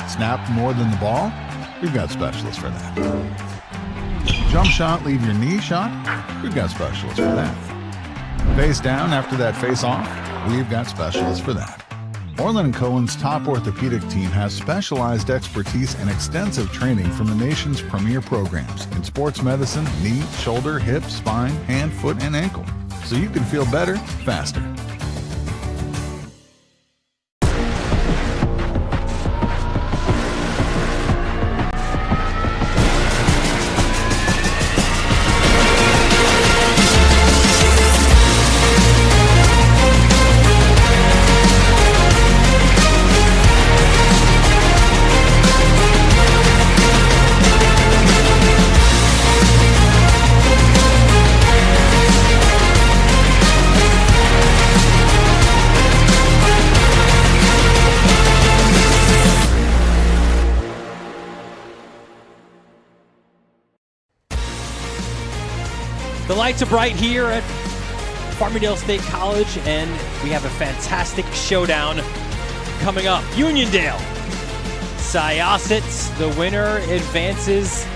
Snap more than the ball? We've got specialists for that. Jump shot, leave your knee shot? We've got specialists for that. Face down after that face off? We've got specialists for that. Orlin and Cohen's top orthopedic team has specialized expertise and extensive training from the nation's premier programs in sports medicine, knee, shoulder, hip, spine, hand, foot, and ankle. So you can feel better, faster. The lights are bright here at Farmingdale State College, and we have a fantastic showdown coming up. Uniondale, Syosset, the winner advances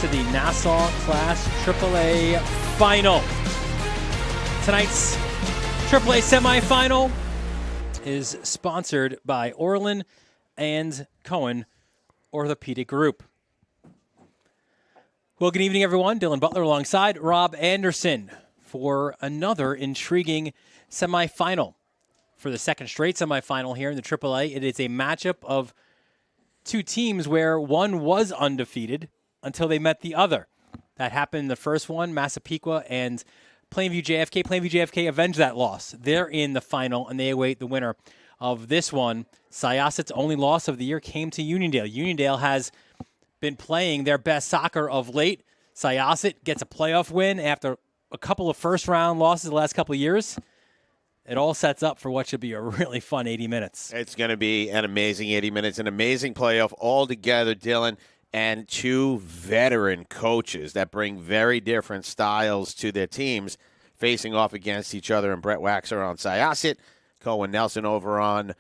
to the Nassau Class AAA Final. Tonight's AAA semifinal is sponsored by Orlin and Cohen Orthopedic Group. Well, good evening, everyone. Dylan Butler alongside Rob Anderson for another intriguing semifinal. For the second straight semifinal here in the AAA, it is a matchup of two teams where one was undefeated until they met the other. That happened in the first one, Massapequa and Plainview JFK. Plainview JFK avenged that loss. They're in the final, and they await the winner of this one. Syosset's only loss of the year came to Uniondale. Uniondale has been playing their best soccer of late. Syosset gets a playoff win after a couple of first-round losses the last couple of years. It all sets up for what should be a really fun 80 minutes. It's going to be an amazing 80 minutes, an amazing playoff altogether, Dylan, and two veteran coaches that bring very different styles to their teams facing off against each other. And Brett Waxer on Syosset, Cohen Nelson over on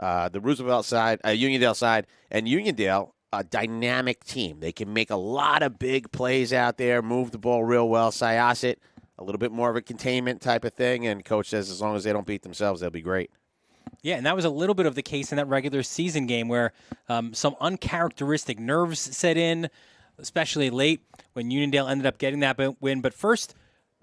the Roosevelt side, Uniondale side, and Uniondale, a dynamic team. They can make a lot of big plays out there, move the ball real well. Syosset, a little bit more of a containment type of thing, and Coach says as long as they don't beat themselves, they'll be great. Yeah, and that was a little bit of the case in that regular season game where some uncharacteristic nerves set in, especially late when Uniondale ended up getting that win. But first,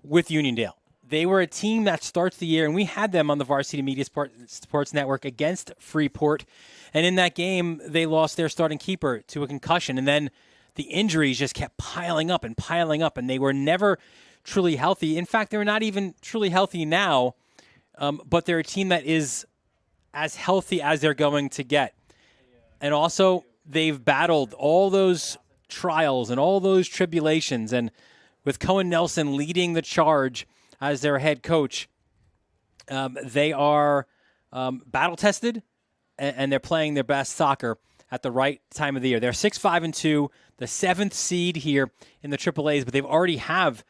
with Uniondale, they were a team that starts the year, and we had them on the Varsity Media Sports Network against Freeport. And in that game, they lost their starting keeper to a concussion. And then the injuries just kept piling up, and they were never truly healthy. In fact, they're not even truly healthy now, but they're a team that is as healthy as they're going to get. And also, they've battled all those trials and all those tribulations. And with Cohen Nelson leading the charge as their head coach, they are battle-tested, and they're playing their best soccer at the right time of the year. They're 6-5-2, the 7th seed here in the AAAs, but they've already have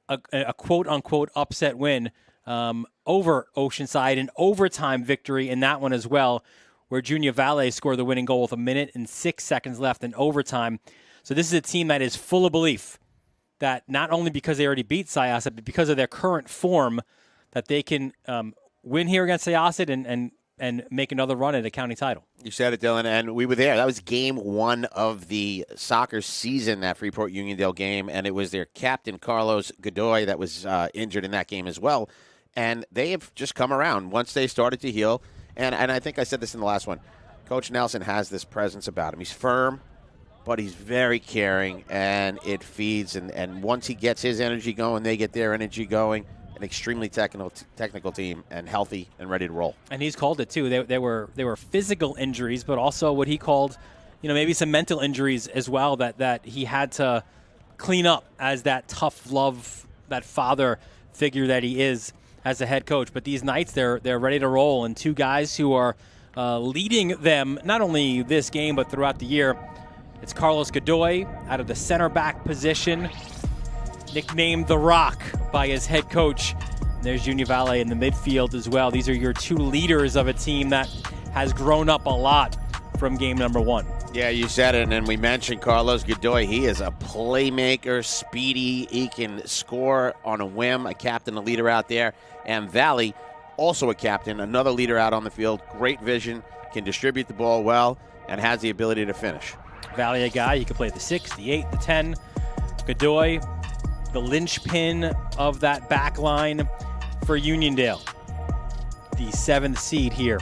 a quote-unquote upset win over Oceanside, an overtime victory in that one as well, where Uniondale scored the winning goal with 1 minute and 6 seconds left in overtime. So this is a team that is full of belief that not only because they already beat Syosset, but because of their current form, that they can win here against Syosset and make another run at a county title. You said it, Dylan, and we were there. That was game one of the soccer season, that Freeport-Uniondale game, and it was their captain, Carlos Godoy, that was injured in that game as well. And they have just come around once they started to heal. And I think I said this in the last one. Coach Nelson has this presence about him. He's firm, but he's very caring, and it feeds. And once he gets his energy going, they get their energy going. An extremely technical team, and healthy and ready to roll. And he's called it too. They were physical injuries, but also what he called, maybe some mental injuries as well that he had to clean up as that tough love, that father figure that he is as a head coach. But these nights, they're ready to roll, and two guys who are leading them not only this game but throughout the year. It's Carlos Godoy out of the center back position, nicknamed The Rock by his head coach. And there's Uniondale in the midfield as well. These are your two leaders of a team that has grown up a lot from game number 1. Yeah, you said it, and then we mentioned Carlos Godoy. He is a playmaker, speedy. He can score on a whim, a captain, a leader out there. And Valley, also a captain, another leader out on the field. Great vision, can distribute the ball well, and has the ability to finish. Valley, a guy, he can play the 6, the 8, the 10. Godoy, the linchpin of that back line for Uniondale, the 7th seed here.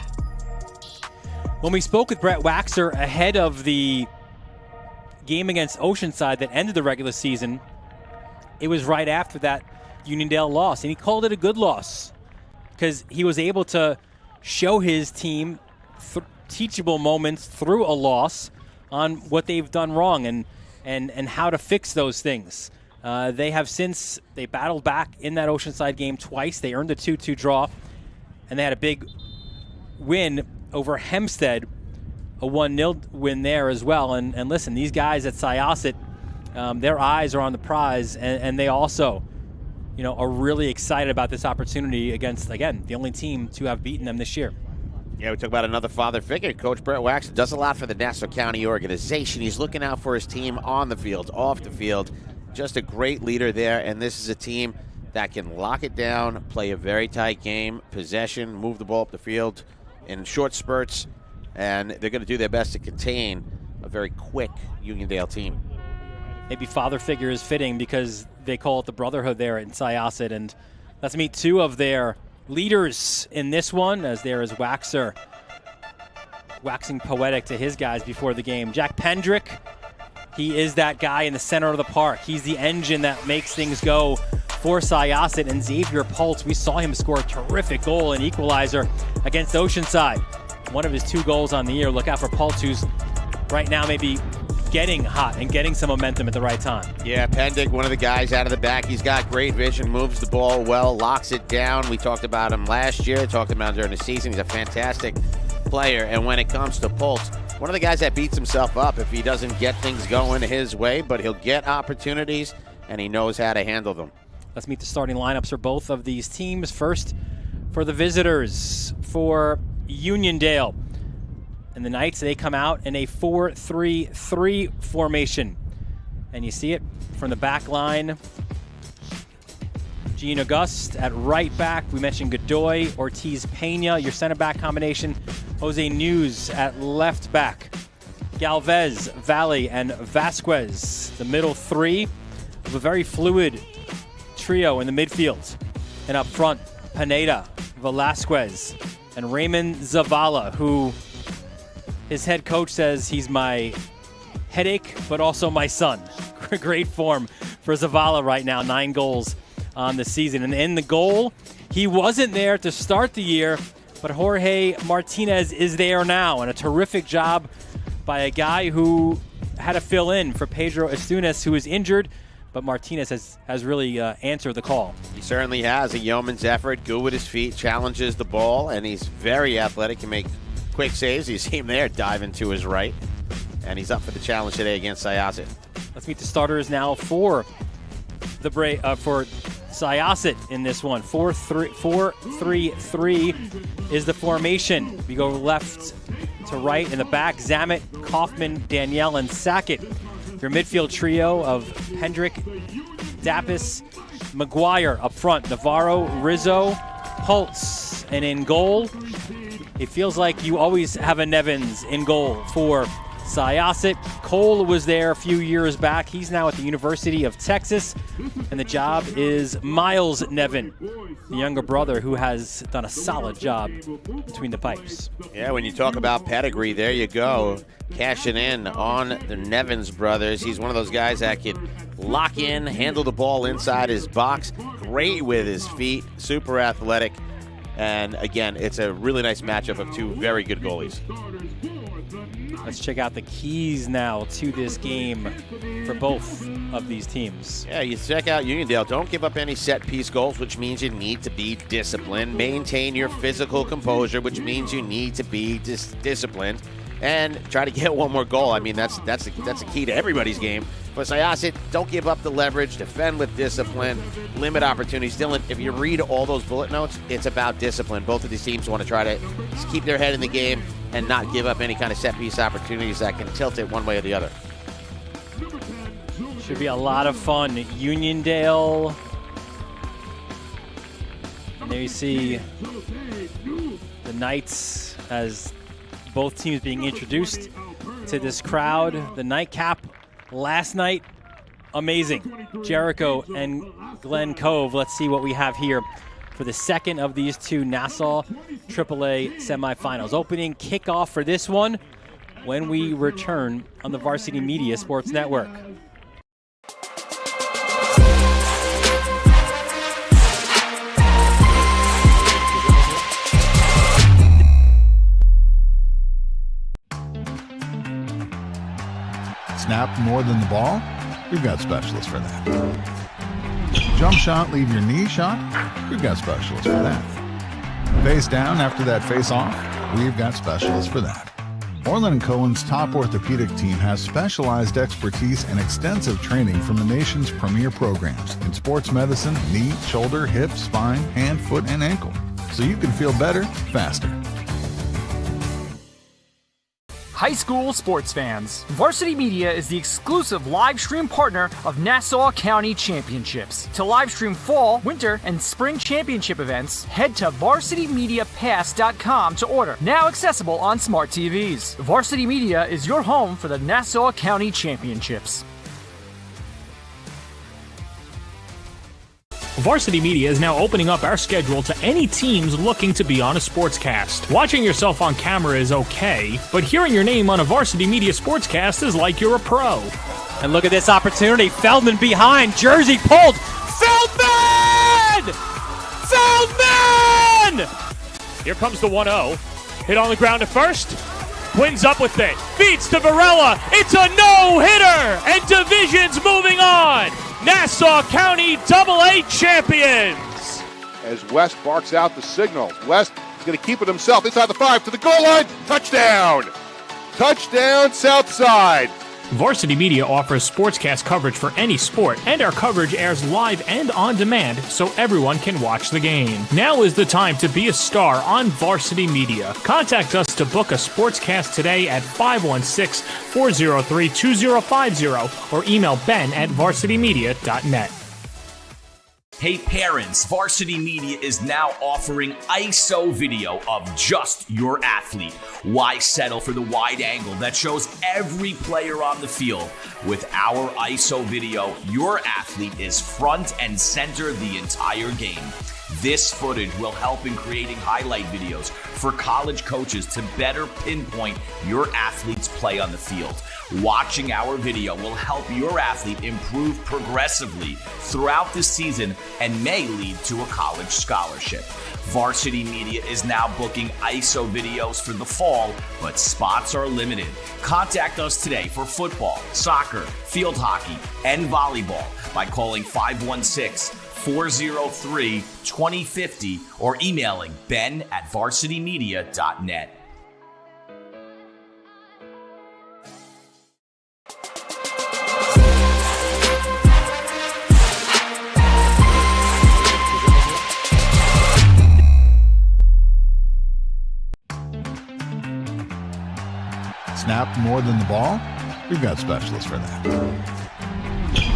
When we spoke with Brett Waxer ahead of the game against Oceanside that ended the regular season, it was right after that Uniondale loss, and he called it a good loss because he was able to show his team teachable moments through a loss on what they've done wrong and how to fix those things. They have since, they battled back in that Oceanside game twice. They earned a 2-2 draw, and they had a big win over Hempstead, a 1-0 win there as well. And listen, these guys at Syosset, their eyes are on the prize, and they also, are really excited about this opportunity against, again, the only team to have beaten them this year. Yeah, we talk about another father figure. Coach Brett Waxer does a lot for the Nassau County organization. He's looking out for his team on the field, off the field. Just a great leader there, and this is a team that can lock it down, play a very tight game, possession, move the ball up the field in short spurts, and they're going to do their best to contain a very quick Uniondale team. Maybe father figure is fitting because they call it the brotherhood there in Syosset, and let's meet two of their leaders in this one, as there is Waxer waxing poetic to his guys before the game. Jack Pendrick, he is that guy in the center of the park. He's the engine that makes things go for Syosset. And Xavier Pultz, we saw him score a terrific goal, an equalizer against Oceanside. One of his 2 goals on the year. Look out for Pultz, who's right now maybe getting hot and getting some momentum at the right time. Yeah, Pendick, one of the guys out of the back. He's got great vision, moves the ball well, locks it down. We talked about him last year, talked about him during the season. He's a fantastic player. And when it comes to Pultz, one of the guys that beats himself up if he doesn't get things going his way, but he'll get opportunities, and he knows how to handle them. Let's meet the starting lineups for both of these teams. First, for the visitors, for Uniondale. And the Knights, they come out in a 4-3-3 formation. And you see it from the back line. Gene Auguste at right back. We mentioned Godoy, Ortiz Pena, your center back combination. Jose News at left back. Galvez, Valley, and Vasquez, the middle 3 of a very fluid trio in the midfield. And up front, Pineda, Velasquez, and Raymond Zavala, who his head coach says he's my headache, but also my son. Great form for Zavala right now, 9 goals on the season. And in the goal, he wasn't there to start the year, but Jorge Martinez is there now. And a terrific job by a guy who had to fill in for Pedro Estunes, who is injured, but Martinez has really answered the call. He certainly has. A yeoman's effort, good with his feet, challenges the ball, and he's very athletic, can make quick saves. You see him there diving to his right, and he's up for the challenge today against Syosset. Let's meet the starters now for the for Syosset in this one. 4-3-3 is the formation. We go left to right in the back. Zamet, Kaufman, Danielle, and Sackett. Your midfield trio of Hendrick, Dappis, McGuire up front. Navarro, Rizzo, Pultz, and in goal, it feels like you always have a Nevins in goal for Syosset. Cole was there a few years back. He's now at the University of Texas, and the job is Miles Nevin, the younger brother who has done a solid job between the pipes. Yeah, when you talk about pedigree, there you go. Cashing in on the Nevins brothers. He's one of those guys that can lock in, handle the ball inside his box. Great with his feet, super athletic. And again, it's a really nice matchup of 2 very good goalies. Let's check out the keys now to this game for both of these teams. Yeah, you check out Uniondale. Don't give up any set-piece goals, which means you need to be disciplined. Maintain your physical composure, which means you need to be disciplined. And try to get 1 more goal. I mean, that's the key to everybody's game. For Syosset, don't give up the leverage. Defend with discipline. Limit opportunities. Dylan, if you read all those bullet notes, it's about discipline. Both of these teams want to try to keep their head in the game and not give up any kind of set-piece opportunities that can tilt it one way or the other. Should be a lot of fun. Uniondale. And there you see the Knights as both teams being introduced to this crowd. The nightcap last night, amazing. Jericho and Glen Cove. Let's see what we have here for the second of these two Nassau AAA semifinals. Opening kickoff for this one when we return on the Varsity Media Sports Network. Snap more than the ball? We've got specialists for that. Jump shot, leave your knee shot? We've got specialists for that. Face down after that face off? We've got specialists for that. Orlin and Cohen's top orthopedic team has specialized expertise and extensive training from the nation's premier programs in sports medicine, knee, shoulder, hip, spine, hand, foot, and ankle. So you can feel better, faster. High school sports fans, Varsity Media is the exclusive live stream partner of Nassau County Championships. To live stream fall, winter, and spring championship events, head to varsitymediapass.com to order. Now accessible on smart TVs. Varsity Media is your home for the Nassau County Championships. Varsity Media is now opening up our schedule to any teams looking to be on a sportscast. Watching yourself on camera is okay, but hearing your name on a Varsity Media sportscast is like you're a pro. And look at this opportunity. Feldman behind. Jersey pulled. Feldman! Feldman! Here comes the 1-0. Hit on the ground at first. Quinn's up with it. Feeds to Varela. It's a no-hitter! And Division's moving on. Nassau County AA champions. As West barks out the signal. West is going to keep it himself inside the 5 to the goal line. Touchdown! Touchdown, Southside. Varsity Media offers sportscast coverage for any sport, and our coverage airs live and on demand so everyone can watch the game. Now is the time to be a star on Varsity Media. Contact us to book a sportscast today at 516-403-2050 or email ben@varsitymedia.net. Hey parents, Varsity Media is now offering ISO video of just your athlete. Why settle for the wide angle that shows every player on the field? With our ISO video, your athlete is front and center the entire game. This footage will help in creating highlight videos for college coaches to better pinpoint your athlete's play on the field. Watching our video will help your athlete improve progressively throughout the season and may lead to a college scholarship. Varsity Media is now booking ISO videos for the fall, but spots are limited. Contact us today for football, soccer, field hockey, and volleyball by calling 516-403-2050 or emailing ben@varsitymedia.net. Snap more than the ball? We've got specialists for that.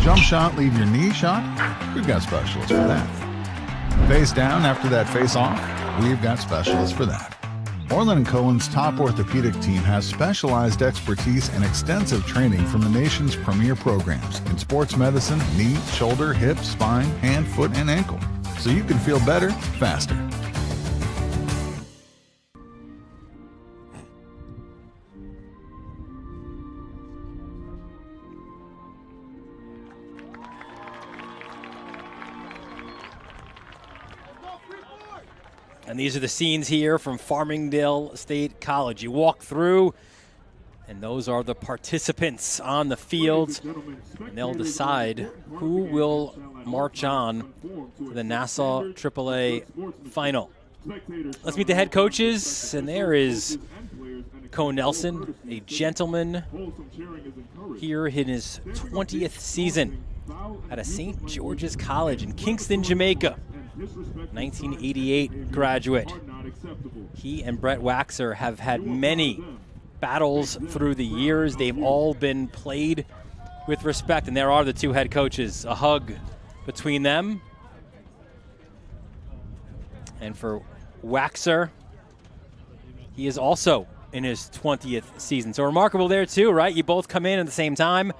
Jump shot, leave your knee shot? We've got specialists for that. Face down after that face off? We've got specialists for that. Orlin and Cohen's top orthopedic team has specialized expertise and extensive training from the nation's premier programs in sports medicine, knee, shoulder, hip, spine, hand, foot, and ankle. So you can feel better, faster. And these are the scenes here from Farmingdale State College. You walk through, and those are the participants on the field. And they'll decide who will march on to the Nassau AAA final. Let's meet the head coaches, and there is Cohen Nelson, a gentleman here in his 20th season at a St. George's College in Kingston, Jamaica. 1988 graduate. He and Brett Waxer have had many battles through the years. They've all been played with respect, and there are the two head coaches. A hug between them. And for Waxer, he is also in his 20th season. So remarkable there too, right? You both come in at the same time.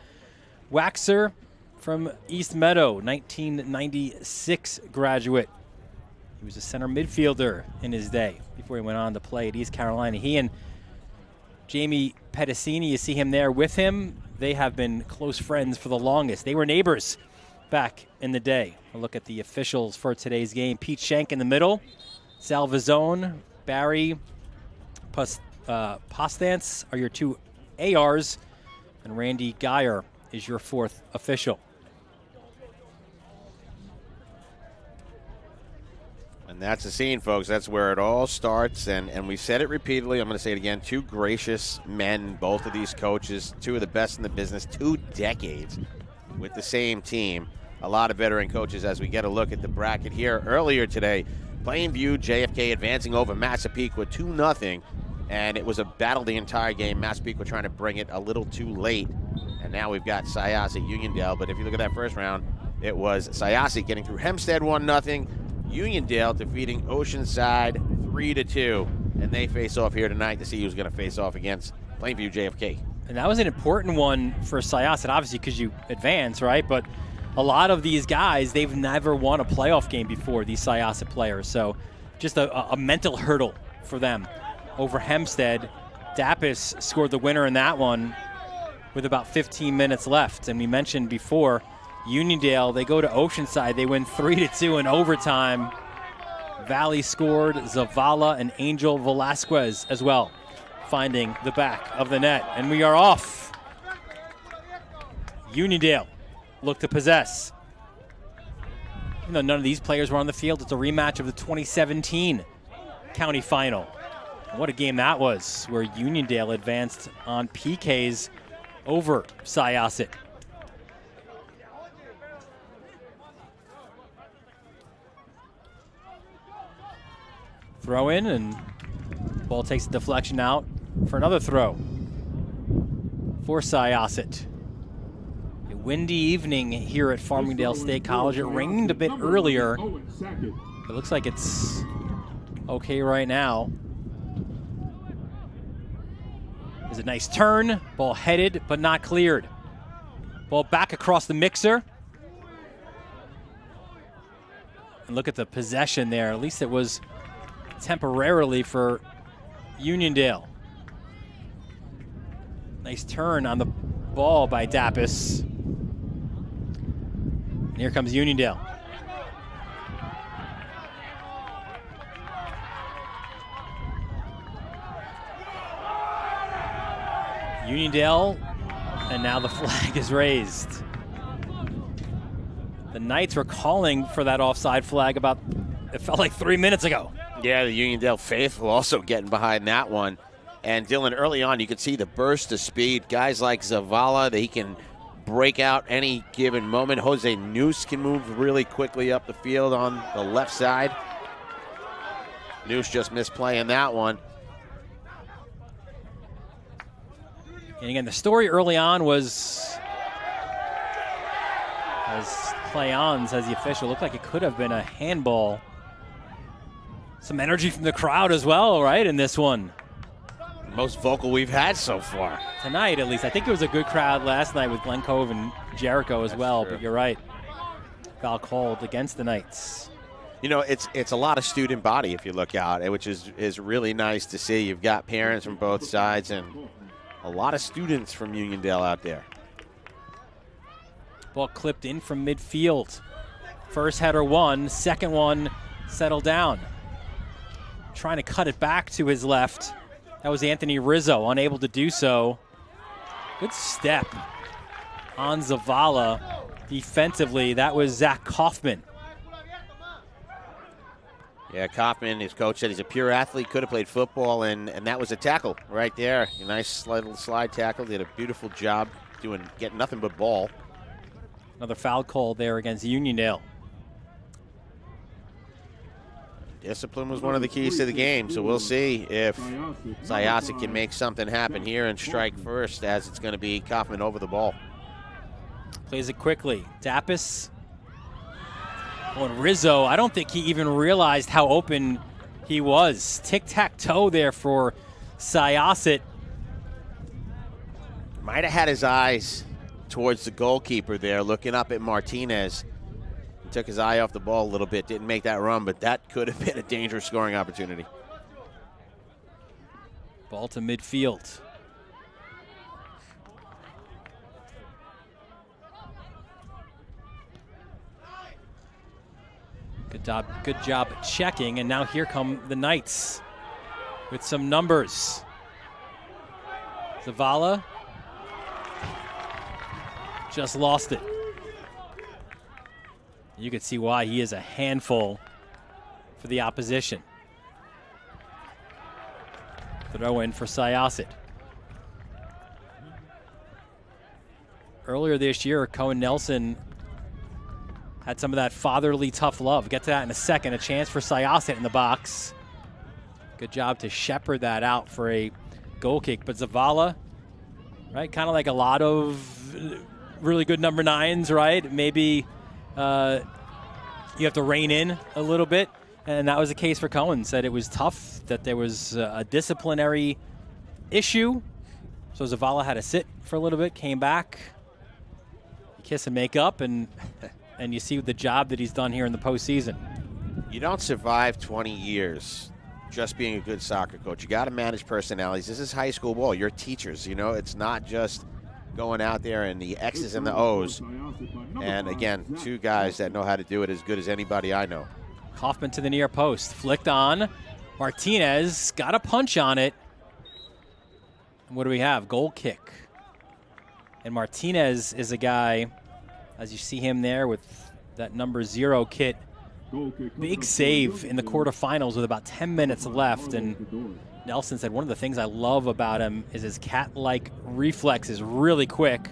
Waxer from East Meadow, 1996 graduate. He was a center midfielder in his day before he went on to play at East Carolina. He and Jamie Pedicini, you see him there with him. They have been close friends for the longest. They were neighbors back in the day. A look at the officials for today's game. Pete Schenk in the middle. Salvazone, Barry, Postance are your two ARs. And Randy Geyer is your fourth official. And that's the scene, folks. That's where it all starts. And we've said it repeatedly. I'm going to say it again. Two gracious men, both of these coaches, two of the best in the business, 2 decades with the same team. A lot of veteran coaches as we get a look at the bracket here. Earlier today, Plainview, JFK advancing over Massapequa 2-0. And it was a battle the entire game. Massapequa trying to bring it a little too late. And now we've got Syosset, Uniondale. But if you look at that first round, it was Syosset getting through Hempstead 1-0. Uniondale defeating Oceanside 3-2. And they face off here tonight to see who's going to face off against Plainview JFK. And that was an important one for Syosset, obviously, because you advance, right? But a lot of these guys, they've never won a playoff game before, these Syosset players. So just a mental hurdle for them over Hempstead. Dapis scored the winner in that one with about 15 minutes left. And we mentioned before, Uniondale, they go to Oceanside. They win 3-2 in overtime. Valley scored, Zavala and Angel Velasquez as well, finding the back of the net. And we are off. Uniondale look to possess. Even though none of these players were on the field, it's a rematch of the 2017 county final. And what a game that was, where Uniondale advanced on PKs over Syosset. Throw in, and ball takes a deflection out for another throw for Syosset. A windy evening here at Farmingdale State College. It rained a bit earlier. It looks like it's okay right now. There's a nice turn. Ball headed, but not cleared. Ball back across the mixer. And look at the possession there. At least it was temporarily for Uniondale. Nice turn on the ball by Dapis. And here comes Uniondale. Uniondale, and now the flag is raised. The Knights were calling for that offside flag about, it felt like 3 minutes ago. Yeah, the Uniondale faithful also getting behind that one. And Dylan, early on, you could see the burst of speed. Guys like Zavala, he can break out any given moment. Jose Noose can move really quickly up the field on the left side. Noose just misplaying that one. And again, the story early on was, as play on, says the official, looked like it could have been a handball. Some energy from the crowd as well, right, in this one. Most vocal we've had so far. Tonight, at least. I think it was a good crowd last night with Glen Cove and Jericho as well, but you're right. Foul called against the Knights. You know, it's a lot of student body if you look out, which is really nice to see. You've got parents from both sides and a lot of students from Uniondale out there. Ball clipped in from midfield. First header won, second one settled down. Trying to cut it back to his left. That was Anthony Rizzo, unable to do so. Good step on Zavala defensively. That was Zach Kaufman. Yeah, Kaufman, his coach said he's a pure athlete, could have played football, and that was a tackle right there. A nice little slide tackle. Did a beautiful job getting nothing but ball. Another foul call there against Uniondale. Discipline was one of the keys to the game, so we'll see if Syosset can make something happen here and strike first, as it's going to be Kaufman over the ball. Plays it quickly. Dapis. Oh, and Rizzo, I don't think he even realized how open he was. Tic-tac-toe there for Syosset. Might have had his eyes towards the goalkeeper there, looking up at Martinez. He took his eye off the ball a little bit, didn't make that run, but that could have been a dangerous scoring opportunity. Ball to midfield. Good job checking, and now here come the Knights with some numbers. Zavala just lost it. You can see why he is a handful for the opposition. Throw in for Syosset. Earlier this year, Cohen Nelson had some of that fatherly tough love. Get to that in a second. A chance for Syosset in the box. Good job to shepherd that out for a goal kick. But Zavala, right, kind of like a lot of really good number 9s, right? Maybe you have to rein in a little bit. And that was the case for Cohen. Said it was tough, that there was a disciplinary issue. So Zavala had to sit for a little bit, came back, kiss and make up, and you see the job that he's done here in the postseason. You don't survive 20 years just being a good soccer coach. You got to manage personalities. This is high school ball. You're teachers, you know. It's not just going out there and the X's and the O's. And, again, 2 guys that know how to do it as good as anybody I know. Kaufman to the near post. Flicked on. Martinez got a punch on it. And what do we have? Goal kick. And Martinez is a guy, as you see him there with that number 0 kit. Big save in the quarterfinals with about 10 minutes left. And Nelson said one of the things I love about him is his cat-like reflexes, really quick.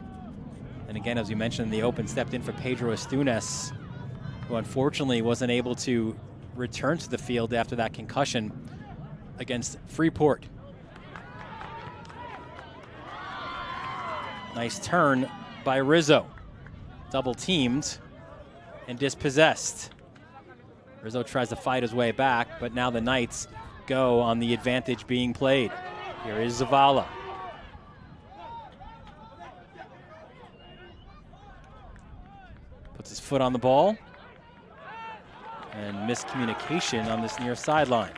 And again, as you mentioned in the open, stepped in for Pedro Estunes, who unfortunately wasn't able to return to the field after that concussion against Freeport. Nice turn by Rizzo. Double teamed and dispossessed. Rizzo tries to fight his way back, but now the Knights go on the advantage being played. Here is Zavala. Puts his foot on the ball. And miscommunication on this near sideline.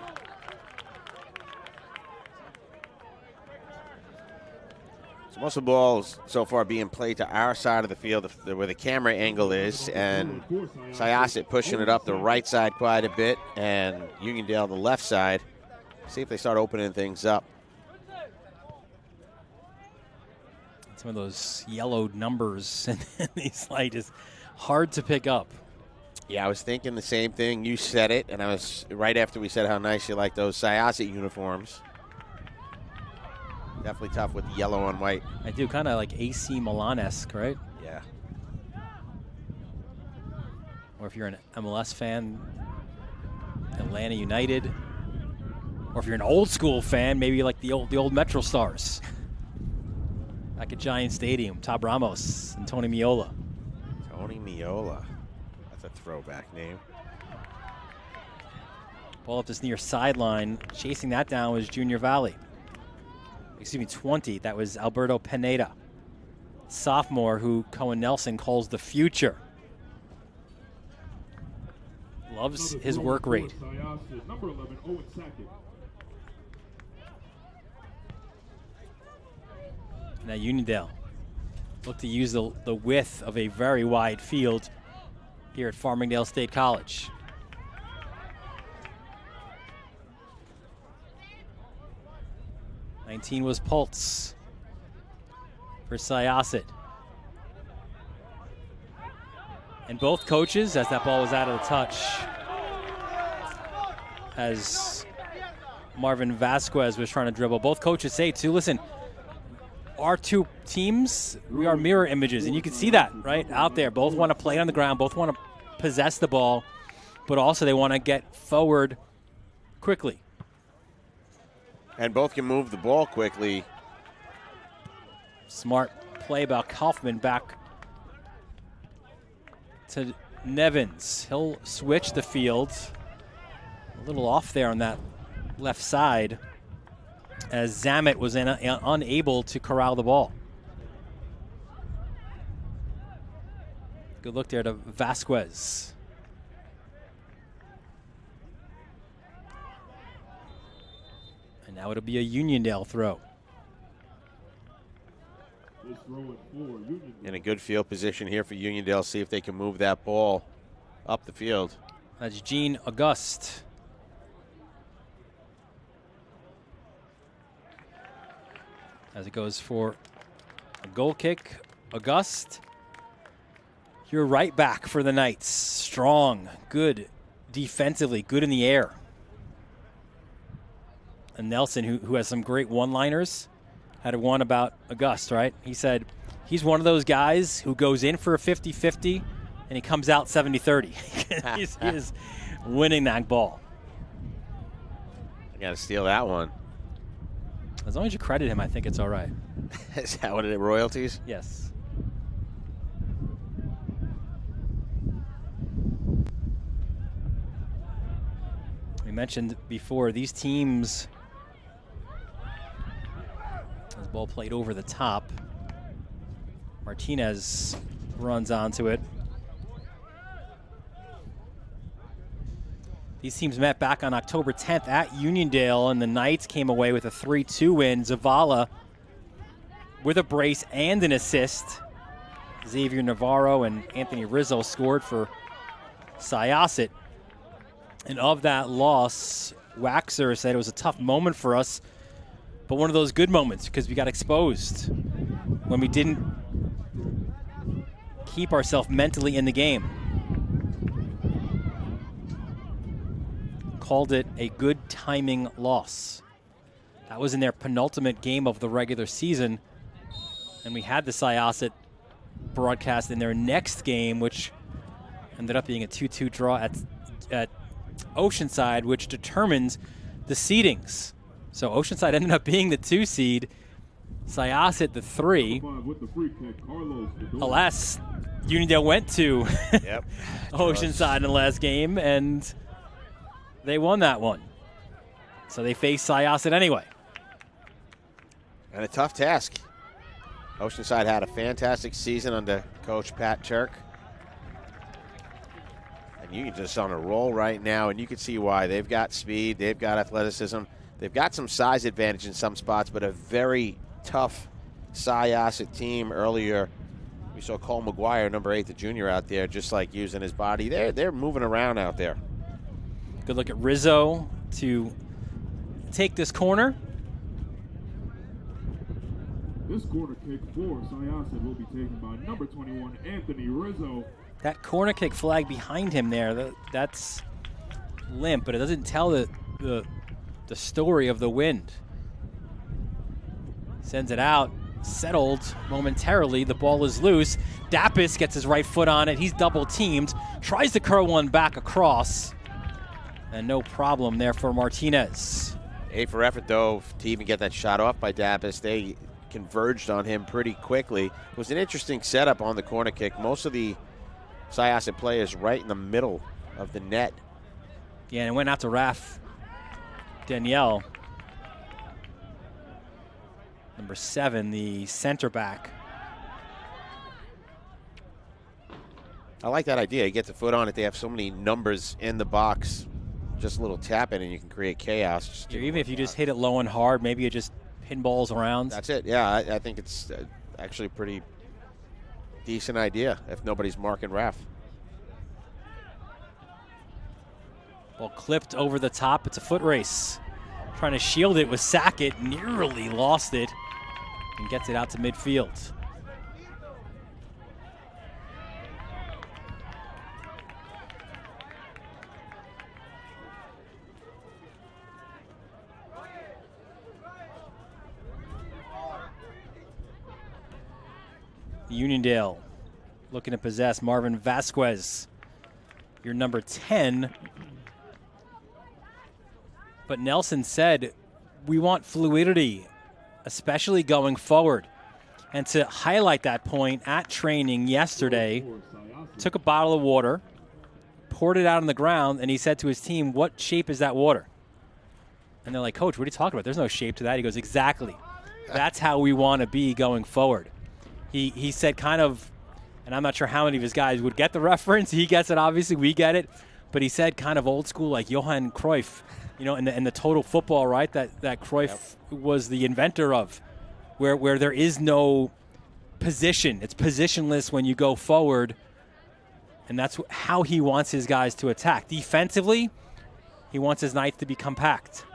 So most of the balls so far being played to our side of the field, where the camera angle is, and Syosset pushing it up the right side quite a bit, and Uniondale the left side. See if they start opening things up. Some of those yellowed numbers in these light is hard to pick up. Yeah, I was thinking the same thing. You said it, and I was right after we said how nice you like those Syosset uniforms. Definitely tough with the yellow and white. I do, kind of like AC Milan-esque, right? Yeah. Or if you're an MLS fan, Atlanta United. Or if you're an old school fan, maybe like the old Metro Stars. Back at Giant Stadium, Tab Ramos and Tony Miola. Tony Miola. That's a throwback name. Ball up this near sideline. Chasing that down was Junior Valley. 20. That was Alberto Pineda, sophomore, who Cohen Nelson calls the future. Loves his work rate. Now Uniondale look to use the width of a very wide field here at Farmingdale State College. '19 was Pultz for Syosset. And both coaches, as that ball was out of the touch, as Marvin Vasquez was trying to dribble, both coaches say too, listen, our 2 teams, we are mirror images, and you can see that right out there. Both want to play on the ground, both want to possess the ball, but also they want to get forward quickly. And both can move the ball quickly. Smart play about Kaufman back to Nevins. He'll switch the field. A little off there on that left side as Zamet was unable to corral the ball. Good look there to Vasquez. And now it'll be a Uniondale throw. In a good field position here for Uniondale. See if they can move that ball up the field. That's Gene Auguste. As it goes for a goal kick, Auguste. You're right back for the Knights. Strong, good defensively, good in the air. And Nelson, who has some great one-liners, had one about Auguste, right? He said he's one of those guys who goes in for a 50-50 and he comes out 70-30. He is winning that ball. I got to steal that one. As long as you credit him, I think it's all right. Is that one of the royalties? Yes. We mentioned before, these teams, as ball played over the top, Martinez runs onto it. These teams met back on October 10th at Uniondale, and the Knights came away with a 3-2 win. Zavala with a brace and an assist. Xavier Navarro and Anthony Rizzo scored for Syosset. And of that loss, Waxer said it was a tough moment for us, but one of those good moments because we got exposed when we didn't keep ourselves mentally in the game. Called it a good timing loss. That was in their penultimate game of the regular season, and we had the Syosset broadcast in their next game, which ended up being a 2-2 draw at Oceanside, which determines the seedings. So Oceanside ended up being the 2 seed, Syosset the 3. Alas, Uniondale went to Oceanside in the last game, and they won that one. So they faced Syosset anyway. And a tough task. Oceanside had a fantastic season under Coach Pat Turk. And Union's just on a roll right now, and you can see why. They've got speed, they've got athleticism, they've got some size advantage in some spots, but a very tough Syosset team. Earlier, we saw Cole McGuire, number 8, the junior, out there, just like using his body. They're moving around out there. Good look at Rizzo to take this corner. This corner kick for Syosset will be taken by number 21, Anthony Rizzo. That corner kick flag behind him there, that's limp, but it doesn't tell the story of the wind. Sends it out, settled momentarily. The ball is loose. Dapis gets his right foot on it. He's double teamed, tries to curl one back across. And no problem there for Martinez. A for effort, though, to even get that shot off by Dapis. They converged on him pretty quickly. It was an interesting setup on the corner kick. Most of the Syosset players right in the middle of the net. Yeah, and it went out to Raf Danielle. Number 7, the center back. I like that idea. You get the foot on it. They have so many numbers in the box. Just a little tap in and you can create chaos. Even if you just hit it low and hard, maybe it just pinballs around. That's it. Yeah, I think it's actually a pretty decent idea if nobody's marking Raf. Ball clipped over the top. It's a foot race. Trying to shield it with Sackett. Nearly lost it and gets it out to midfield. Uniondale looking to possess. Marvin Vasquez, your number 10. But Nelson said, we want fluidity, especially going forward. And to highlight that point, at training yesterday, took a bottle of water, poured it out on the ground, and he said to his team, what shape is that water? And they're like, Coach, what are you talking about? There's no shape to that. He goes, exactly. That's how we want to be going forward. He said kind of, and I'm not sure how many of his guys would get the reference. He gets it, obviously. We get it. But he said kind of old school, like Johan Cruyff, in the total football, right, that Cruyff was the inventor of, where there is no position. It's positionless when you go forward. And that's how he wants his guys to attack. Defensively, he wants his Knights to be compact.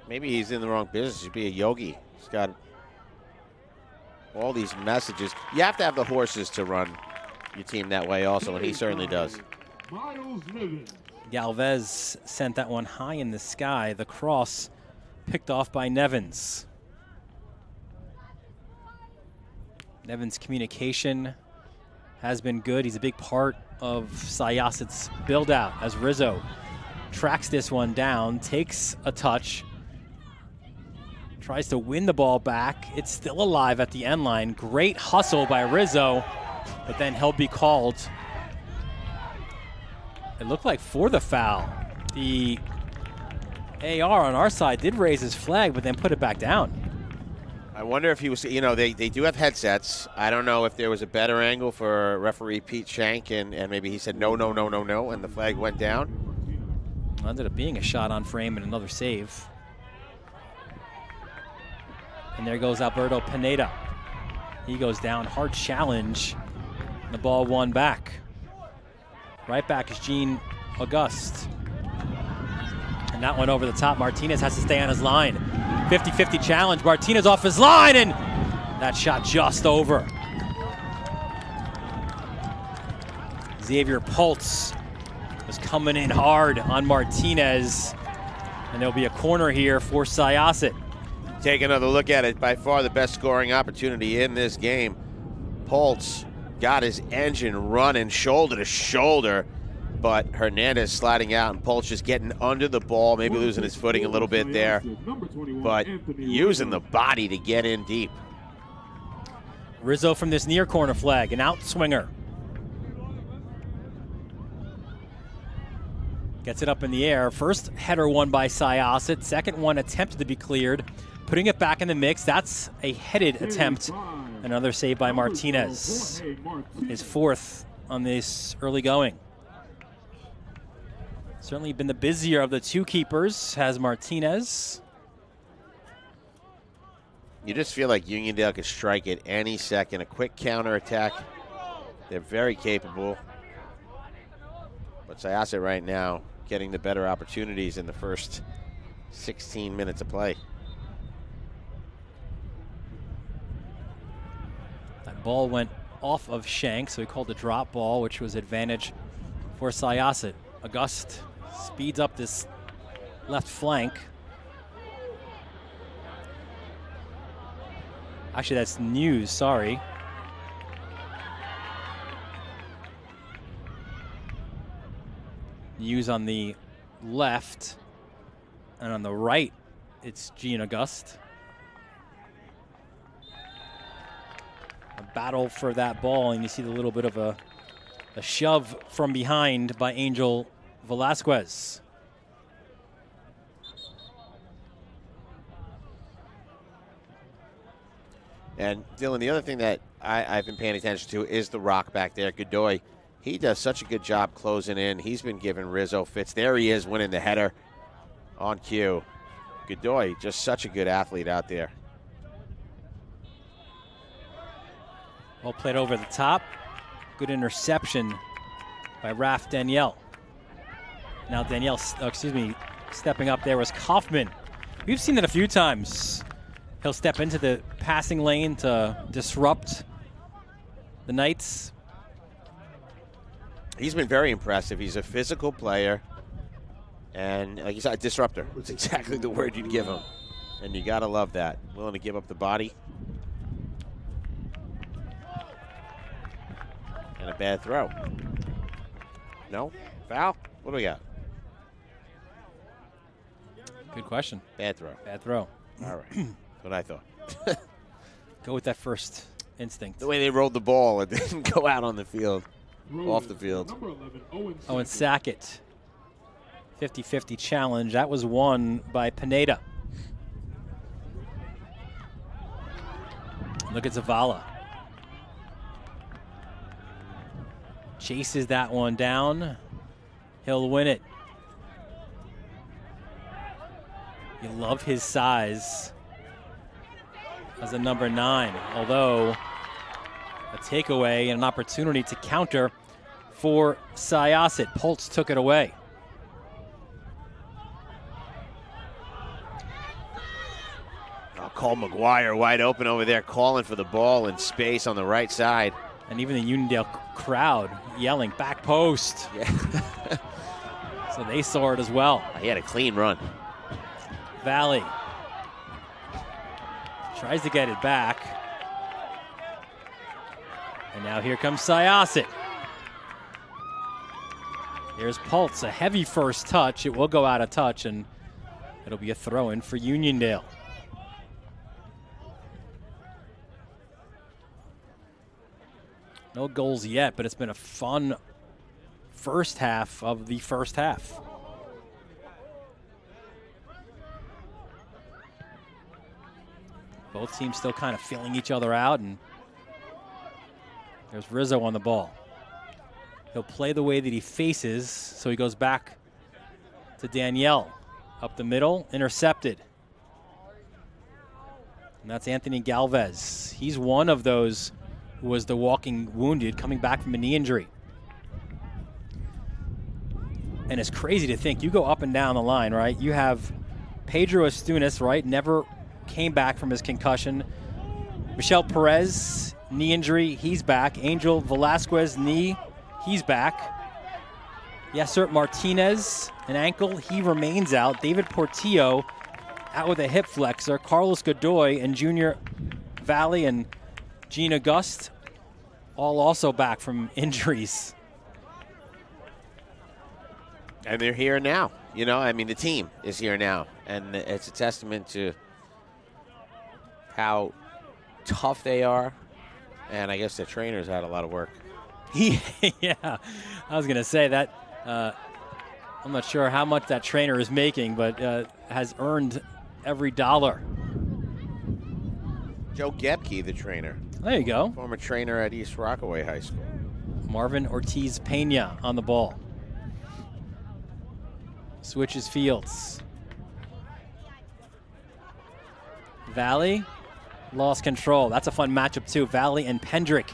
Maybe he's in the wrong business. He should be a yogi. He's got all these messages. You have to have the horses to run your team that way also, and he certainly does. Galvez sent that one high in the sky. The cross picked off by Nevins. Nevins' communication has been good. He's a big part of Syosset's build-out as Rizzo tracks this one down, takes a touch, tries to win the ball back. It's still alive at the end line. Great hustle by Rizzo, but then he'll be called. It looked like for the foul. The AR on our side did raise his flag, but then put it back down. I wonder if he was, they do have headsets. I don't know if there was a better angle for referee Pete Shank, and maybe he said no, and the flag went down. Well, ended up being a shot on frame and another save. And there goes Alberto Pineda. He goes down, hard challenge. The ball won back. Right back is Gene Auguste. And that one over the top. Martinez has to stay on his line. 50-50 challenge. Martinez off his line, and that shot just over. Xavier Pultz was coming in hard on Martinez. And there'll be a corner here for Syosset. Take another look at it. By far the best scoring opportunity in this game. Pultz got his engine running shoulder to shoulder, but Hernandez sliding out and Pultz just getting under the ball, maybe losing his footing a little bit there, but using the body to get in deep. Rizzo from this near corner flag, an outswinger. Gets it up in the air. First header won by Syosset. Second one attempted to be cleared. Putting it back in the mix. That's a headed attempt. Another save by Martinez. His fourth on this early going. Certainly been the busier of the two keepers, has Martinez. You just feel like Uniondale could strike at any second. A quick counterattack. They're very capable. But Syosset right now getting the better opportunities in the first 16 minutes of play. That ball went off of Shank, so he called a drop ball, which was advantage for Syosset. Auguste speeds up this left flank. Actually, that's News, sorry. News on the left, and on the right, it's Gene Auguste. A battle for that ball, and you see the little bit of a shove from behind by Angel Velasquez. And Dylan, the other thing that I've been paying attention to is the rock back there, Godoy. He does such a good job closing in. He's been giving Rizzo fits. There he is winning the header on cue. Godoy, just such a good athlete out there. Well played over the top. Good interception by Raf Danielle. Now Danielle, stepping up there was Kaufman. We've seen it a few times. He'll step into the passing lane to disrupt the Knights. He's been very impressive. He's a physical player. And like you said, a disruptor. It's exactly the word you'd give him. And you got to love that. Willing to give up the body. And a bad throw. No? Foul? What do we got? Good question. Bad throw. Bad throw. All right. That's what I thought. Go with that first instinct. The way they rolled the ball, it didn't go out on the field. Off the field. Number 11, Owen Sackett. 50-50 challenge. That was won by Pineda. Look at Zavala. Chases that one down. He'll win it. You love his size as a number 9, although a takeaway and an opportunity to counter for Syosset. Pultz took it away. Oh, Cole McGuire wide open over there, calling for the ball in space on the right side. And even the Uniondale crowd yelling, back post. Yeah. So they saw it as well. He had a clean run. Valley tries to get it back. And now here comes Syosset. Here's Pultz, a heavy first touch. It will go out of touch, and it'll be a throw-in for Uniondale. No goals yet, but it's been a fun first half of the first half. Both teams still kind of feeling each other out, and there's Rizzo on the ball. He'll play the way that he faces, so he goes back to Danielle. Up the middle, intercepted. And that's Anthony Galvez. He's one of those who was the walking wounded coming back from a knee injury. And it's crazy to think, you go up and down the line, right? You have Pedro Estunis, right? Never came back from his concussion. Michel Perez, knee injury, he's back. Angel Velasquez, knee, he's back. Yasser Martinez, an ankle, he remains out. David Portillo out with a hip flexor. Carlos Godoy and Junior Valley and Gene August all also back from injuries. And they're here now. You know, I mean, the team is here now. And it's a testament to how tough they are. And I guess the trainers had a lot of work. Yeah, I was going to say that. I'm not sure how much that trainer is making, but has earned every dollar. Joe Gebke, the trainer. There you go. Former trainer at East Rockaway High School. Marvin Ortiz Pena on the ball. Switches fields. Valley lost control. That's a fun matchup too. Valley and Pendrick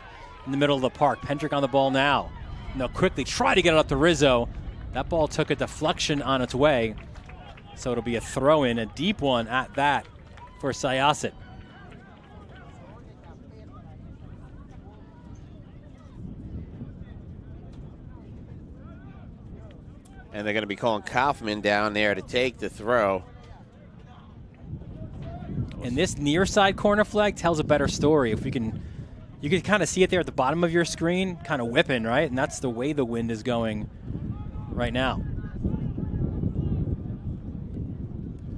in the middle of the park. Pendrick on the ball now. And they'll quickly try to get it up to Rizzo. That ball took a deflection on its way. So it'll be a throw-in, a deep one at that for Syosset. And they're going to be calling Kaufman down there to take the throw. And this near side corner flag tells a better story. If we can, you can kind of see it there at the bottom of your screen, kind of whipping, right? And that's the way the wind is going right now.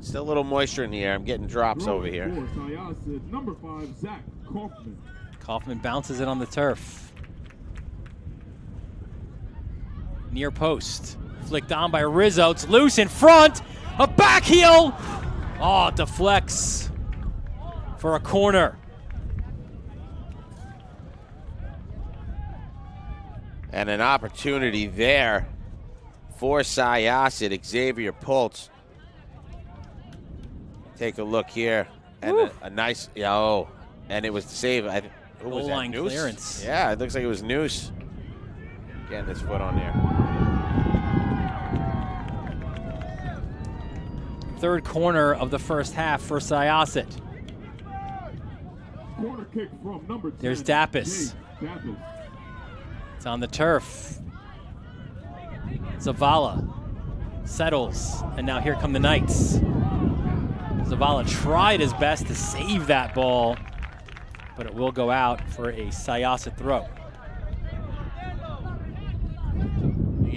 Still a little moisture in the air. I'm getting drops over here. Number 5, Zach Kaufman. Kaufman bounces it on the turf. Near post. Flicked on by Rizzo. It's loose in front. A back heel. Oh, it deflects for a corner. And an opportunity there for Syosset. Xavier Pultz. Take a look here. And a nice, and it was the save. Who was Goal that, line Noose? clearance. Yeah, it looks like it was Noose. Getting his foot on there. Third corner of the first half for Syosset. Corner kick from number 10. There's Dapis. Dapis. It's on the turf. Zavala settles, and now here come the Knights. Zavala tried his best to save that ball, but it will go out for a Syosset throw.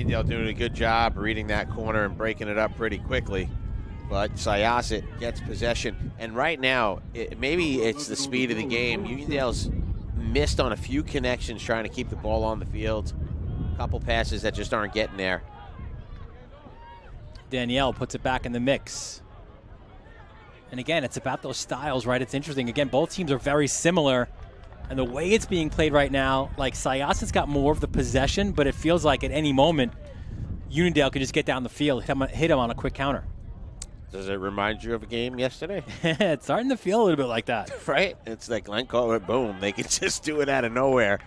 Uniondale doing a good job reading that corner and breaking it up pretty quickly. But Syosset gets possession. And right now, maybe it's the speed of the game. Uniondale's missed on a few connections trying to keep the ball on the field. A couple passes that just aren't getting there. Danielle puts it back in the mix. And again, it's about those styles, right? It's interesting. Again, both teams are very similar. And the way it's being played right now, like Syosset's got more of the possession, but it feels like at any moment, Uniondale could just get down the field, hit him on a quick counter. Does it remind you of a game yesterday? It's starting to feel a little bit like that. Right? It's like Glenn Cohen, boom. They could just do it out of nowhere.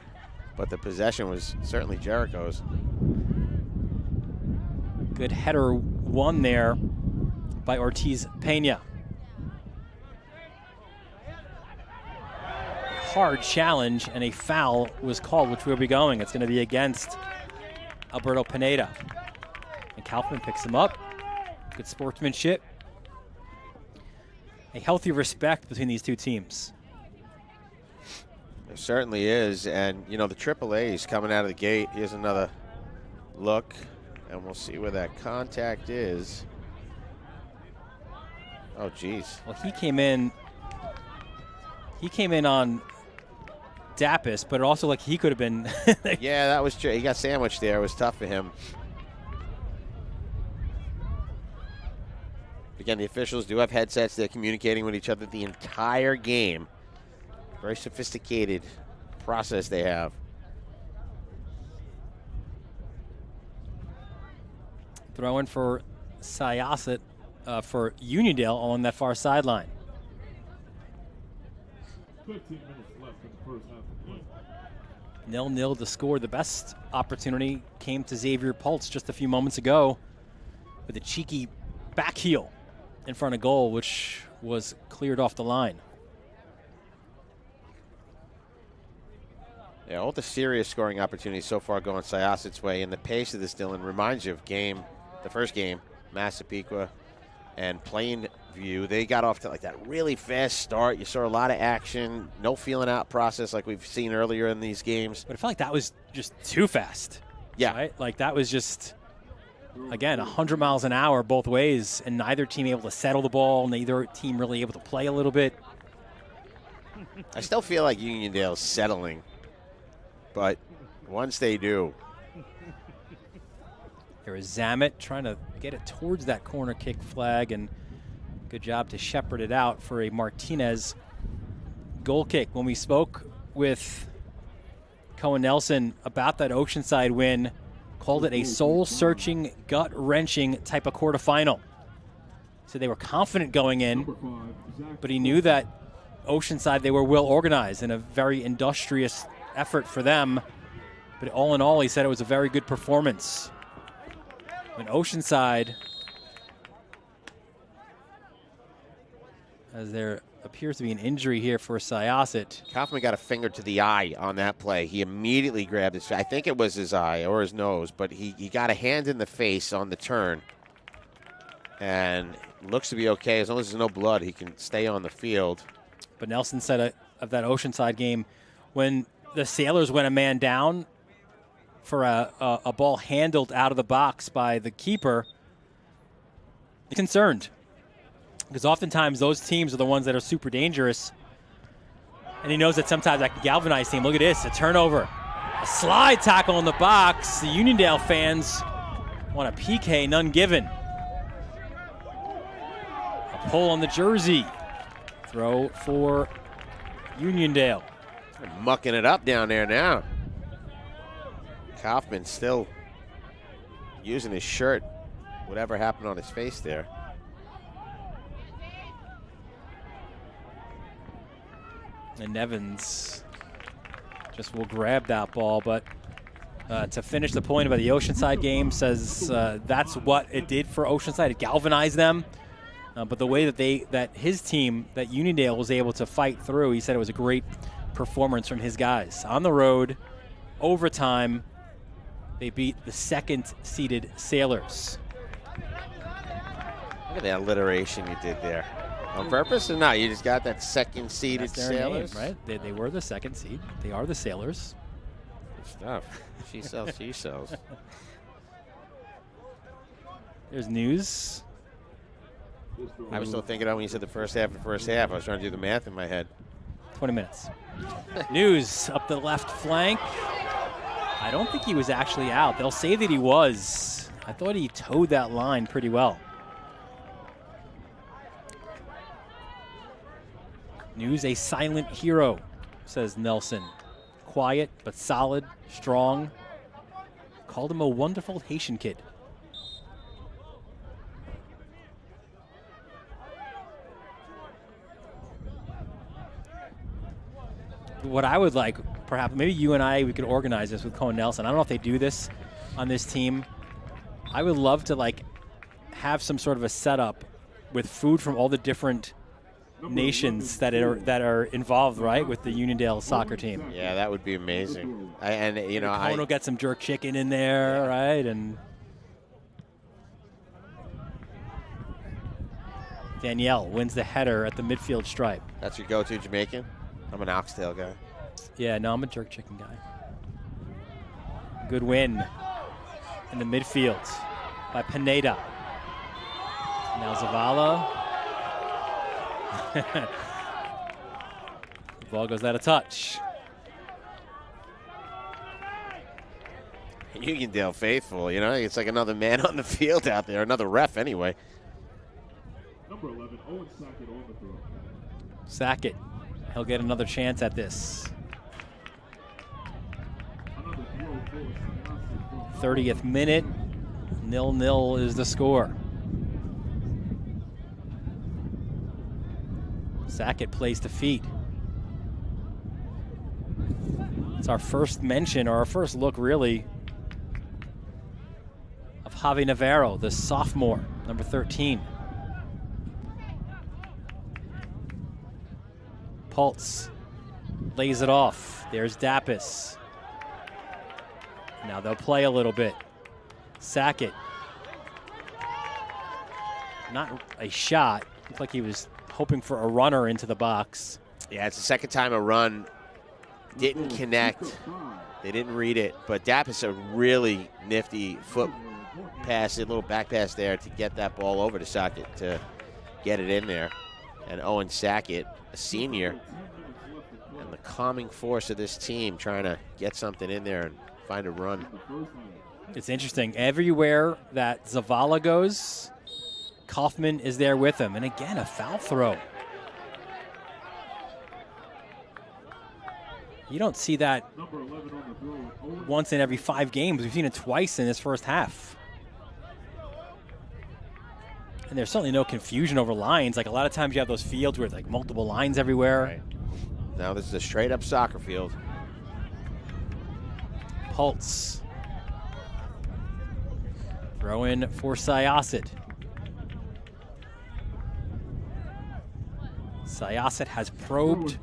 But the possession was certainly Jericho's. Good header won there by Ortiz Pena. Hard challenge, and a foul was called, which will be going. It's going to be against Alberto Pineda. And Kaufman picks him up. Good sportsmanship. A healthy respect between these two teams. There certainly is. And, you know, the AAA is coming out of the gate. Here's another look, and we'll see where that contact is. Oh, geez. Well, he came in on Dapis, but also like he could have been. Yeah, that was true. He got sandwiched there. It was tough for him. Again, the officials do have headsets. They're communicating with each other the entire game. Very sophisticated process they have. Throwing for Syosset for Uniondale along that far sideline. 15 minutes left in the first half of play. 0-0 to score. The best opportunity came to Xavier Pultz just a few moments ago with a cheeky back heel in front of goal, which was cleared off the line. Yeah, all the serious scoring opportunities so far going Syosset's way, and the pace of this, Dylan, reminds you of the first game, Massapequa and Plainview. They got off to like that really fast start. You saw a lot of action, no feeling out process like we've seen earlier in these games. But I felt like that was just too fast. Yeah. Right? Like that was just, again, 100 miles an hour both ways, and neither team able to settle the ball, neither team really able to play a little bit. I still feel like Uniondale's settling, but once they do. There is Zamet trying to get it towards that corner kick flag, and good job to shepherd it out for a Martinez goal kick. When we spoke with Cohen Nelson about that Oceanside win, called it a soul-searching, gut-wrenching type of quarterfinal. So they were confident going in, but he knew that Oceanside, they were well organized and a very industrious effort for them. But all in all, he said it was a very good performance. When Oceanside, as there appears to be an injury here for Syosset. Kaufman got a finger to the eye on that play. He immediately grabbed his, I think it was his eye or his nose, but he got a hand in the face on the turn. And looks to be okay. As long as there's no blood, he can stay on the field. But Nelson said of that Oceanside game, when the Sailors went a man down for a ball handled out of the box by the keeper, he's concerned. Because oftentimes those teams are the ones that are super dangerous. And he knows that sometimes that can galvanize team. Look at this, a turnover. A slide tackle in the box. The Uniondale fans want a PK, none given. A pull on the jersey. Throw for Uniondale. They're mucking it up down there now. Kaufman still using his shirt. Whatever happened on his face there. And Evans just will grab that ball, but to finish the point about the Oceanside game, says that's what it did for Oceanside. It galvanized them. But the way that his team, that Uniondale, was able to fight through, he said it was a great performance from his guys. On the road, overtime, they beat the second-seeded Sailors. Look at that alliteration you did there. On purpose or not? You just got that second-seeded Sailors? Name, right? They were the second seed. They are the Sailors. Good stuff. She sells, she sells. There's News. I was still thinking when you said the first half. I was trying to do the math in my head. 20 minutes. News up the left flank. I don't think he was actually out. They'll say that he was. I thought he towed that line pretty well. News, a silent hero, says Nelson. Quiet, but solid, strong. Called him a wonderful Haitian kid. What I would like, perhaps, maybe you and I, we could organize this with Cohen Nelson. I don't know if they do this on this team. I would love to, like, have some sort of a setup with food from all the different nations that are involved, right, with the Uniondale soccer team. Yeah, that would be amazing. Cohen will get some jerk chicken in there, right? And Danielle wins the header at the midfield stripe. That's your go-to Jamaican? I'm an oxtail guy. Yeah, no, I'm a jerk chicken guy. Good win in the midfield by Pineda. Now Zavala. The ball goes out of touch. Uniondale faithful, it's like another man on the field out there, another ref anyway. Number 11, Owen Sackett on the throw. Sackett. He'll get another chance at this. 30th minute. 0-0 is the score. Sackett plays to feet. It's our first mention, or our first look, really, of Javi Navarro, the sophomore, number 13. Pultz lays it off. There's Dapis. Now they'll play a little bit. Sackett. Not a shot. Looked like he was hoping for a runner into the box. Yeah, it's the second time a run didn't connect. They didn't read it, but Dapis a really nifty foot pass, a little back pass there to get that ball over to Sackett to get it in there. And Owen Sackett, a senior, and the calming force of this team trying to get something in there and find a run. It's interesting. Everywhere that Zavala goes, Kaufman is there with him. And again, a foul throw. You don't see that once in every 5 games. We've seen it twice in this first half. And there's certainly no confusion over lines. Like, a lot of times you have those fields where it's like multiple lines everywhere. Right. Now this is a straight-up soccer field. Pultz. Throw in for Syosset. Syosset has probed,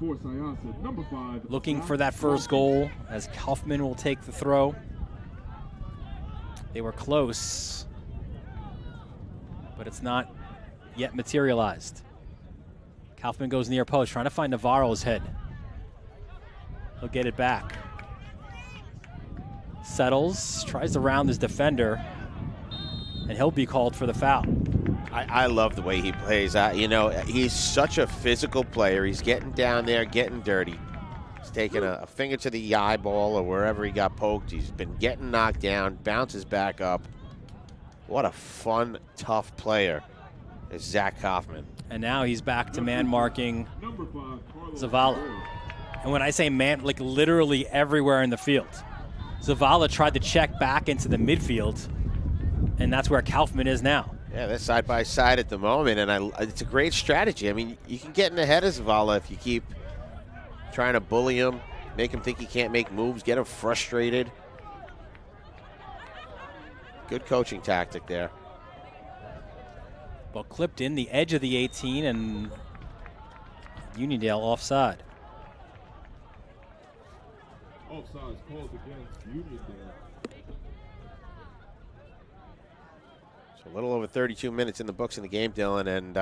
looking for that first goal as Kaufman will take the throw. They were close, but it's not yet materialized. Kaufman goes near post, trying to find Navarro's head. He'll get it back. Settles, tries to round his defender, and he'll be called for the foul. I love the way he plays. He's such a physical player. He's getting down there, getting dirty. He's taking a finger to the eyeball or wherever he got poked. He's been getting knocked down, bounces back up. What a fun, tough player is Zach Kaufman. And now he's back to man marking Zavala. And when I say man, like literally everywhere in the field. Zavala tried to check back into the midfield, and that's where Kaufman is now. Yeah, they're side by side at the moment, and it's a great strategy. I mean, you can get in the head of Zavala if you keep trying to bully him, make him think he can't make moves, get him frustrated. Good coaching tactic there. Well, clipped in the edge of the 18, and Uniondale offside. Offside called against Uniondale. So a little over 32 minutes in the books in the game, Dylan, and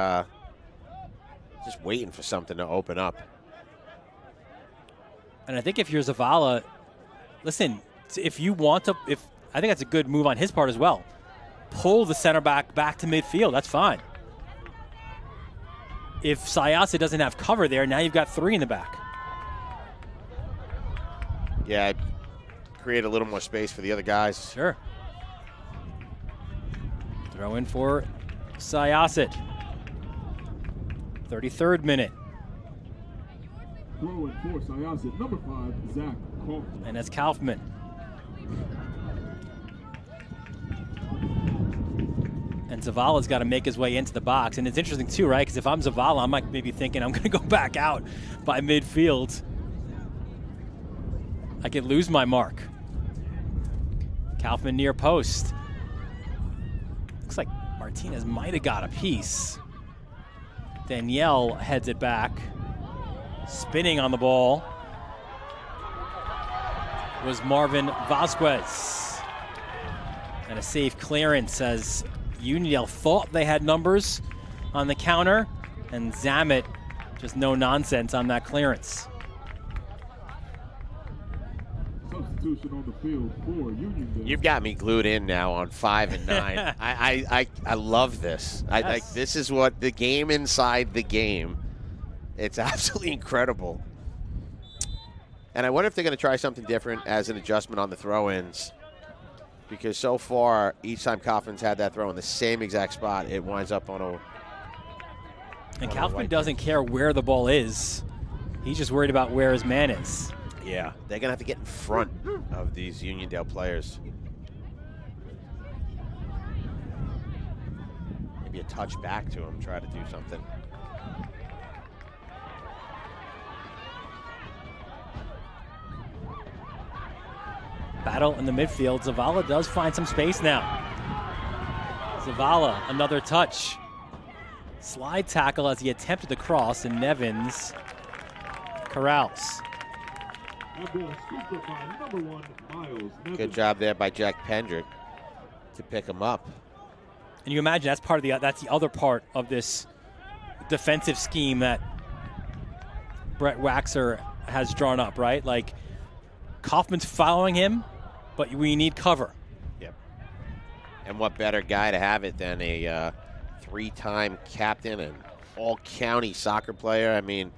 just waiting for something to open up. And I think if you're Zavala, listen, if you want to, I think that's a good move on his part as well. pull the center back to midfield. That's fine. If Syosset doesn't have cover there, now you've got 3 in the back. Yeah, create a little more space for the other guys. Sure. Throw in for Syosset. 33rd minute. Throw in for Syosset, number 5, Zach Kaufman. And that's Kaufman. And Zavala's got to make his way into the box. And it's interesting too, right? Because if I'm Zavala, I might maybe thinking I'm going to go back out by midfield. I could lose my mark. Kaufman near post. Looks like Martinez might have got a piece. Danielle heads it back. Spinning on the ball was Marvin Vasquez. And a safe clearance as Uniondale thought they had numbers on the counter, and Zamet just no nonsense on that clearance. Substitution on the field for Uniondale. You've got me glued in now on 5 and 9. I love this. Yes. This is what the game inside the game. It's absolutely incredible. And I wonder if they're going to try something different as an adjustment on the throw-ins. Because so far, each time Kaufman's had that throw in the same exact spot, it winds up on a... And Kaufman doesn't care where the ball is. He's just worried about where his man is. Yeah, they're going to have to get in front of these Uniondale players. Maybe a touch back to him, try to do something. Battle in the midfield. Zavala does find some space now. Zavala, another touch. Slide tackle as he attempted the cross, and Nevins corrals. Good job there by Jack Pendrick to pick him up. And you imagine that's the other part of this defensive scheme that Brett Waxer has drawn up, right? Like, Kaufman's following him, but we need cover. Yep. And what better guy to have it than a 3-time captain and all-county soccer player? I mean,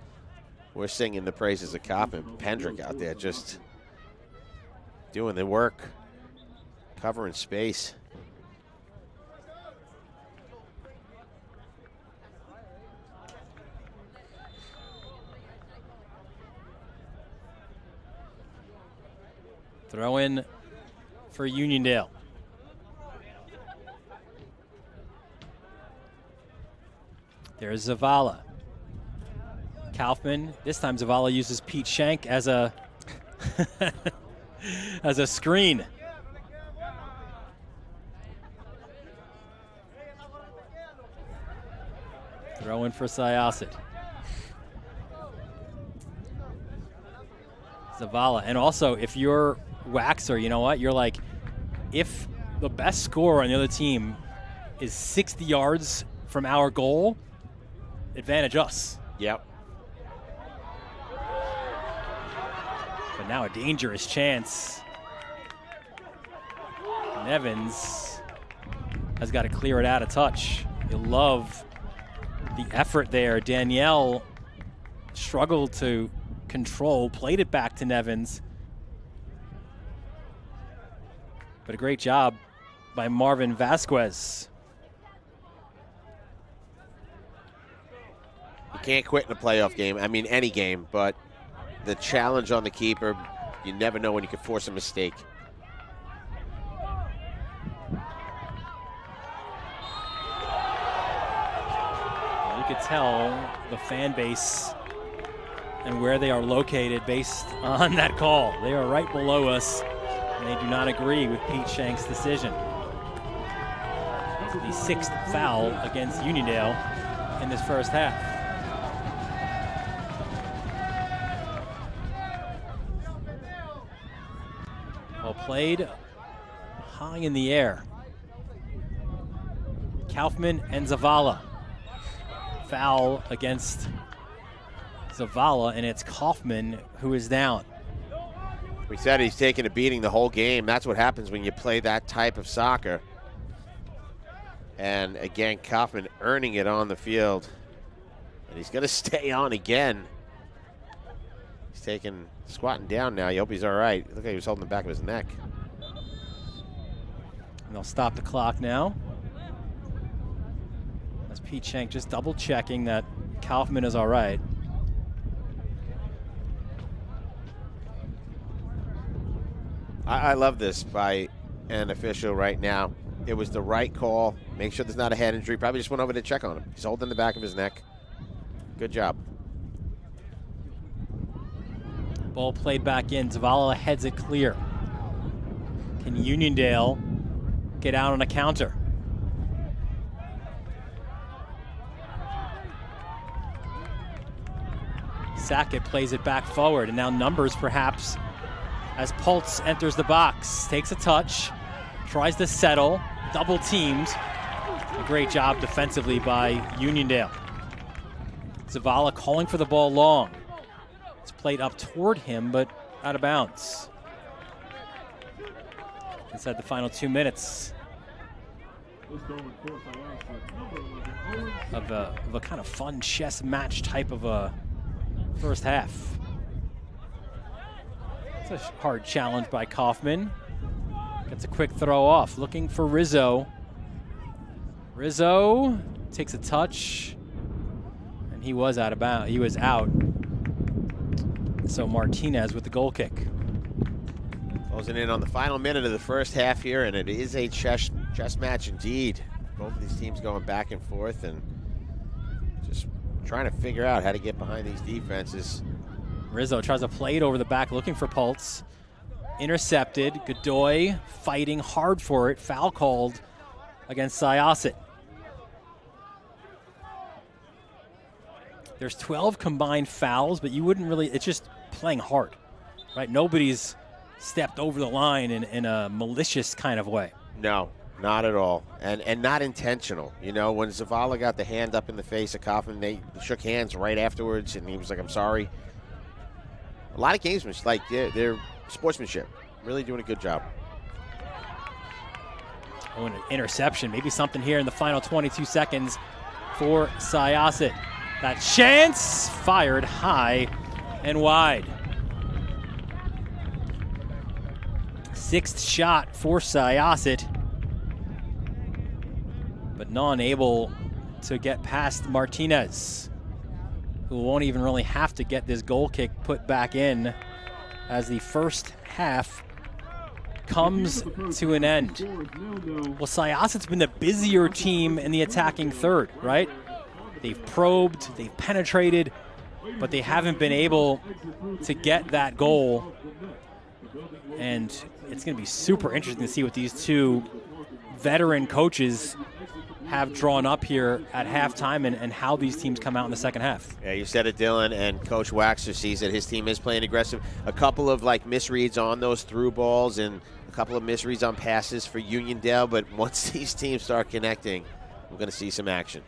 we're singing the praises of Kaufman. Pendrick out there just doing the work, covering space. Throw in for Uniondale. There's Zavala. Kaufman. This time Zavala uses Pete Schenk as a as a screen. Throw in for Syosset. Zavala. And also, if you're Waxer, you know what? You're like, if the best scorer on the other team is 60 yards from our goal, advantage us. Yep. But now a dangerous chance. Nevins has got to clear it out of touch. You love the effort there. Danielle struggled to control, played it back to Nevins. But a great job by Marvin Vasquez. You can't quit in a playoff game. I mean, any game, but the challenge on the keeper, you never know when you can force a mistake. You could tell the fan base and where they are located based on that call. They are right below us, and they do not agree with Pete Schenk's decision. The 6th foul against Uniondale in this first half. Well played, high in the air. Kaufman and Zavala. Foul against Zavala, and it's Kaufman who is down. We said he's taking a beating the whole game. That's what happens when you play that type of soccer. And again, Kaufman earning it on the field. And he's going to stay on again. He's squatting down now. You hope he's all right. Look like he was holding the back of his neck. And they'll stop the clock now. As Pete Shank just double checking that Kaufman is all right. I love this by an official right now. It was the right call. Make sure there's not a head injury. Probably just went over to check on him. He's holding the back of his neck. Good job. Ball played back in. Zavala heads it clear. Can Uniondale get out on a counter? Sackett plays it back forward, and now numbers perhaps as Pultz enters the box. Takes a touch, tries to settle, double teamed. A great job defensively by Uniondale. Zavala calling for the ball long. It's played up toward him, but out of bounds. Inside the final 2 minutes of a kind of fun chess match type of a first half. It's a hard challenge by Kaufman. Gets a quick throw off, looking for Rizzo. Rizzo takes a touch, and he was out of bounds. He was out. So Martinez with the goal kick. Closing in on the final minute of the first half here, and it is a chess match indeed. Both of these teams going back and forth and just trying to figure out how to get behind these defenses. Rizzo tries to play it over the back, looking for Pultz. Intercepted. Godoy fighting hard for it. Foul called against Syosset. There's 12 combined fouls, but you wouldn't really, it's just playing hard, right? Nobody's stepped over the line in a malicious kind of way. No, not at all. And not intentional. You know, when Zavala got the hand up in the face of Kaufman, they shook hands right afterwards, and he was like, I'm sorry. A lot of gamesmen, like, they're sportsmanship. Really doing a good job. Oh, and an interception. Maybe something here in the final 22 seconds for Syosset. That chance fired high and wide. Sixth shot for Syosset, but none able to get past Martinez, who won't even really have to get this goal kick put back in as the first half comes to an end. Well, Syosset's been the busier team in the attacking third, right? They've probed, they've penetrated, but they haven't been able to get that goal. And it's going to be super interesting to see what these two veteran coaches have drawn up here at halftime and how these teams come out in the second half. Yeah, you said it, Dylan, and Coach Waxer sees that his team is playing aggressive. A couple of misreads on those through balls and a couple of misreads on passes for Uniondale, but once these teams start connecting, we're going to see some action.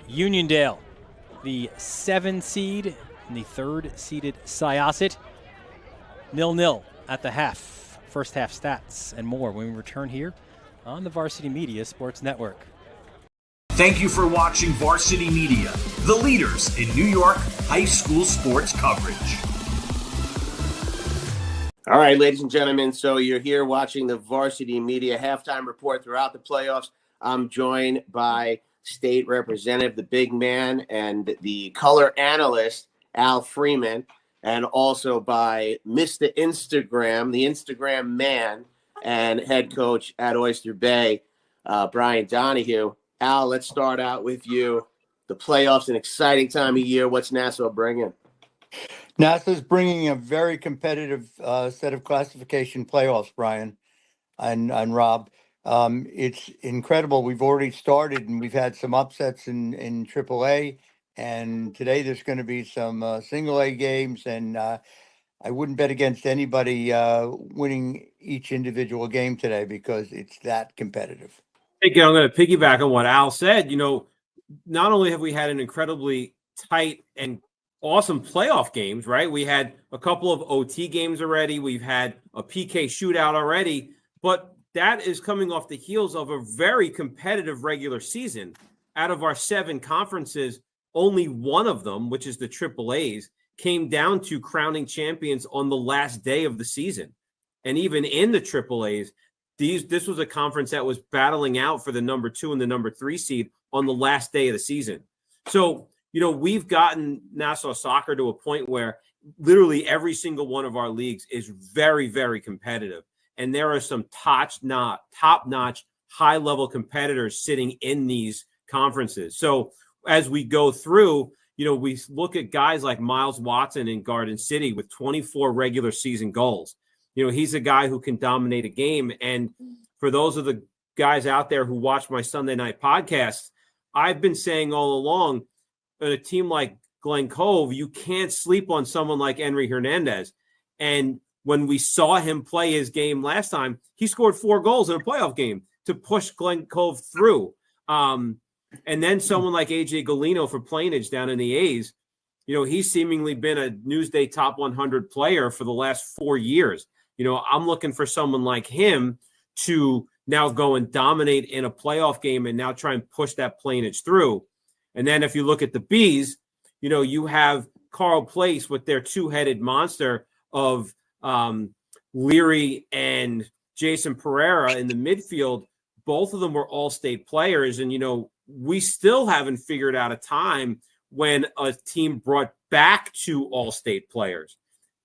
Uniondale, the 7 seed, and the 3rd seeded Syosset, 0-0 at the half. First half stats and more when we return here on the Varsity Media Sports Network. Thank you for watching Varsity Media, the leaders in New York high school sports coverage. All right, ladies and gentlemen, so you're here watching the Varsity Media halftime report throughout the playoffs. I'm joined by State Representative, the big man, and the color analyst, Al Freeman, and also by Mr. Instagram, the Instagram man, and head coach at Oyster Bay, Brian Donahue. Al, let's start out with you. The playoffs, an exciting time of year. What's Nassau bringing? NASA's bringing a very competitive set of classification playoffs, Brian and Rob. It's incredible. We've already started, and we've had some upsets in AAA, and today there's going to be some single A games, and I wouldn't bet against anybody winning each individual game today because it's that competitive. Again, I'm going to piggyback on what Al said. You know, not only have we had an incredibly tight and awesome playoff games, right? We had a couple of OT games already. We've had a PK shootout already, but that is coming off the heels of a very competitive regular season. Out of our 7 conferences, only one of them, which is the AAAs, came down to crowning champions on the last day of the season. And even in the AAAs, this was a conference that was battling out for the number 2 and the number 3 seed on the last day of the season. So, we've gotten Nassau Soccer to a point where literally every single one of our leagues is very, very competitive. And there are some top-notch, high-level competitors sitting in these conferences. So as we go through, we look at guys like Miles Watson in Garden City with 24 regular season goals. He's a guy who can dominate a game. And for those of the guys out there who watch my Sunday night podcasts, I've been saying all along, a team like Glen Cove, you can't sleep on someone like Henry Hernandez. And when we saw him play his game last time, he scored 4 goals in a playoff game to push Glen Cove through. And then someone like AJ Galino for Plainage down in the A's, he's seemingly been a Newsday top 100 player for the last 4 years. I'm looking for someone like him to now go and dominate in a playoff game and now try and push that Plainage through. And then if you look at the Bees, you have Carl Place with their 2-headed monster of Leary and Jason Pereira in the midfield. Both of them were all-state players. And, we still haven't figured out a time when a team brought back 2 all-state players.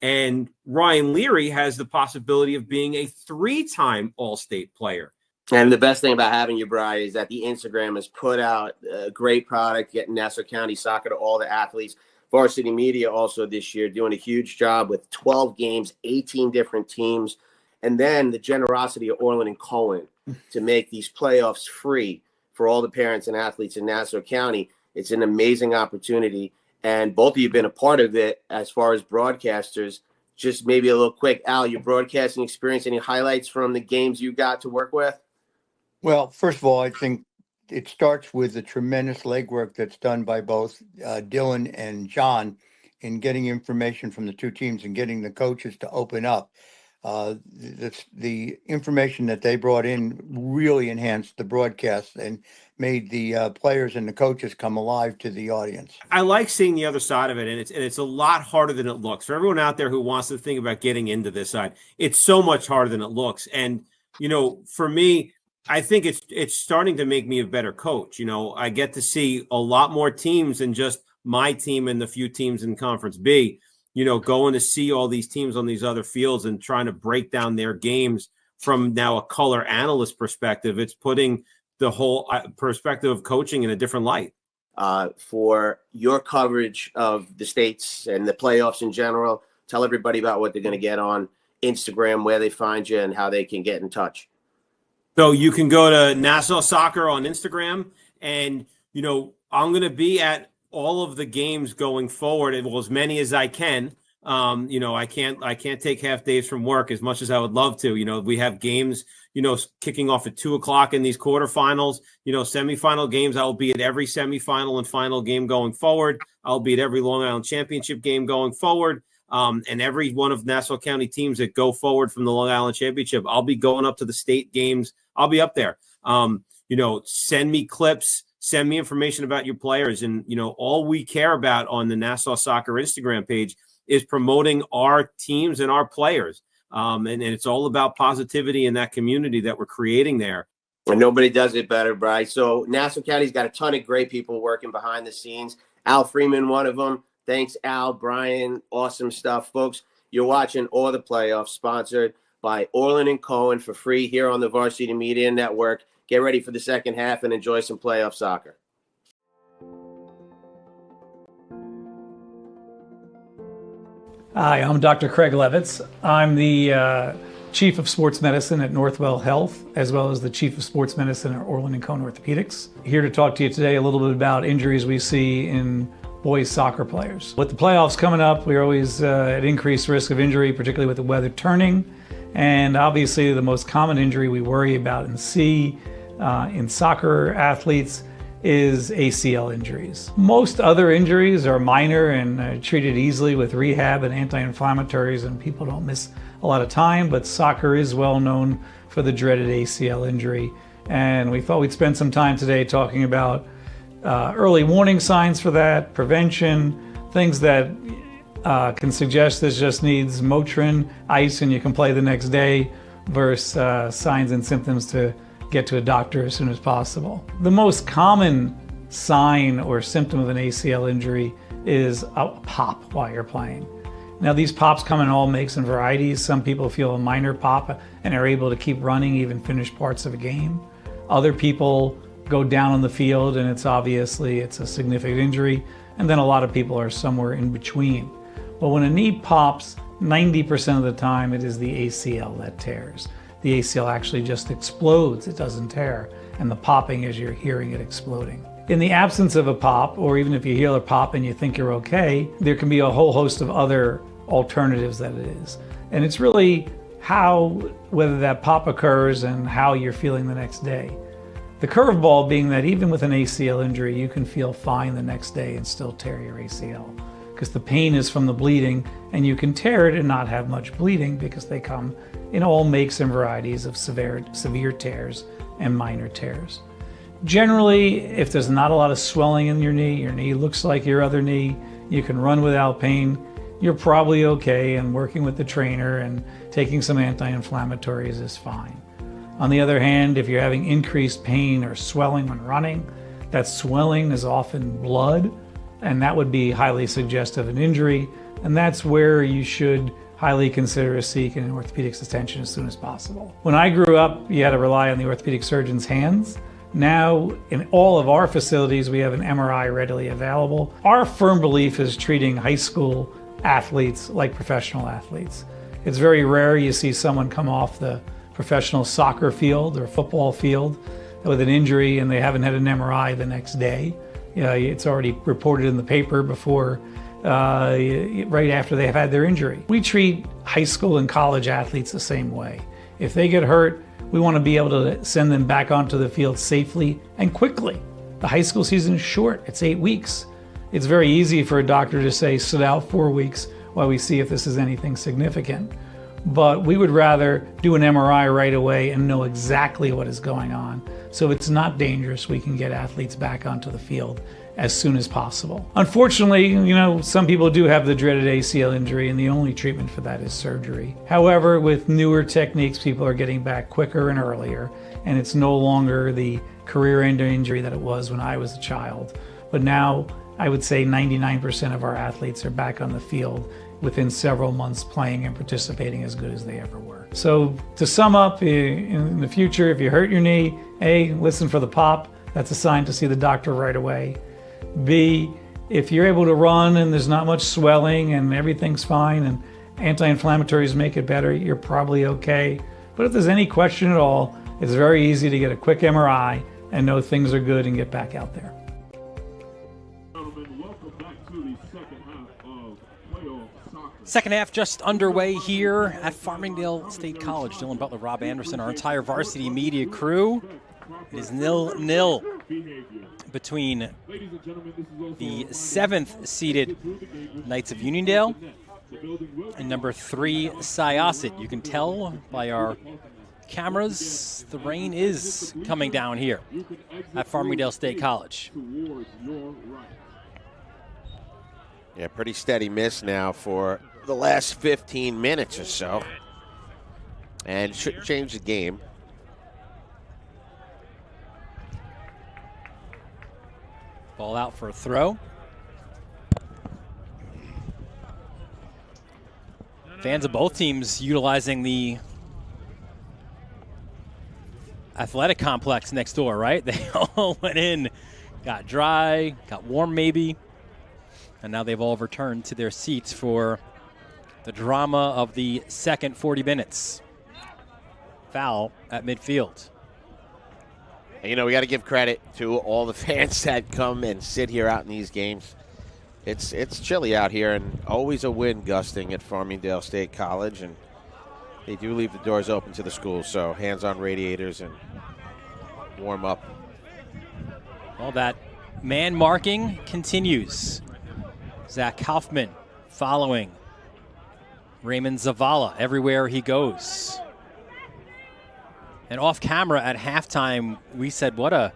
And Ryan Leary has the possibility of being a 3-time all-state player. And the best thing about having you, Brian, is that the Instagram has put out a great product, getting Nassau County Soccer to all the athletes. Varsity Media also this year doing a huge job with 12 games, 18 different teams, and then the generosity of Orlin and Cohen to make these playoffs free for all the parents and athletes in Nassau County. It's an amazing opportunity, and both of you have been a part of it as far as broadcasters. Just maybe a little quick, Al, your broadcasting experience, any highlights from the games you got to work with? Well, first of all, I think it starts with the tremendous legwork that's done by both Dylan and John in getting information from the 2 teams and getting the coaches to open up. The information that they brought in really enhanced the broadcast and made the players and the coaches come alive to the audience. I like seeing the other side of it, and it's a lot harder than it looks. For everyone out there who wants to think about getting into this side, it's so much harder than it looks. And, for me, I think it's starting to make me a better coach. I get to see a lot more teams than just my team and the few teams in Conference B, going to see all these teams on these other fields and trying to break down their games from now a color analyst perspective. It's putting the whole perspective of coaching in a different light. For your coverage of the states and the playoffs in general, tell everybody about what they're going to get on Instagram, where they find you, and how they can get in touch. So you can go to Nassau Soccer on Instagram, and, I'm going to be at all of the games going forward, as many as I can. I can't take half days from work as much as I would love to. We have games, kicking off at 2:00 in these quarterfinals, semifinal games. I'll be at every semifinal and final game going forward. I'll be at every Long Island Championship game going forward. And every one of Nassau County teams that go forward from the Long Island Championship, I'll be going up to the state games. I'll be up there. Send me clips, send me information about your players. And, all we care about on the Nassau Soccer Instagram page is promoting our teams and our players. And it's all about positivity in that community that we're creating there. And nobody does it better, Bryce. So Nassau County's got a ton of great people working behind the scenes. Al Freeman, one of them. Thanks, Al, Brian. Awesome stuff, folks. You're watching All the Playoffs, sponsored by Orlin and Cohen for free here on the Varsity Media Network. Get ready for the second half and enjoy some playoff soccer. Hi, I'm Dr. Craig Levitz. I'm the Chief of Sports Medicine at Northwell Health, as well as the Chief of Sports Medicine at Orlin and Cohen Orthopedics. Here to talk to you today a little bit about injuries we see in boys soccer players. With the playoffs coming up, we're always at increased risk of injury, particularly with the weather turning. And obviously the most common injury we worry about and see in soccer athletes is ACL injuries. Most other injuries are minor and treated easily with rehab and anti-inflammatories, and people don't miss a lot of time, but soccer is well known for the dreaded ACL injury. And we thought we'd spend some time today talking about early warning signs for that, prevention, things that can suggest this just needs Motrin, ice, and you can play the next day, versus signs and symptoms to get to a doctor as soon as possible. The most common sign or symptom of an ACL injury is a pop while you're playing. Now, these pops come in all makes and varieties. Some people feel a minor pop and are able to keep running, even finish parts of a game. Other people go down on the field and it's a significant injury. And then a lot of people are somewhere in between. But when a knee pops, 90% of the time it is the ACL that tears. The ACL actually just explodes, it doesn't tear. And the popping is you're hearing it exploding. In the absence of a pop, or even if you hear a pop and you think you're okay, there can be a whole host of other alternatives that it is. And it's really whether that pop occurs and how you're feeling the next day. The curveball being that even with an ACL injury, you can feel fine the next day and still tear your ACL, because the pain is from the bleeding, and you can tear it and not have much bleeding because they come in all makes and varieties of severe tears and minor tears. Generally, if there's not a lot of swelling in your knee looks like your other knee, you can run without pain, you're probably okay, and working with the trainer and taking some anti-inflammatories is fine. On the other hand, if you're having increased pain or swelling when running, that swelling is often blood, and that would be highly suggestive of an injury, and that's where you should highly consider seeking an orthopedics attention as soon as possible. When I grew up, you had to rely on the orthopedic surgeon's hands. Now, in all of our facilities, we have an MRI readily available. Our firm belief is treating high school athletes like professional athletes. It's very rare you see someone come off the professional soccer field or football field with an injury and they haven't had an MRI the next day. It's already reported in the paper before, right after they have had their injury. We treat high school and college athletes the same way. If they get hurt, we want to be able to send them back onto the field safely and quickly. The high school season is short, it's 8 weeks. It's very easy for a doctor to say, sit out 4 weeks while we see if this is anything significant. But we would rather do an MRI right away and know exactly what is going on. So if it's not dangerous, we can get athletes back onto the field as soon as possible. Unfortunately, some people do have the dreaded ACL injury, and the only treatment for that is surgery. However, with newer techniques, people are getting back quicker and earlier, and it's no longer the career-ending injury that it was when I was a child. But now, I would say 99% of our athletes are back on the field within several months, playing and participating as good as they ever were. So to sum up, in the future, if you hurt your knee, A, listen for the pop. That's a sign to see the doctor right away. B, if you're able to run and there's not much swelling and everything's fine and anti-inflammatories make it better, you're probably okay. But if there's any question at all, it's very easy to get a quick MRI and know things are good and get back out there. Second half just underway here at Farmingdale State College. Dylan Butler, Rob Anderson, our entire varsity media crew. It is 0-0 between the 7th seeded Knights of Uniondale and number 3 Syosset. You can tell by our cameras the rain is coming down here at Farmingdale State College. Yeah, pretty steady miss now for the last 15 minutes or so. And shouldn't change the game. Ball out for a throw. Fans of both teams utilizing the athletic complex next door, right? They all went in, got dry, got warm maybe, and now they've all returned to their seats for the drama of the second 40 minutes. Foul at midfield. And, we got to give credit to all the fans that come and sit here out in these games. It's chilly out here, and always a wind gusting at Farmingdale State College, and they do leave the doors open to the school, so hands on radiators and warm up. Well, that man marking continues. Zach Kaufman following Raymond Zavala everywhere he goes. And off camera at halftime, we said what a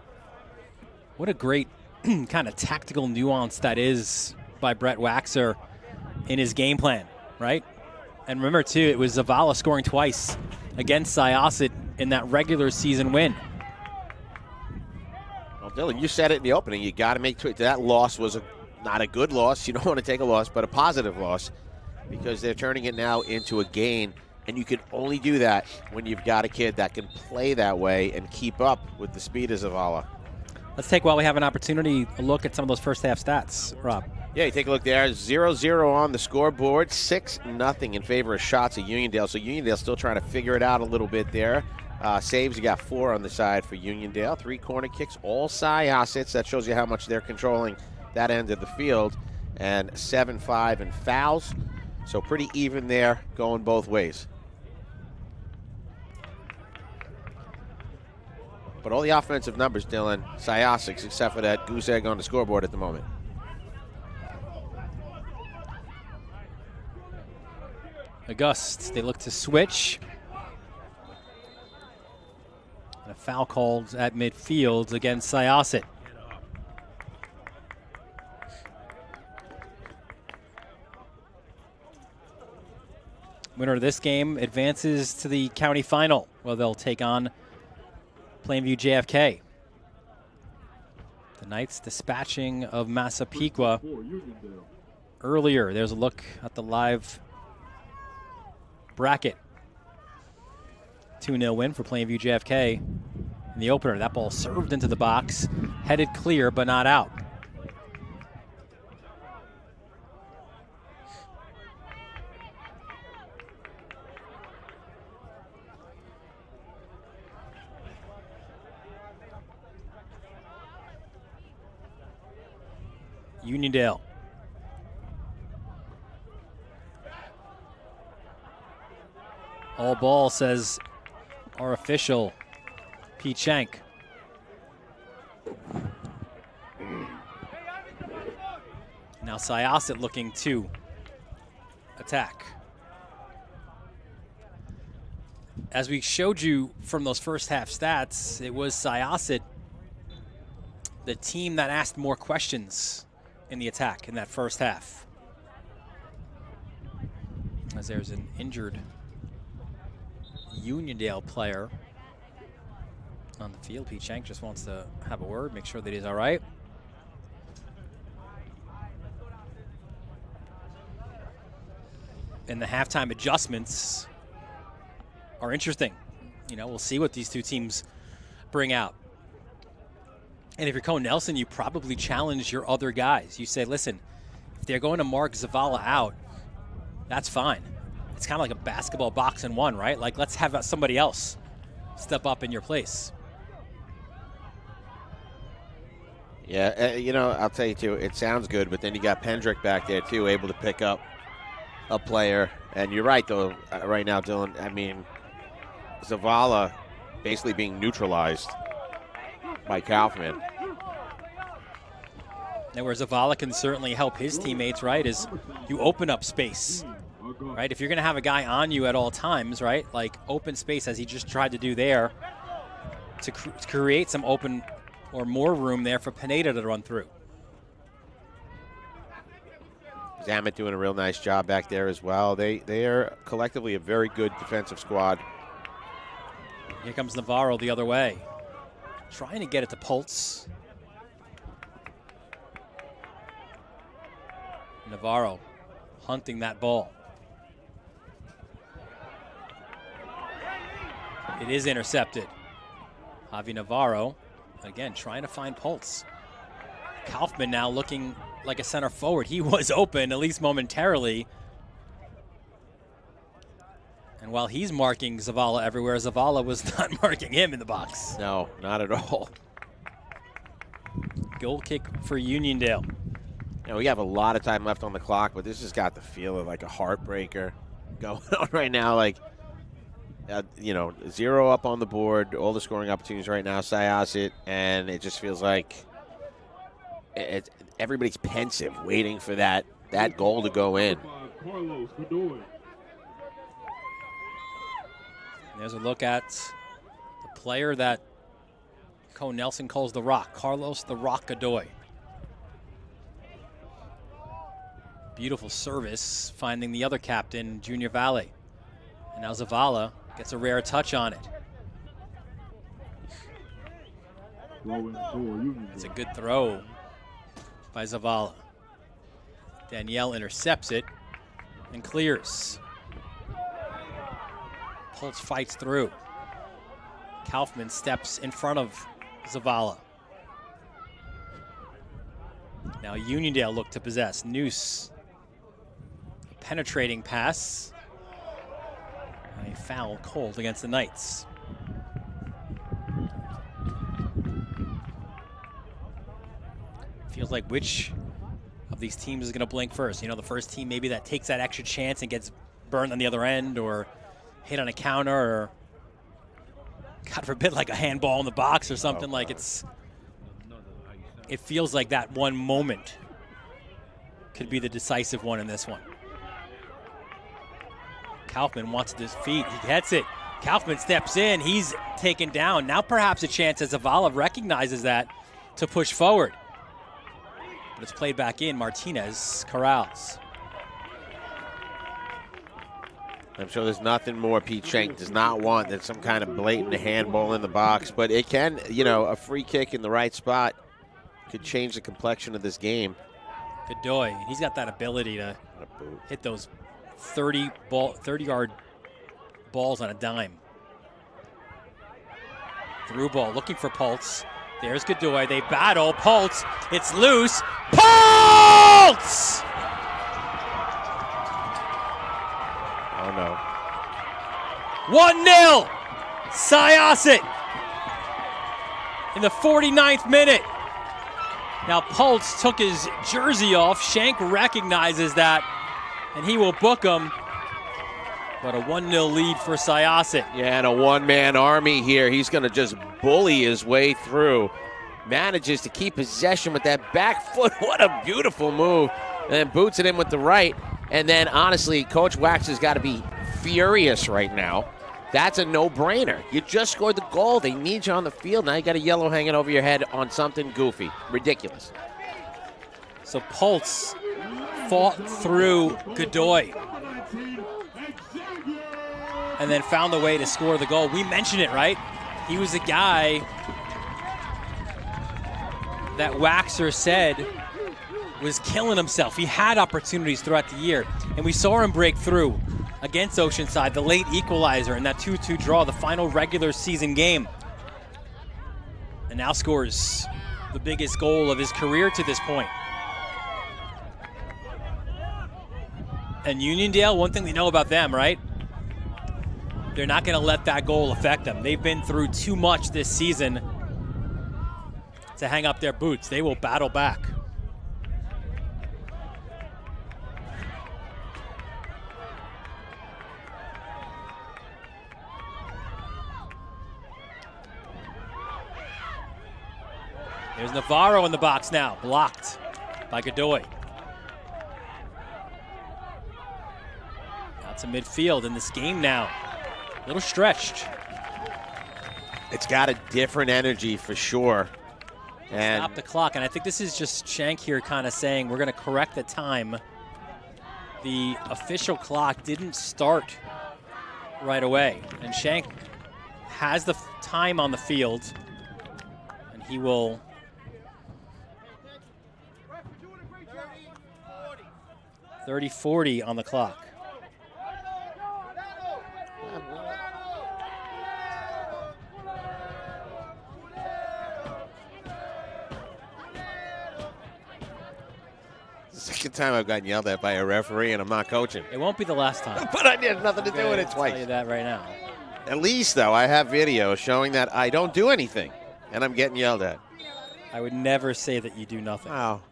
great kind of tactical nuance that is by Brett Waxer in his game plan, right? And remember, too, it was Zavala scoring twice against Syosset in that regular season win. Well, Dylan, you said it in the opening. You got to make that loss was not a good loss. You don't want to take a loss, but a positive loss because they're turning it now into a gain. And you can only do that when you've got a kid that can play that way and keep up with the speed of Zavala. Let's take, while we have an opportunity, a look at some of those first half stats, Rob. Yeah, you take a look there. 0-0 on the scoreboard. 6-0 in favor of shots at Uniondale. So Uniondale still trying to figure it out a little bit there. Saves, you got 4 on the side for Uniondale. 3 corner kicks, all Syossets. That shows you how much they're controlling that end of the field. And 7-5 in fouls. So pretty even there, going both ways. But all the offensive numbers, Dylan, Syosset, except for that goose egg on the scoreboard at the moment. August, they look to switch. And a foul called at midfield against Syosset. Winner of this game advances to the county final, where they'll take on Plainview JFK. The Knights dispatching of Massapequa earlier. There's a look at the live bracket. 2-0 win for Plainview JFK in the opener. That ball served into the box, headed clear but not out. Uniondale. All ball, says our official, Pete Shank. Now Syosset looking to attack. As we showed you from those first half stats, it was Syosset, the team that asked more questions in the attack in that first half. As there's an injured Uniondale player on the field. Pete Shank just wants to have a word, make sure that he's all right. And the halftime adjustments are interesting. You know, we'll see what these two teams bring out. And if you're Cohen Nelson, you probably challenge your other guys. You say, listen, if they're going to mark Zavala out, that's fine. It's kind of like a basketball box and one, right? Like, let's have somebody else step up in your place. Yeah, you know, I'll tell you, too, it sounds good, but then you got Pendrick back there, too, able to pick up a player. And you're right, though, right now, Dylan. I mean, Zavala basically being neutralized by Kaufman. And where Zavala can certainly help his teammates, right, is you open up space, right? If you're going to have a guy on you at all times, right, like open space as he just tried to do there to create some open or more room there for Pineda to run through. Zamet doing a real nice job back there as well. They are collectively a very good defensive squad. Here comes Navarro the other way. Trying to get it to Pultz. Navarro hunting that ball. It is intercepted. Javi Navarro, again, trying to find Pultz. Kaufman now looking like a center forward. He was open, at least momentarily. And while he's marking Zavala everywhere, Zavala was not marking him in the box. No, not at all. Goal kick for Uniondale. You know, we have a lot of time left on the clock, but this has got the feel of like a heartbreaker going on right now. Like, you know, 0 up on the board, all the scoring opportunities right now, Syosset, and it just feels like everybody's pensive, waiting for that goal to go in. And there's a look at the player that Cohen Nelson calls the Rock, Carlos the Rock Godoy. Beautiful service, finding the other captain, Junior Valle. And now Zavala gets a rare touch on it. It's a good throw by Zavala. Danielle intercepts it and clears. Pulse fights through. Kaufman steps in front of Zavala. Now Uniondale look to possess. Noose. A penetrating pass. And a foul called against the Knights. Feels like which of these teams is going to blink first? You know, the first team maybe that takes that extra chance and gets burned on the other end, or hit on a counter, or God forbid, like a handball in the box or something. Like it feels like that one moment could be the decisive one in this one. Kaufman wants to defeat. He gets it. Kaufman steps in. He's taken down. Now perhaps a chance as Zavala recognizes that to push forward. But it's played back in. Martinez corrals. I'm sure there's nothing more Pete Shank does not want than some kind of blatant handball in the box. But it can, you know, a free kick in the right spot could change the complexion of this game. Godoy, he's got that ability to hit those 30-yard balls on a dime. Through ball, looking for Pulse. There's Godoy. They battle. Pulse. It's loose. Pulse! Oh, no. 1-0. Syosset in the 49th minute. Now Pulse took his jersey off. Shank recognizes that, and he will book him. But a 1-0 lead for Syosset. Yeah, and a one-man army here. He's going to just bully his way through. Manages to keep possession with that back foot. What a beautiful move. And then boots it in with the right. And then, honestly, Coach Wax has got to be furious right now. That's a no-brainer. You just scored the goal. They need you on the field. Now you got a yellow hanging over your head on something goofy. Ridiculous. So Pulse fought through Godoy and then found the way to score the goal. We mentioned it, right? He was a guy that Waxer said was killing himself. He had opportunities throughout the year, and we saw him break through against Oceanside, the late equalizer in that 2-2 draw, the final regular season game. And now scores the biggest goal of his career to this point. And Uniondale, one thing we know about them, right? They're not going to let that goal affect them. They've been through too much this season to hang up their boots. They will battle back. There's Navarro in the box now, blocked by Godoy. Out to midfield in this game now. A little stretched. It's got a different energy for sure. And stop the clock, and I think this is just Shank here kind of saying we're going to correct the time. The official clock didn't start right away, and Shank has the time on the field, and he will 30-40 on the clock. Second time I've gotten yelled at by a referee, and I'm not coaching. It won't be the last time. But I did nothing to do with it twice. I'll tell you that right now. At least, though, I have video showing that I don't do anything, and I'm getting yelled at. I would never say that you do nothing. Wow.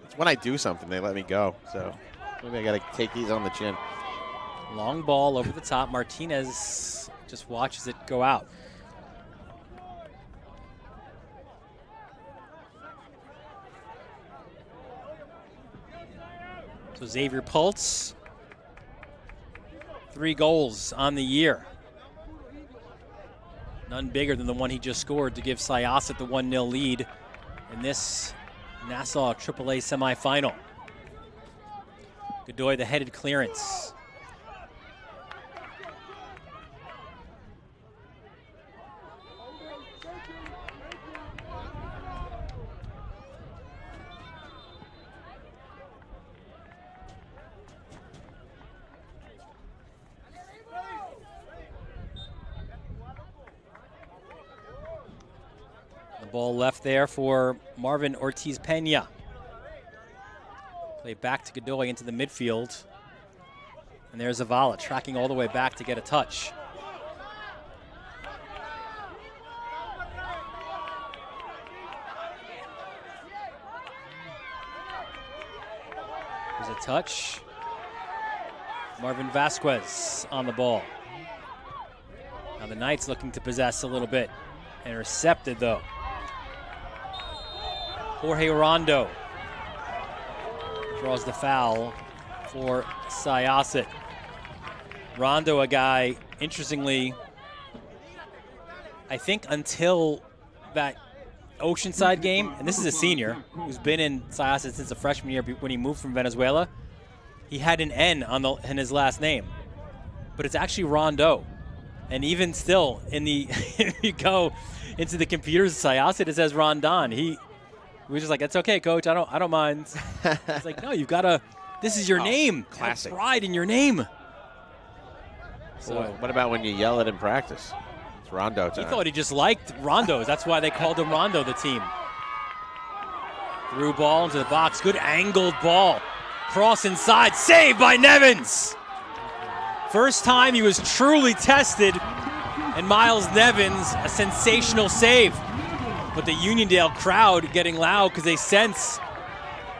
It's when I do something, they let me go. So maybe I got to take these on the chin. Long ball over the top. Martinez just watches it go out. So Xavier Pulse, 3 goals on the year. None bigger than the one he just scored to give Syosset the 1-0 lead in this Nassau AAA semifinal. Godoy, the headed clearance. Ball left there for Marvin Ortiz-Pena. Play back to Godoy into the midfield. And there's Zavala tracking all the way back to get a touch. There's a touch. Marvin Vasquez on the ball. Now the Knights looking to possess a little bit. Intercepted though. Jorge Rondo draws the foul for Syosset. Rondo, a guy, interestingly, I think until that Oceanside game, and this is a senior who's been in Syosset since a freshman year when he moved from Venezuela, he had an N in his last name, but it's actually Rondo. And even still, if you go into the computers of Syosset, it says Rondon. He was just like, "That's okay, coach. I don't mind." It's like, no, you've got to. This is your name. Classic. Have pride in your name. So, what about when you yell it in practice? It's Rondo time. He thought he just liked Rondos. That's why they called him Rondo, the team. Through ball into the box. Good angled ball. Cross inside. Saved by Nevins. First time he was truly tested. And Miles Nevins, a sensational save. But the Uniondale crowd getting loud because they sense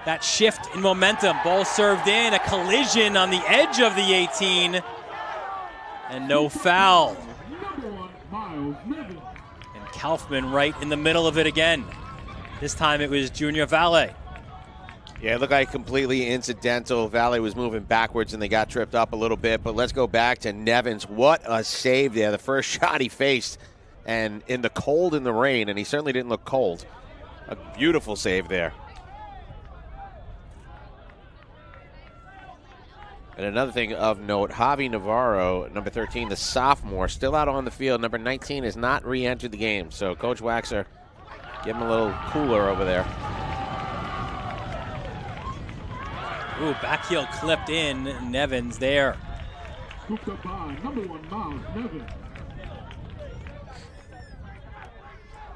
that shift in momentum. Ball served in, a collision on the edge of the 18. And no foul. And Kaufman right in the middle of it again. This time it was Junior Valle. Yeah, it looked like completely incidental. Valle was moving backwards and they got tripped up a little bit. But let's go back to Nevins. What a save there. The first shot he faced. And in the cold and the rain, and he certainly didn't look cold. A beautiful save there. And another thing of note, Javi Navarro, number 13, the sophomore, still out on the field. Number 19 has not re-entered the game. So Coach Waxer, give him a little cooler over there. Ooh, back heel clipped in. Nevins there. Scooped up by number 1, Miles Nevins.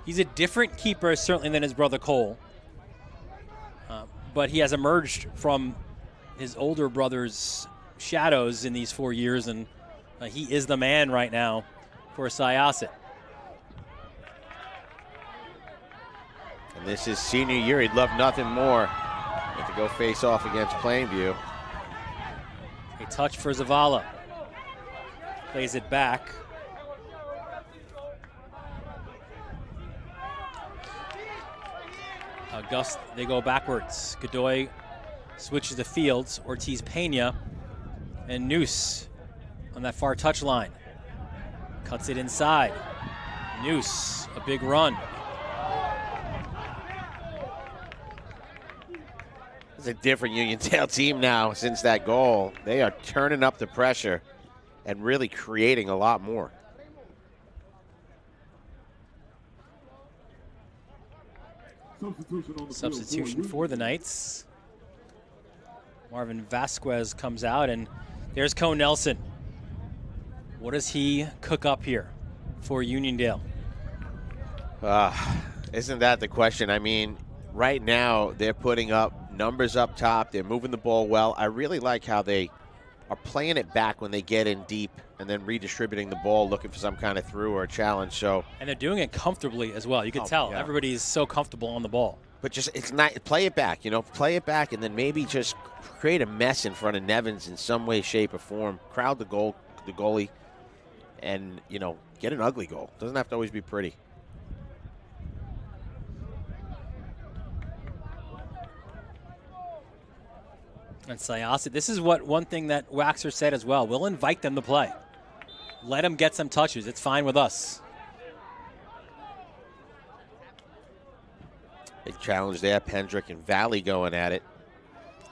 He's a different keeper, certainly, than his brother Cole. But he has emerged from his older brother's shadows in these 4 years, and he is the man right now for Syosset. And this is senior year. He'd love nothing more than to go face off against Plainview. A touch for Zavala. Plays it back. They go backwards. Godoy switches the fields. Ortiz-Pena and Noose on that far touch line. Cuts it inside. Noose, a big run. It's a different Uniondale team now since that goal. They are turning up the pressure and really creating a lot more. Substitution for the Knights. Marvin Vasquez comes out, and there's Cohen Nelson. What does he cook up here for Uniondale? Isn't that the question? I mean, right now they're putting up numbers up top. They're moving the ball well. I really like how they are playing it back when they get in deep and then redistributing the ball, looking for some kind of through or a challenge. So, and they're doing it comfortably as well. You can tell everybody's so comfortable on the ball. But just it's not play it back, play it back, and then maybe just create a mess in front of Nevins in some way, shape, or form. Crowd the goalie, and get an ugly goal. Doesn't have to always be pretty. And Syosset, this is one thing that Waxer said as well. We'll invite them to play. Let them get some touches. It's fine with us. Big challenge there. Pendrick and Valley going at it.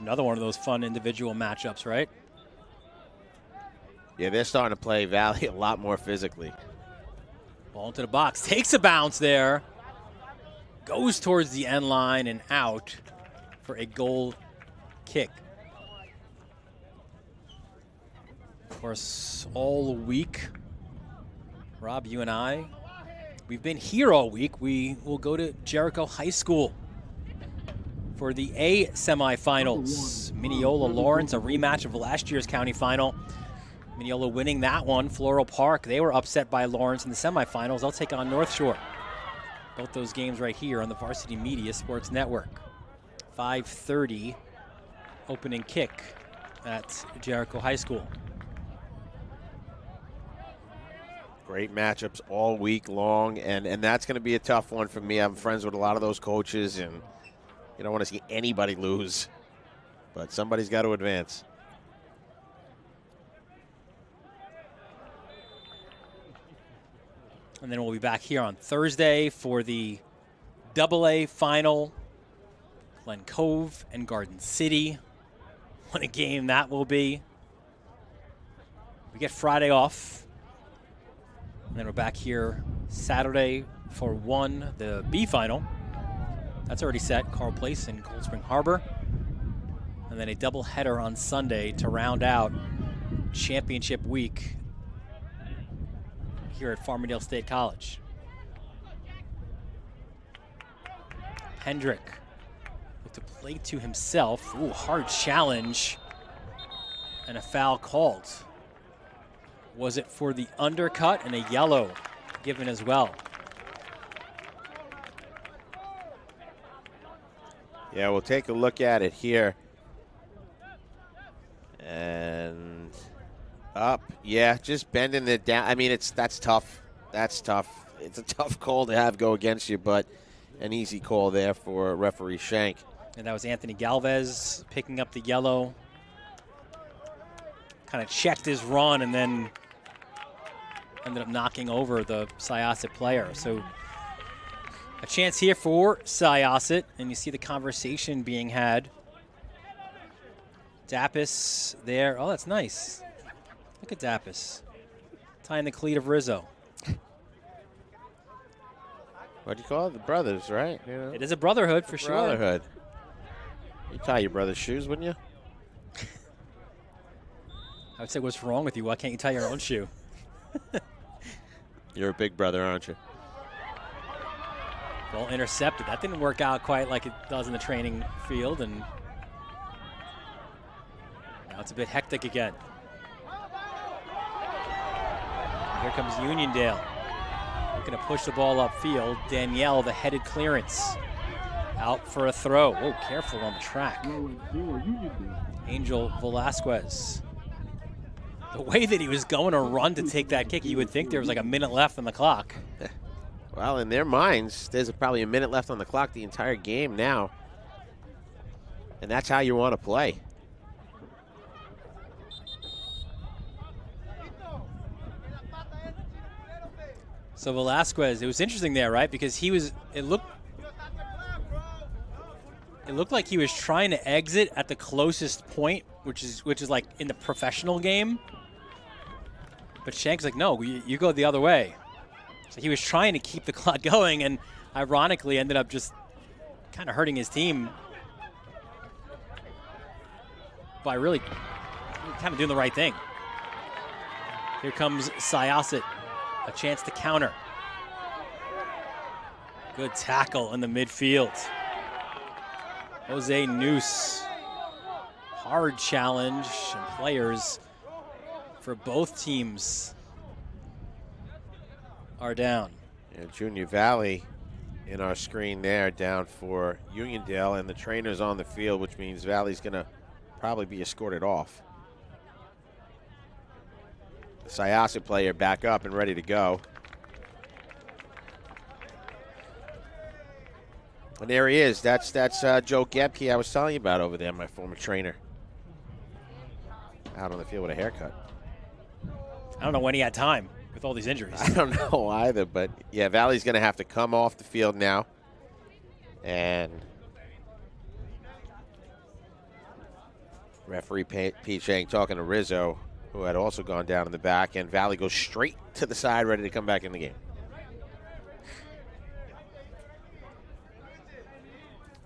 Another one of those fun individual matchups, right? Yeah, they're starting to play Valley a lot more physically. Ball into the box. Takes a bounce there. Goes towards the end line and out for a goal kick. Of course, all week, Rob, you and I, we've been here all week. We will go to Jericho High School for the A semifinals. Mineola Lawrence, a rematch of last year's county final. Mineola winning that one. Floral Park, they were upset by Lawrence in the semifinals. They'll take on North Shore. Both those games right here on the Varsity Media Sports Network. 5:30 opening kick at Jericho High School. Great matchups all week long, and that's going to be a tough one for me. I'm friends with a lot of those coaches, and you don't want to see anybody lose, but somebody's got to advance. And then we'll be back here on Thursday for the AA final. Glen Cove and Garden City. What a game that will be. We get Friday off. And then we're back here Saturday for the B final. That's already set, Carl Place in Cold Spring Harbor. And then a doubleheader on Sunday to round out championship week here at Farmingdale State College. Hendrick with the play to himself. Ooh, hard challenge. And a foul called. Was it for the undercut? And a yellow given as well. Yeah, we'll take a look at it here. And up. Yeah, just bending it down. I mean, that's tough. That's tough. It's a tough call to have go against you, but an easy call there for referee Shank. And that was Anthony Galvez picking up the yellow. Kind of checked his run and then ended up knocking over the Syosset player. So a chance here for Syosset, and you see the conversation being had. Dappis there. Oh, that's nice. Look at Dappis tying the cleat of Rizzo. What do you call it? The brothers, right? You know? It is a brotherhood for sure. Brotherhood. You tie your brother's shoes, wouldn't you? I would say, what's wrong with you? Why can't you tie your own shoe? You're a big brother, aren't you? Ball intercepted. That didn't work out quite like it does in the training field, and now it's a bit hectic again. Here comes Uniondale. Looking to push the ball upfield. Danielle, the headed clearance. Out for a throw. Oh, careful on the track. Angel Velasquez. The way that he was going to run to take that kick, you would think there was like a minute left on the clock. Well, in their minds, there's probably a minute left on the clock the entire game now. And that's how you want to play. So Velasquez, it was interesting there, right? Because it looked like he was trying to exit at the closest point, which is like in the professional game. But Shank's like, no, you go the other way. So he was trying to keep the clock going, and ironically ended up just kind of hurting his team by really kind of doing the right thing. Here comes Syosset, a chance to counter. Good tackle in the midfield. Jose Noose. Hard challenge, and players for both teams are down. And Junior Valley in our screen there down for Uniondale, and the trainer's on the field, which means Valley's going to probably be escorted off. The Syosset player back up and ready to go. And there he is. That's Joe Gebke I was telling you about over there, my former trainer. Out on the field with a haircut. I don't know when he had time with all these injuries. I don't know either, but yeah, Valley's going to have to come off the field now. And referee Pete Shank talking to Rizzo, who had also gone down in the back, and Valley goes straight to the side, ready to come back in the game.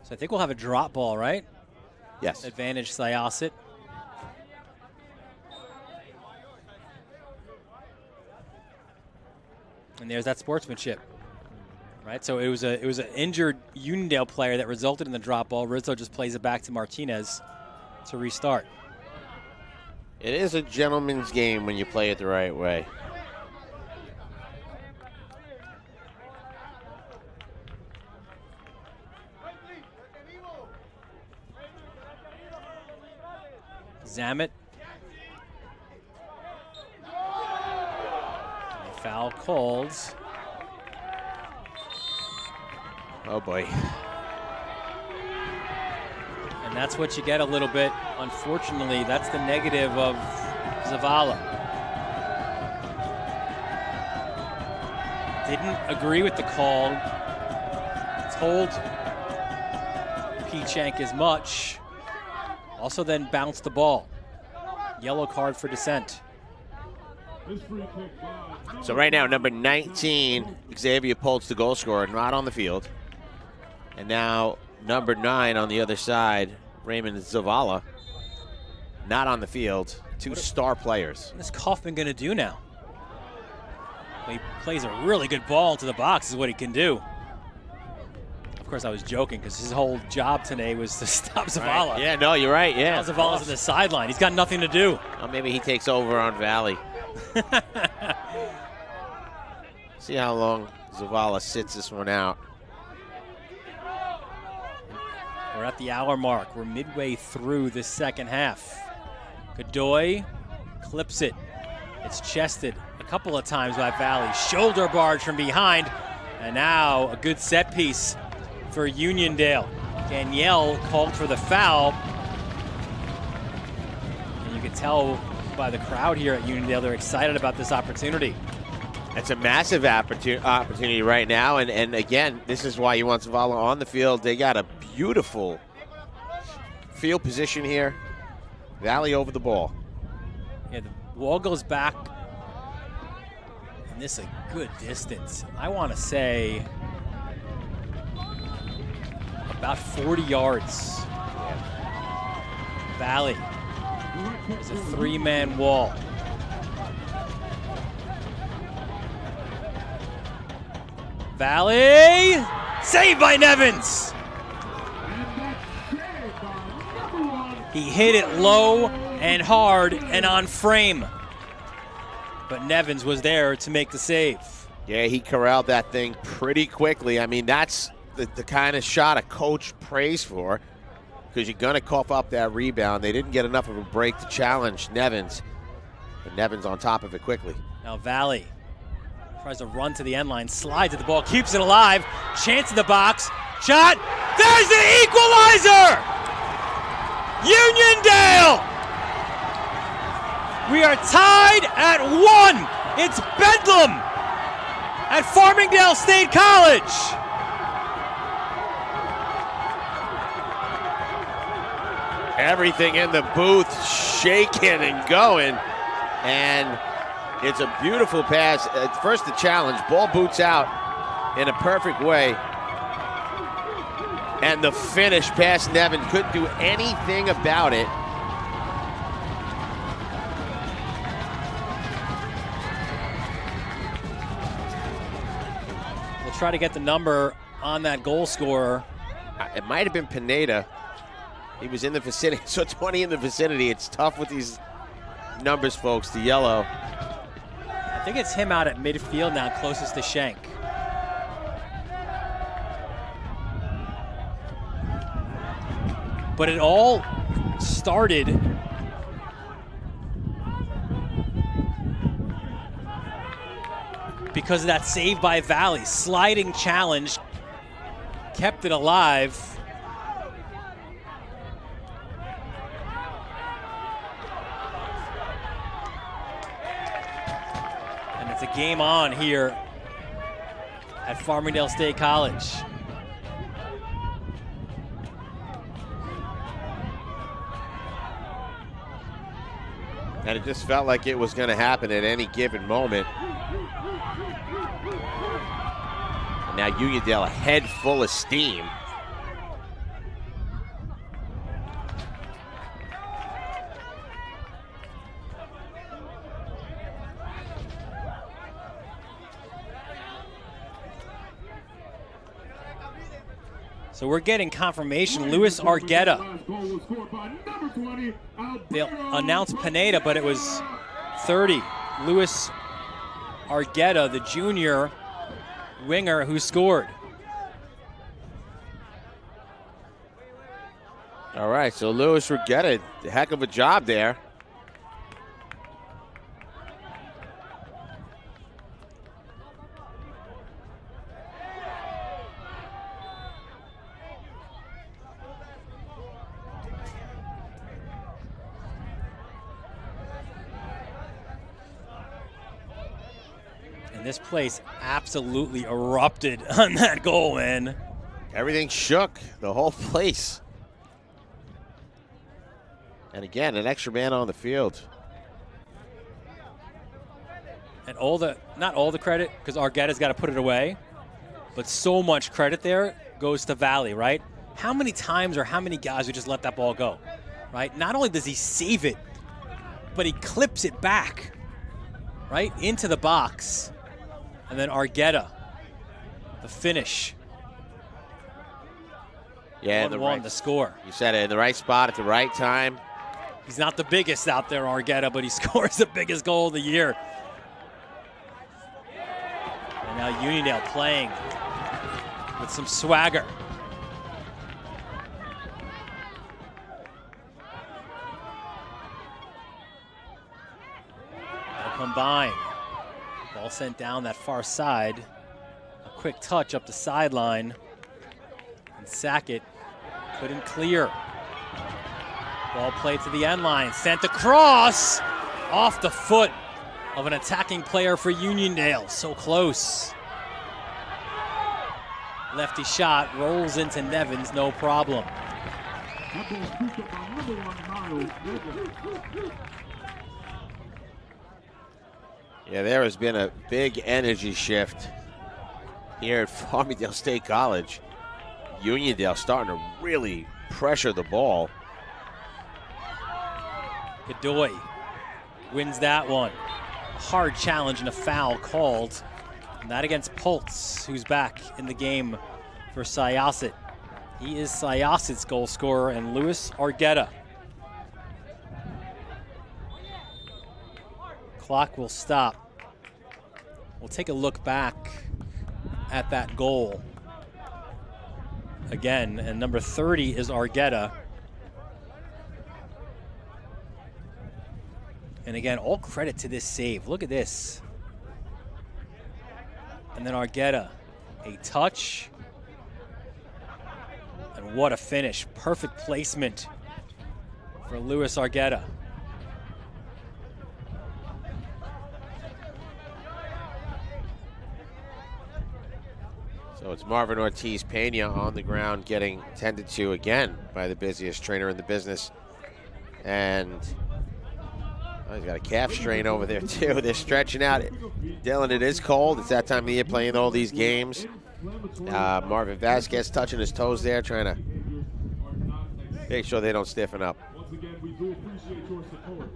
So I think we'll have a drop ball, right? Yes. Advantage Syosset. And there's that sportsmanship, right? So it was an injured Uniondale player that resulted in the drop ball. Rizzo just plays it back to Martinez to restart. It is a gentleman's game when you play it the right way. Zamet. Foul called. Oh boy. And that's what you get a little bit. Unfortunately, that's the negative of Zavala. Didn't agree with the call. Told Pete Shank as much. Also then bounced the ball. Yellow card for dissent. So right now, number 19, Xavier Poltz, the goal scorer, not on the field. And now number 9 on the other side, Raymond Zavala, not on the field. Two star players. What's Kaufman going to do now? Well, he plays a really good ball into the box is what he can do. Of course, I was joking because his whole job today was to stop Zavala. Right. Yeah, no, you're right. Yeah, now Zavala's on the sideline. He's got nothing to do. Well, maybe he takes over on Valley. See how long Zavala sits this one out. We're at the hour mark. We're midway through the second half. Godoy clips it. It's chested a couple of times by Valley. Shoulder barge from behind. And now a good set piece for Uniondale. Danielle called for the foul. And you can tell by the crowd here at Uniondale, they're excited about this opportunity. It's a massive opportunity right now, and again, this is why you want Zavala on the field. They got a beautiful field position here. Valley over the ball. Yeah, the wall goes back, and this is a good distance. I want to say about 40 yards. Valley. It's a three-man wall. Valley, saved by Nevins. He hit it low and hard and on frame. But Nevins was there to make the save. Yeah, he corralled that thing pretty quickly. I mean, that's the kind of shot a coach prays for, because you're going to cough up that rebound. They didn't get enough of a break to challenge Nevins. But Nevins on top of it quickly. Now Valley tries to run to the end line, slides at the ball, keeps it alive. Chance in the box. Shot. There's the equalizer! Uniondale! We are tied at 1. It's Bedlam at Farmingdale State College. Everything in the booth shaking and going. And it's a beautiful pass. First the challenge. Ball boots out in a perfect way. And the finish past Nevin. Couldn't do anything about it. We'll try to get the number on that goal scorer. It might have been Pineda. He was in the vicinity. So 20 in the vicinity. It's tough with these numbers, folks. The yellow. I think it's him out at midfield now, closest to Shank. But it all started because of that save by Valley. Sliding challenge kept it alive. And it's a game on here at Farmingdale State College. And it just felt like it was going to happen at any given moment. And now Uniondale a head full of steam. So we're getting confirmation. Luis Argueta. They'll announce Pineda, but it was 30. Luis Argueta, the junior winger who scored. All right, so Luis Argueta, a heck of a job there. This place absolutely erupted on that goal, man. Everything shook, the whole place. And again, an extra man on the field. And not all the credit, because Argueta's got to put it away, but so much credit there goes to Valley, right? How many times or how many guys would just let that ball go, right? Not only does he save it, but he clips it back, right, into the box. And then Argueta, the finish. Yeah, 1-1, the score. You said it, in the right spot at the right time. He's not the biggest out there, Argueta, but he scores the biggest goal of the year. And now Uniondale playing with some swagger. They'll combine. Ball sent down that far side. A quick touch up the sideline. And Sackett couldn't clear. Ball played to the end line. Sent across off the foot of an attacking player for Uniondale. So close. Lefty shot rolls into Nevins, no problem. Yeah, there has been a big energy shift here at Farmingdale State College. Uniondale starting to really pressure the ball. Godoy wins that one. Hard challenge and a foul called. And that against Pultz, who's back in the game for Syosset. He is Syosset's goal scorer, and Luis Argueta. Clock will stop. We'll take a look back at that goal again, and number 30 is Argueta. And again, all credit to this save. Look at this. And then Argueta, a touch. And what a finish. Perfect placement for Luis Argueta. So it's Marvin Ortiz Pena on the ground getting tended to again by the busiest trainer in the business. And he's got a calf strain over there too. They're stretching out. Dylan, it is cold. It's that time of year playing all these games. Marvin Vasquez touching his toes there, trying to make sure they don't stiffen up. Once again, we do appreciate your support,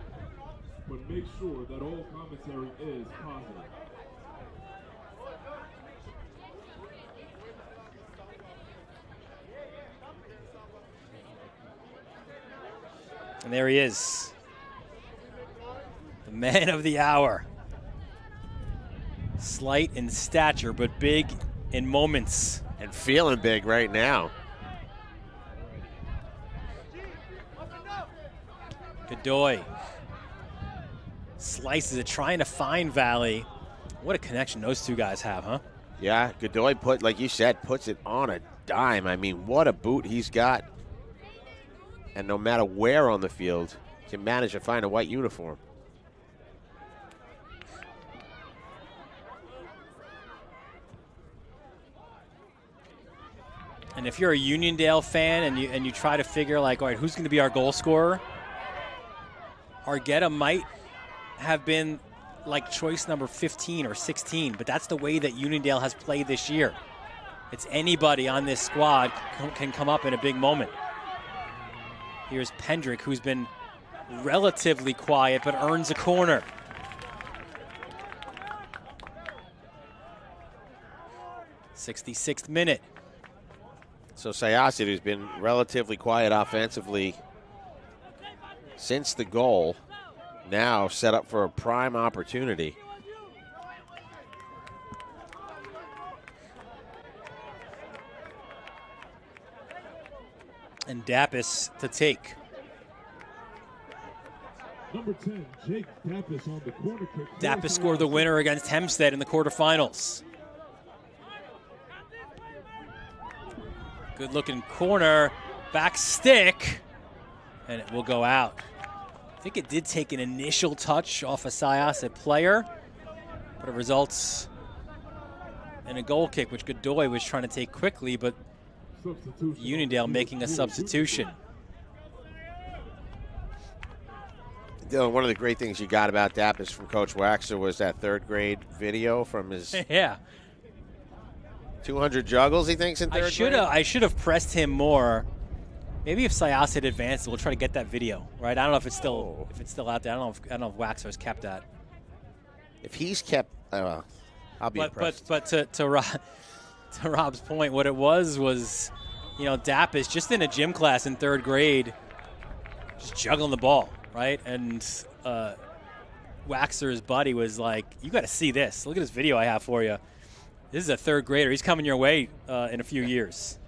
but make sure that all commentary is positive. And there he is. The man of the hour. Slight in stature, but big in moments. And feeling big right now. Godoy slices it, trying to find Valley. What a connection those two guys have, huh? Yeah, Godoy like you said, puts it on a dime. I mean, what a boot he's got. And no matter where on the field, can manage to find a white uniform. And if you're a Uniondale fan and you try to figure like, all right, who's going to be our goal scorer? Argueta might have been like choice number 15 or 16, but that's the way that Uniondale has played this year. It's anybody on this squad can come up in a big moment. Here's Pendrick, who's been relatively quiet but earns a corner. '66th minute. So Syosset, who's been relatively quiet offensively since the goal, now set up for a prime opportunity. And Dapis to take. Number 10, Jake Dapis on the corner kick. Dapis scored the winner against Hempstead in the quarterfinals. Good looking corner, back stick, and it will go out. I think it did take an initial touch off a Syosset player, but it results in a goal kick, which Godoy was trying to take quickly, but Uniondale making a substitution. Dylan, one of the great things you got about Dapis from Coach Waxer was that third grade video from his yeah 200 juggles, he thinks, in third grade. I should have pressed him more. Maybe if Syosset advances, we'll try to get that video, right? I don't know if it's still out there. I don't know if Waxer has kept that. If he's kept, I'll be impressed. But to Rob's point, what it was, you know, Dapis just in a gym class in third grade, just juggling the ball, right? And Waxer's buddy was like, "You got to see this. Look at this video I have for you. This is a third grader. He's coming your way in a few years."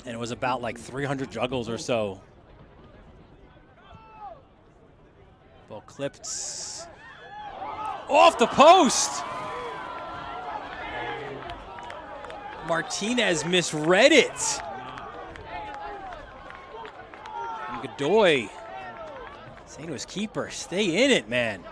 And it was about like 300 juggles or so. Ball clipped off the post. Martinez misread it. And Godoy saying to his keeper, "Stay in it, man."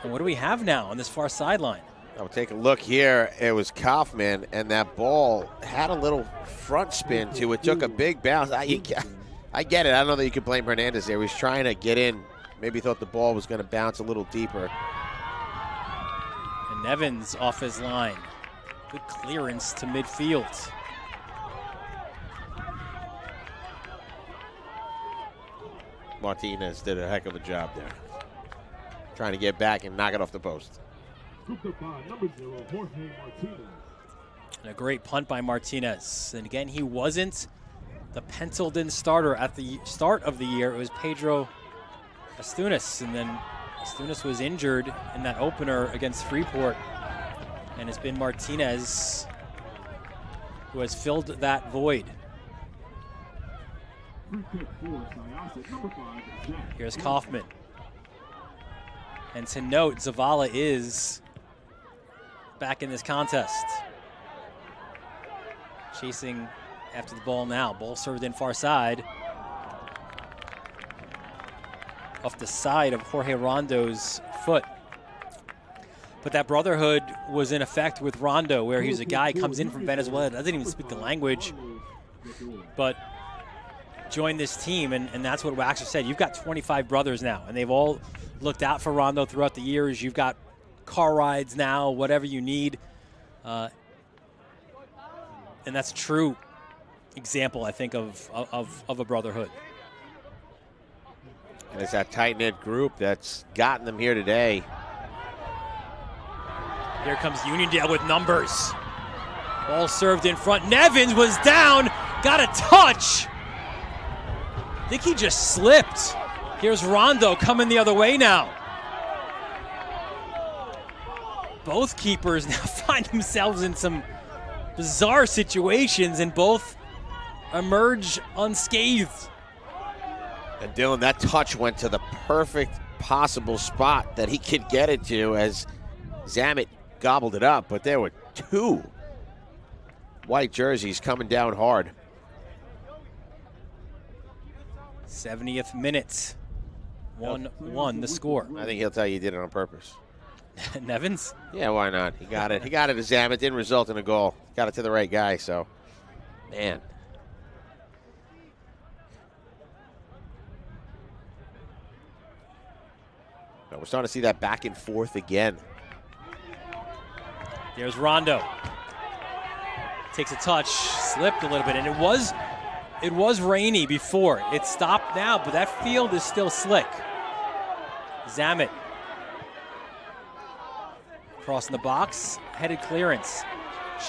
And what do we have now on this far sideline? I'll take a look here. It was Kaufman, and that ball had a little front spin to it. Took a big bounce. I get it. I don't know that you can blame Hernandez there. He was trying to get in. Maybe thought the ball was going to bounce a little deeper. And Evans off his line. Good clearance to midfield. Martinez did a heck of a job there, trying to get back and knock it off the post. Number 0, Jorge Martinez. And a great punt by Martinez. And again, he wasn't the penciled in starter at the start of the year. It was Pedro Astunas. And then Astunas was injured in that opener against Freeport. And it's been Martinez who has filled that void. Here's Kaufman. And to note, Zavala is back in this contest. Chasing after the ball now. Ball served in far side. Off the side of Jorge Rondo's foot. But that brotherhood was in effect with Rondo, where he's a guy comes in from Venezuela, doesn't even speak the language, but joined this team, and that's what Waxer said. You've got 25 brothers now, and they've all looked out for Rondo throughout the years. You've got car rides now, whatever you need. And that's a true example, I think, of a brotherhood. And it's that tight-knit group that's gotten them here today. Here comes Uniondale with numbers. Ball served in front. Nevins was down, got a touch. I think he just slipped. Here's Rondo coming the other way now. Both keepers now find themselves in some bizarre situations, and both emerge unscathed. And Dylan, that touch went to the perfect possible spot that he could get it to as Zamet gobbled it up, but there were two white jerseys coming down hard. 70th minute. 1-1 the score. I think he'll tell you he did it on purpose. Nevins? Yeah, why not? He got it. He got it to Zamet. Didn't result in a goal. Got it to the right guy, so, man. But we're starting to see that back and forth again. There's Rondo. Takes a touch, slipped a little bit, and it was rainy before. It stopped now, but that field is still slick. Zamet. Crossing the box, headed clearance.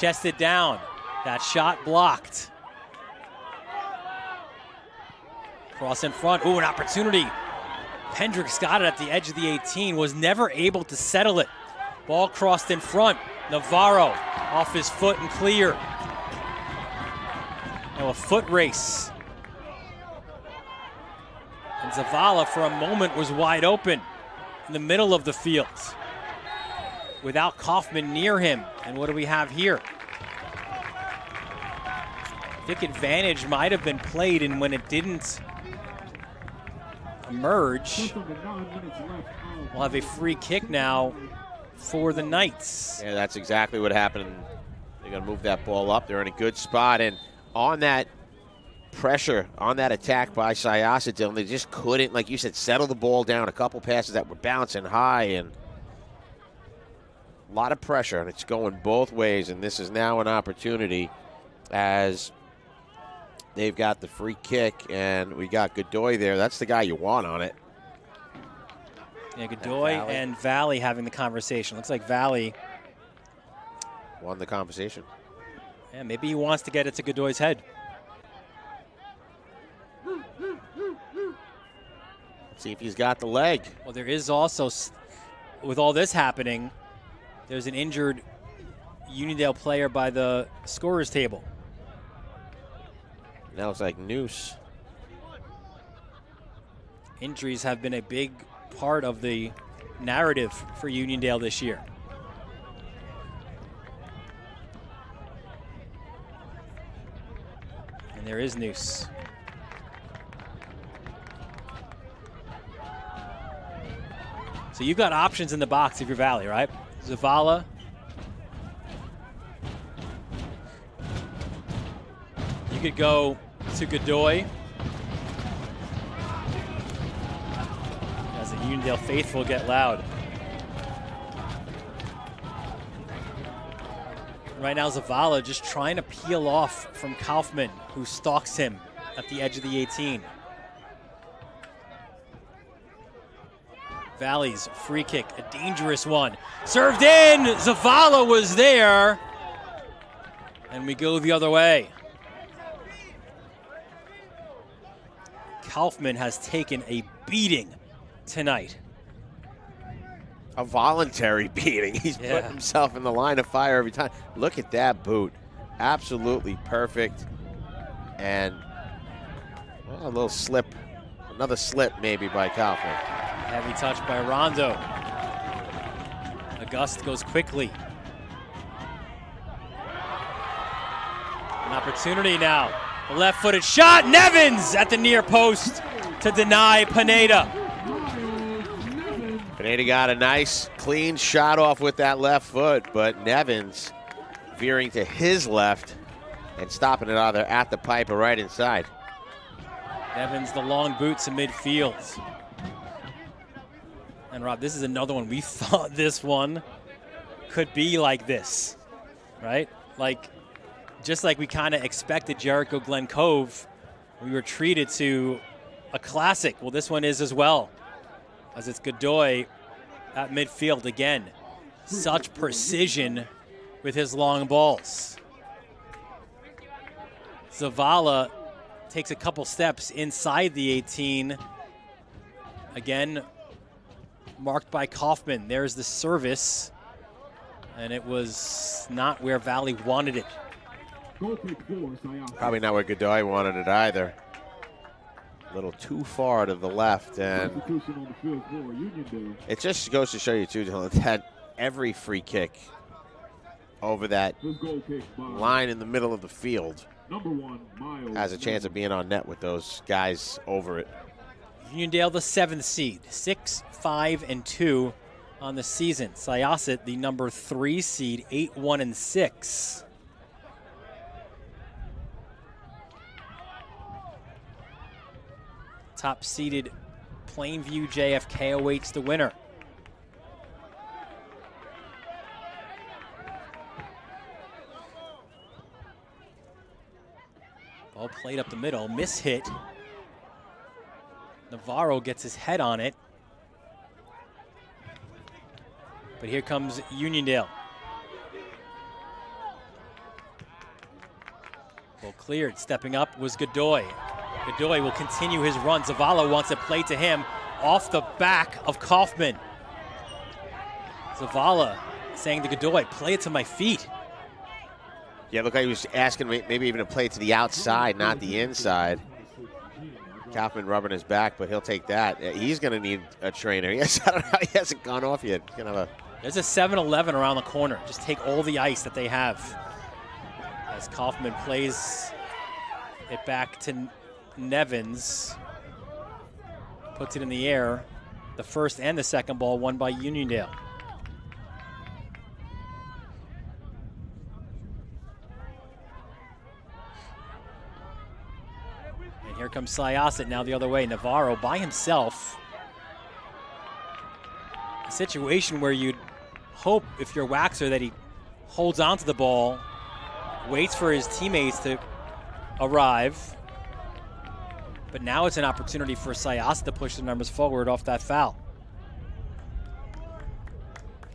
Chested down. That shot blocked. Cross in front. Ooh, an opportunity. Pendrix got it at the edge of the 18, was never able to settle it. Ball crossed in front. Navarro off his foot and clear. Now a foot race. And Zavala for a moment was wide open in the middle of the field without Kaufman near him. And what do we have here? I think advantage might have been played, and when it didn't emerge, we'll have a free kick now for the Knights. Yeah, that's exactly what happened. They're going to move that ball up. They're in a good spot, and on that pressure, on that attack by Syosset, Dylan, they just couldn't, like you said, settle the ball down. A couple passes that were bouncing high, and a lot of pressure, and it's going both ways, and this is now an opportunity as they've got the free kick, and we got Godoy there. That's the guy you want on it. Yeah, Godoy and Valley having the conversation. Looks like Valley won the conversation. Yeah, maybe he wants to get it to Godoy's head. Let's see if he's got the leg. Well, there is also, with all this happening, there's an injured Uniondale player by the scorer's table. Now it's like noose. Injuries have been a big part of the narrative for Uniondale this year. And there is noose. So you've got options in the box if you're Valley, right? Zavala. You could go to Godoy. As the Uniondale faithful get loud. Right now Zavala just trying to peel off from Kaufman, who stalks him at the edge of the 18. Valley's free kick, a dangerous one. Served in, Zavala was there. And we go the other way. Kaufman has taken a beating tonight. A voluntary beating. He's put himself in the line of fire every time. Look at that boot. Absolutely perfect. And well, a little slip. Another slip maybe by Kaufman. Heavy touch by Rondo. August goes quickly. An opportunity now. A left-footed shot. Nevins at the near post to deny Pineda. Pineda got a nice, clean shot off with that left foot, but Nevins veering to his left and stopping it either at the pipe or right inside. Nevins, the long boots in midfield. And Rob, this is another one. We thought this one could be like this, right? Like, just like we kind of expected Jericho Glen Cove, we were treated to a classic. Well, this one is as well, as it's Godoy at midfield again. Such precision with his long balls. Zavala takes a couple steps inside the 18. Again, marked by Kaufman. There's the service, and it was not where Valley wanted it. Probably not where Godoy wanted it either. A little too far to the left, and it just goes to show you too, Dylan, that every free kick over that line in the middle of the field has a chance of being on net with those guys over it. Uniondale, the 7th seed, 6-5-2 on the season. Syosset, the number 3 seed, 8-1-6. Top seeded Plainview JFK awaits the winner. Well played up the middle, miss hit. Navarro gets his head on it. But here comes Uniondale. Well cleared, stepping up was Godoy. Godoy will continue his run. Zavala wants it played to him off the back of Kaufman. Zavala saying to Godoy, play it to my feet. Yeah, look like he was asking maybe even to play it to the outside, not the inside. Kaufman rubbing his back, but he'll take that. He's going to need a trainer. Yes, I don't know. He hasn't gone off yet. He's gonna have There's a 7-Eleven around the corner. Just take all the ice that they have. As Kaufman plays it back to Nevins. Puts it in the air. The first and the second ball won by Uniondale. And here comes Syosset now the other way. Navarro by himself. A situation where you'd hope, if you're Waxer, that he holds onto the ball, waits for his teammates to arrive. But now it's an opportunity for Syosset to push the numbers forward off that foul.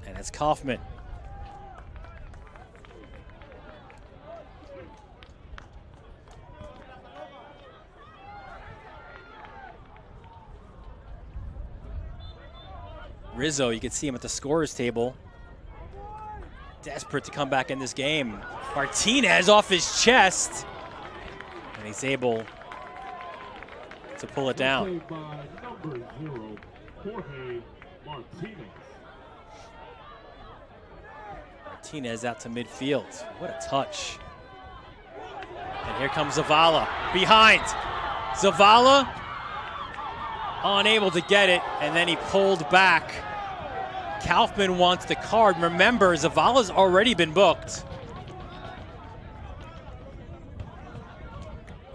And it's Kaufman. Rizzo, you can see him at the scorer's table. Desperate to come back in this game. Martinez off his chest. And he's able to pull it down. By number 0, Jorge Martinez. Martinez out to midfield. What a touch. And here comes Zavala. Behind. Zavala unable to get it, and then he pulled back. Kaufman wants the card. Remember, Zavala's already been booked.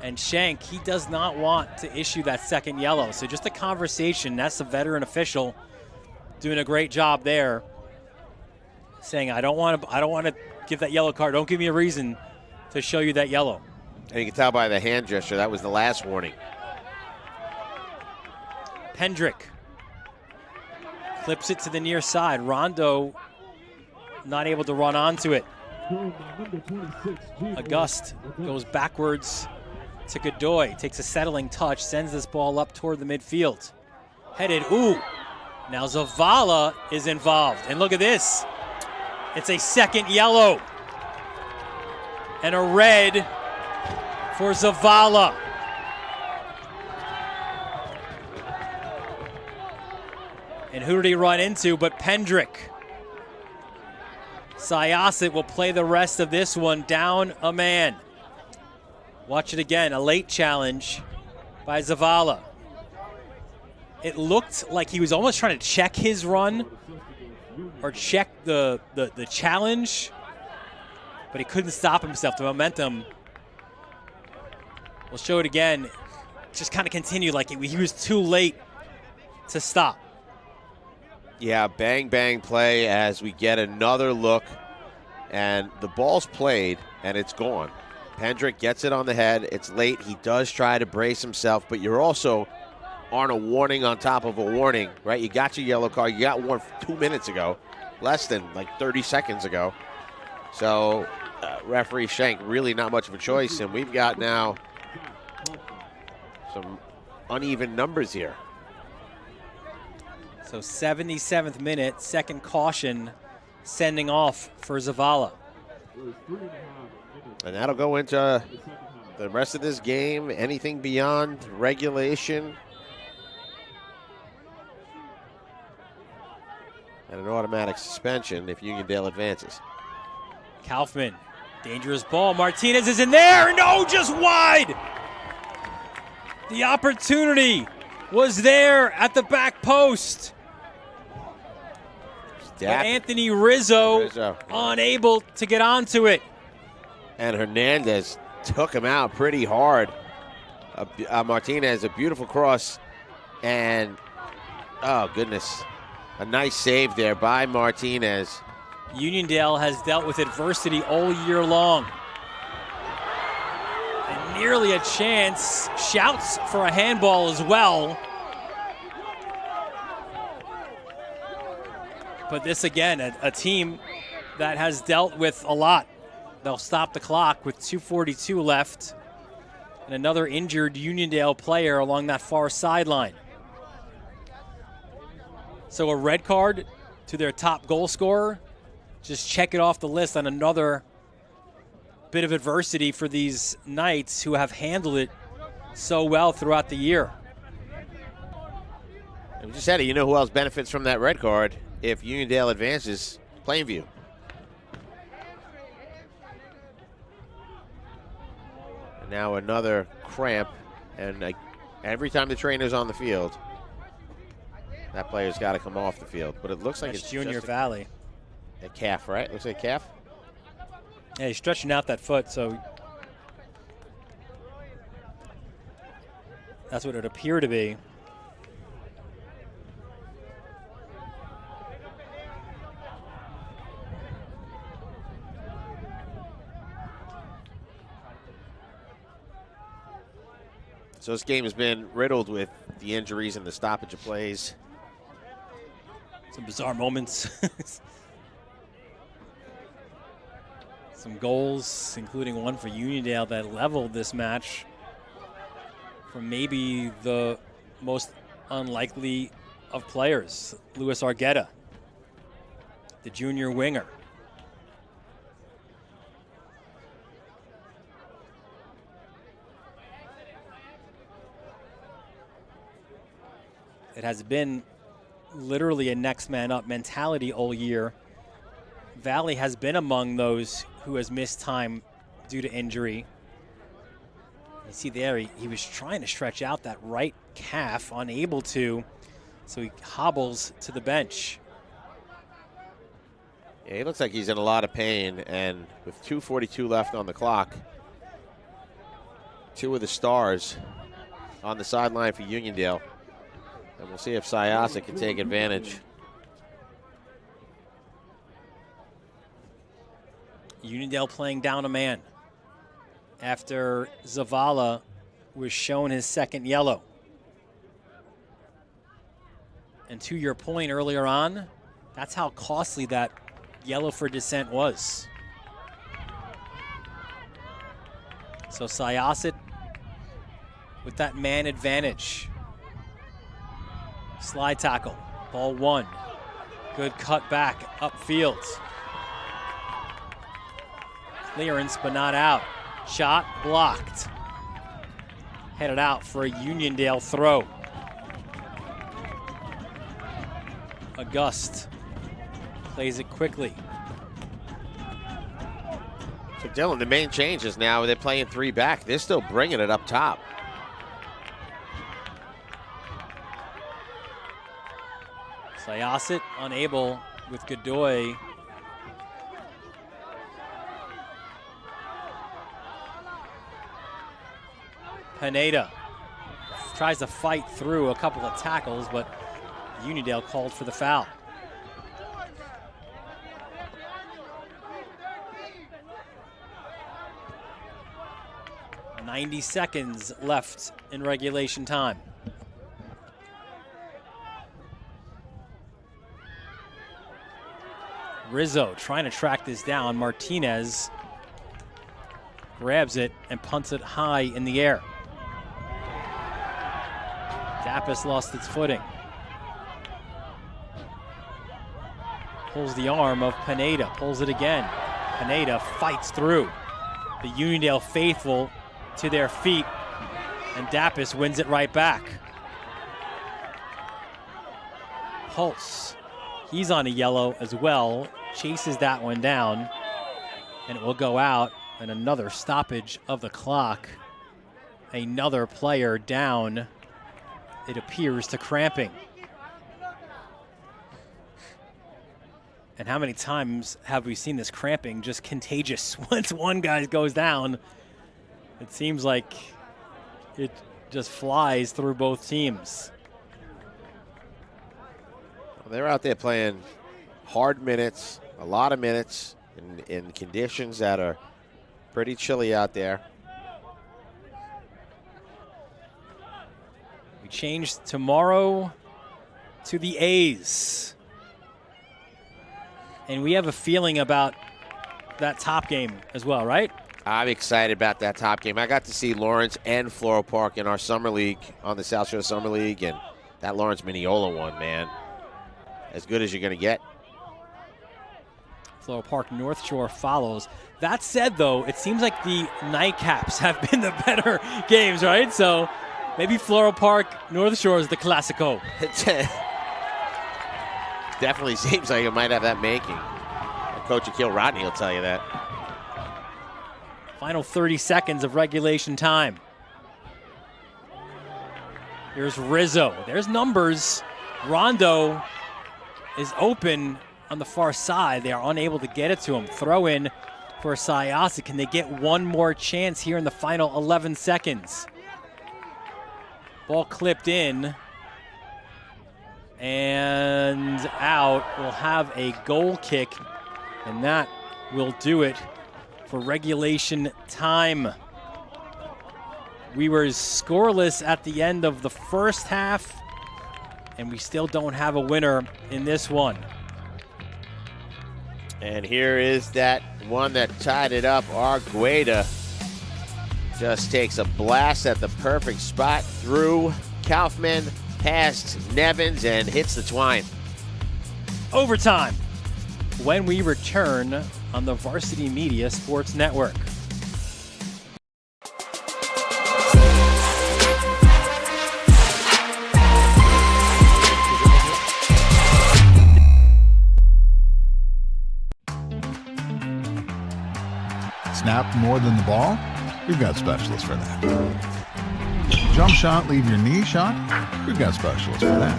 And Schenk, he does not want to issue that second yellow. So just a conversation. That's the veteran official doing a great job there, saying, I don't want to give that yellow card. Don't give me a reason to show you that yellow. And you can tell by the hand gesture that was the last warning. Pendrick flips it to the near side. Rondo not able to run onto it. August goes backwards to Godoy. Takes a settling touch, sends this ball up toward the midfield. Headed, ooh. Now Zavala is involved. And look at this. It's a second yellow. And a red for Zavala. And who did he run into but Pendrick? Syosset will play the rest of this one down a man. Watch it again, a late challenge by Zavala. It looked like he was almost trying to check his run or check the challenge, but he couldn't stop himself. The momentum, we'll show it again, just kind of continued like he was too late to stop. Yeah, bang, bang play as we get another look. And the ball's played, and it's gone. Pendrick gets it on the head. It's late. He does try to brace himself, but you're also on a warning on top of a warning, right? You got your yellow card. You got one 2 minutes ago, less than like 30 seconds ago. So referee Schenk, really not much of a choice, and we've got now some uneven numbers here. So 77th minute, second caution, sending off for Zavala. And that'll go into the rest of this game. Anything beyond regulation. And an automatic suspension if Uniondale advances. Kaufman, dangerous ball. Martinez is in there. No, just wide. The opportunity was there at the back post. But Anthony Rizzo unable to get onto it. And Hernandez took him out pretty hard. Martinez, a beautiful cross. And, oh, goodness, a nice save there by Martinez. Uniondale has dealt with adversity all year long. And nearly a chance. Shouts for a handball as well. But this, again, a team that has dealt with a lot. They'll stop the clock with 2:42 left. And another injured Uniondale player along that far sideline. So a red card to their top goal scorer. Just check it off the list on another bit of adversity for these Knights who have handled it so well throughout the year. And we just said it, you know who else benefits from that red card if Uniondale advances? Plainview. And now another cramp, and every time the trainer's on the field, that player's got to come off the field. But it looks like it's Junior just Valley. A calf, right? Looks like a calf. Yeah, he's stretching out that foot, so that's what it would appear to be. So this game has been riddled with the injuries and the stoppage of plays. Some bizarre moments. Some goals, including one for Uniondale that leveled this match from maybe the most unlikely of players, Luis Argueta, the junior winger. It has been literally a next man up mentality all year. Valley has been among those who has missed time due to injury. You see there, he was trying to stretch out that right calf, unable to, so he hobbles to the bench. Yeah, he looks like he's in a lot of pain, and with 2:42 left on the clock, two of the stars on the sideline for Uniondale. And we'll see if Syosset can take advantage. Uniondale playing down a man after Zavala was shown his second yellow. And to your point earlier on, that's how costly that yellow for dissent was. So Syosset with that man advantage. Slide tackle, ball one. Good cut back upfield. Clearance, but not out. Shot blocked. Headed out for a Uniondale throw. August plays it quickly. So Dylan, the main change is now they're playing three back. They're still bringing it up top. Syosset unable with Godoy. Pineda tries to fight through a couple of tackles, but Uniondale called for the foul. "90 seconds left in regulation time. Rizzo trying to track this down. Martinez grabs it and punts it high in the air. Dapis lost its footing. Pulls the arm of Pineda, pulls it again. Pineda fights through. The Uniondale faithful to their feet, and Dapis wins it right back. Pulse, he's on a yellow as well, chases that one down, and it will go out, and another stoppage of the clock. Another player down, it appears, to cramping. And how many times have we seen this cramping just contagious? Once one guy goes down, it seems like it just flies through both teams. Well, they're out there playing hard minutes, a lot of minutes, in conditions that are pretty chilly out there. change tomorrow to the A's. And we have a feeling about that top game as well, right? I'm excited about that top game. I got to see Lawrence and Floral Park in our summer league, on the South Shore Summer League, and that Lawrence Mineola one, man, as good as you're going to get. Floral Park North Shore follows. That said, though, it seems like the nightcaps have been the better games, right? So maybe Floral Park North Shore is the Classico. Definitely seems like it might have that making. Coach Akil Rodney will tell you that. Final 30 seconds of regulation time. Here's Rizzo. There's numbers. Rondo is open on the far side. They are unable to get it to him. Throw in for Syosset. Can they get one more chance here in the final 11 seconds? Ball clipped in and out. We'll have a goal kick, and that will do it for regulation time. We were scoreless at the end of the first half, and we still don't have a winner in this one. And here is that one that tied it up. Argueda just takes a blast at the perfect spot through Kaufman, past Nevins, and hits the twine. Overtime when we return on the Varsity Media Sports Network. Snap more than the ball? We've got specialists for that. Jump shot, leave your knee shot? We've got specialists for that.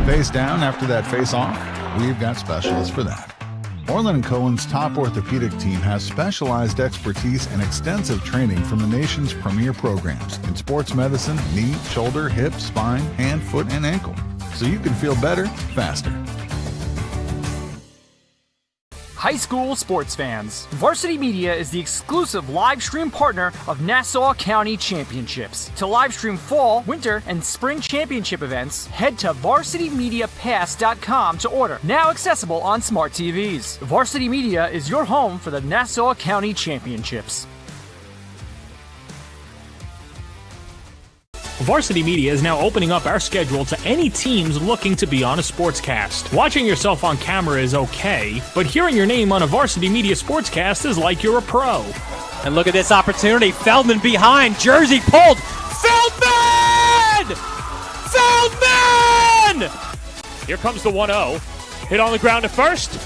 Face down after that face off? We've got specialists for that. Orlin and Cohen's top orthopedic team has specialized expertise and extensive training from the nation's premier programs in sports medicine, knee, shoulder, hip, spine, hand, foot, and ankle. So you can feel better, faster. High school sports fans, Varsity Media is the exclusive live stream partner of Nassau County Championships. To live stream fall, winter, and spring championship events, head to varsitymediapass.com to order. Now accessible on smart TVs. Varsity Media is your home for the Nassau County Championships. Varsity Media is now opening up our schedule to any teams looking to be on a sportscast. Watching yourself on camera is okay, but hearing your name on a Varsity Media sportscast is like you're a pro. And look at this opportunity. Feldman behind. Jersey pulled. Feldman! Feldman! Here comes the 1-0. Hit on the ground at first.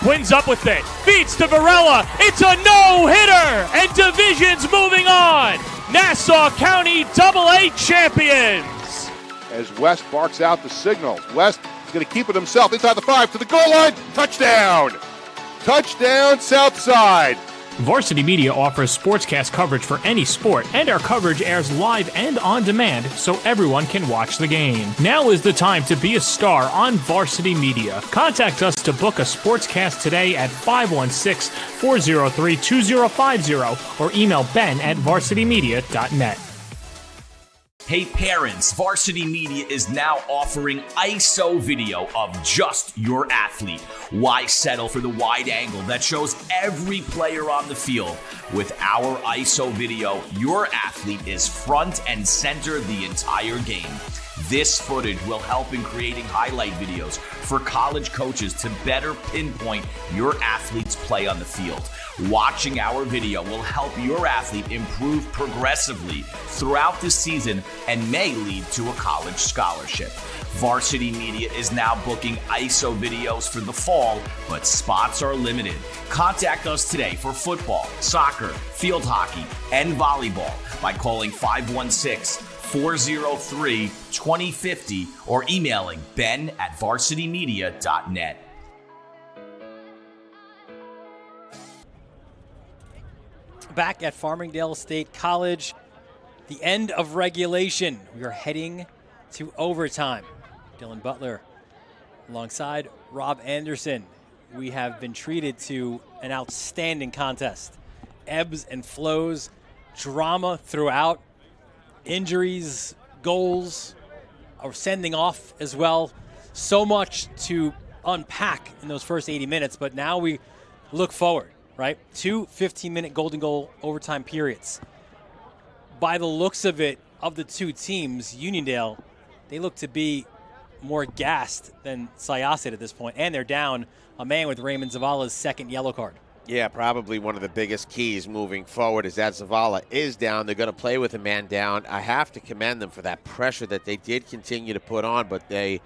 Quinn's up with it. Feeds to Varela. It's a no-hitter! And Division's moving on. Nassau County AA champions. As West barks out the signal. West is going to keep it himself inside the 5 to the goal line. Touchdown! Touchdown, Southside. Varsity Media offers sportscast coverage for any sport, and our coverage airs live and on demand so everyone can watch the game. Now is the time to be a star on Varsity Media. Contact us to book a sportscast today at 516-403-2050 or email ben@varsitymedia.net. Hey parents, Varsity Media is now offering ISO video of just your athlete. Why settle for the wide angle that shows every player on the field? With our ISO video, your athlete is front and center the entire game. This footage will help in creating highlight videos for college coaches to better pinpoint your athlete's play on the field. Watching our video will help your athlete improve progressively throughout the season and may lead to a college scholarship. Varsity Media is now booking ISO videos for the fall, but spots are limited. Contact us today for football, soccer, field hockey, and volleyball by calling 516-403-2050 or emailing ben@varsitymedia.net. Back at Farmingdale State College, the end of regulation. We are heading to overtime. Dylan Butler alongside Rob Anderson. We have been treated to an outstanding contest. Ebbs and flows, drama throughout, injuries goals, or sending off as well. So much to unpack in those first 80 minutes, but now we look forward, right? 2 15-minute golden goal overtime periods. By the looks of it, of the two teams, Uniondale, they look to be more gassed than Syosset at this point, and they're down a man with Raymond Zavala's second yellow card. Yeah, probably one of the biggest keys moving forward is that Zavala is down. They're going to play with a man down. I have to commend them for that pressure that they did continue to put on, but they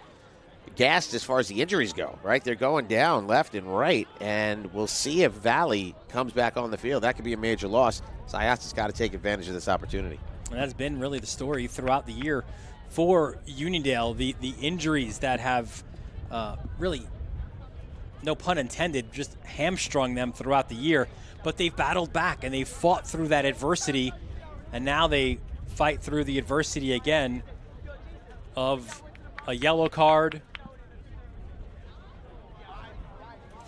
gassed as far as the injuries go, right? They're going down left and right, and we'll see if Valley comes back on the field. That could be a major loss. Syosset's got to take advantage of this opportunity. And that's been really the story throughout the year for Uniondale, the injuries that have really, no pun intended, just hamstrung them throughout the year. But they've battled back and they've fought through that adversity, and now they fight through the adversity again of a yellow card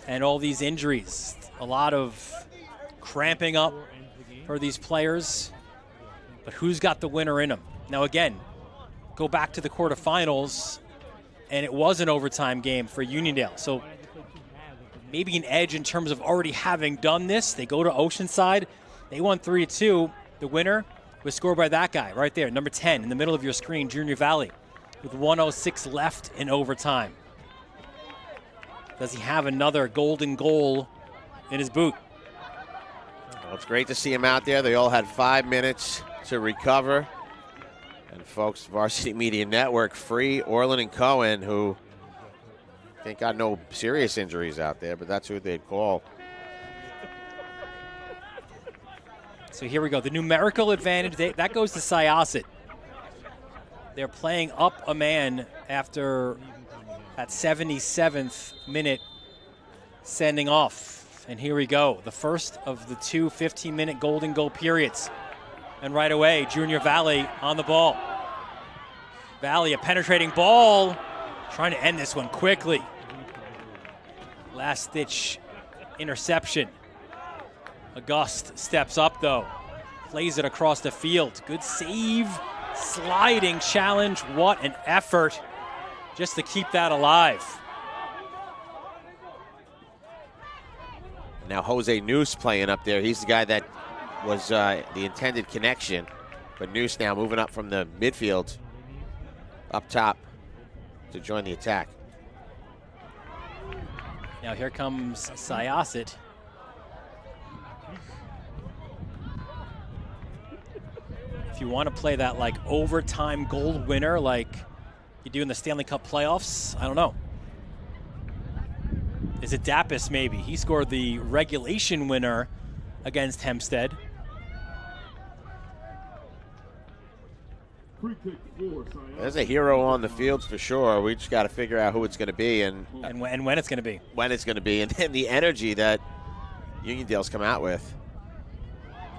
and all these injuries. A lot of cramping up for these players, but who's got the winner in them? Now again, go back to the quarterfinals, and it was an overtime game for Uniondale. So maybe an edge in terms of already having done this. They go to Oceanside. They won 3-2. The winner was scored by that guy right there, number 10 in the middle of your screen, Junior Valley, with 1:06 left in overtime. Does he have another golden goal in his boot? Well, it's great to see him out there. They all had 5 minutes to recover. And folks, Varsity Media Network free Orlin and Cohen, who I think got no serious injuries out there, but that's who they'd call. So here we go. The numerical advantage, that goes to Syosset. They're playing up a man after that 77th minute sending off. And here we go. The first of the 2 15-minute golden goal periods. And right away, Junior Valley on the ball. Valley, a penetrating ball, trying to end this one quickly. Last-ditch interception. August steps up, though. Plays it across the field. Good save. Sliding challenge. What an effort just to keep that alive. Now Jose Noose playing up there. He's the guy that was the intended connection. But Noose now moving up from the midfield up top to join the attack. Now here comes Syosset. If you want to play that like overtime goal winner like you do in the Stanley Cup playoffs, I don't know. Is it Dappis maybe? He scored the regulation winner against Hempstead. There's a hero on the field for sure. We just got to figure out who it's going to be and when it's going to be. When it's going to be, and then the energy that Uniondale's come out with.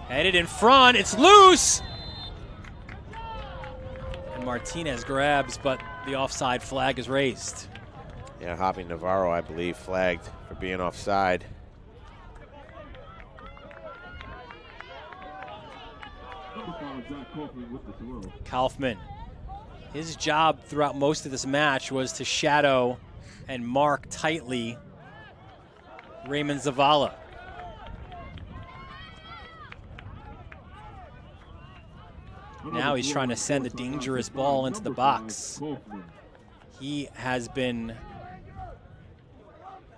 Headed in front, it's loose! And Martinez grabs, but the offside flag is raised. Yeah, Javi Navarro, I believe, flagged for being offside. Kaufman, his job throughout most of this match was to shadow and mark tightly Raymond Zavala. Now he's trying to send a dangerous ball into the box. He has been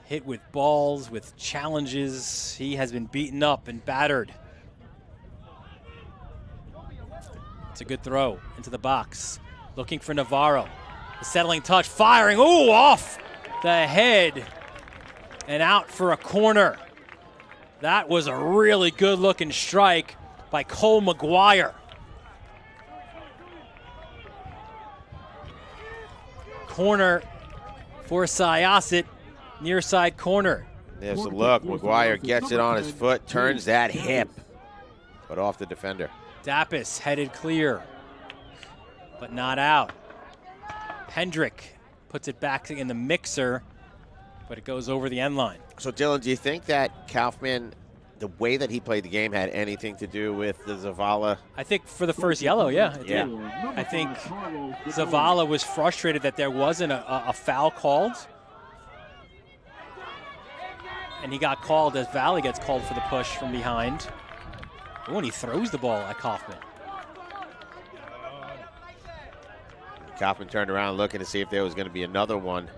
hit with balls, with challenges. He has been beaten up and battered. It's a good throw into the box. Looking for Navarro. The settling touch, firing. Ooh, off the head and out for a corner. That was a really good looking strike by Cole McGuire. Corner for Syosset, near side corner. There's a look. McGuire gets it on his foot, turns that hip, but off the defender. Dappis headed clear, but not out. Hendrick puts it back in the mixer, but it goes over the end line. So, Dylan, do you think that Kaufman the way that he played the game had anything to do with the Zavala? I think for the first yellow, yeah. It Yeah. did. I think Zavala was frustrated that there wasn't a foul called. And he got called as Valley gets called for the push from behind. Oh, and he throws the ball at Kaufman. Kaufman turned around looking to see if there was going to be another one.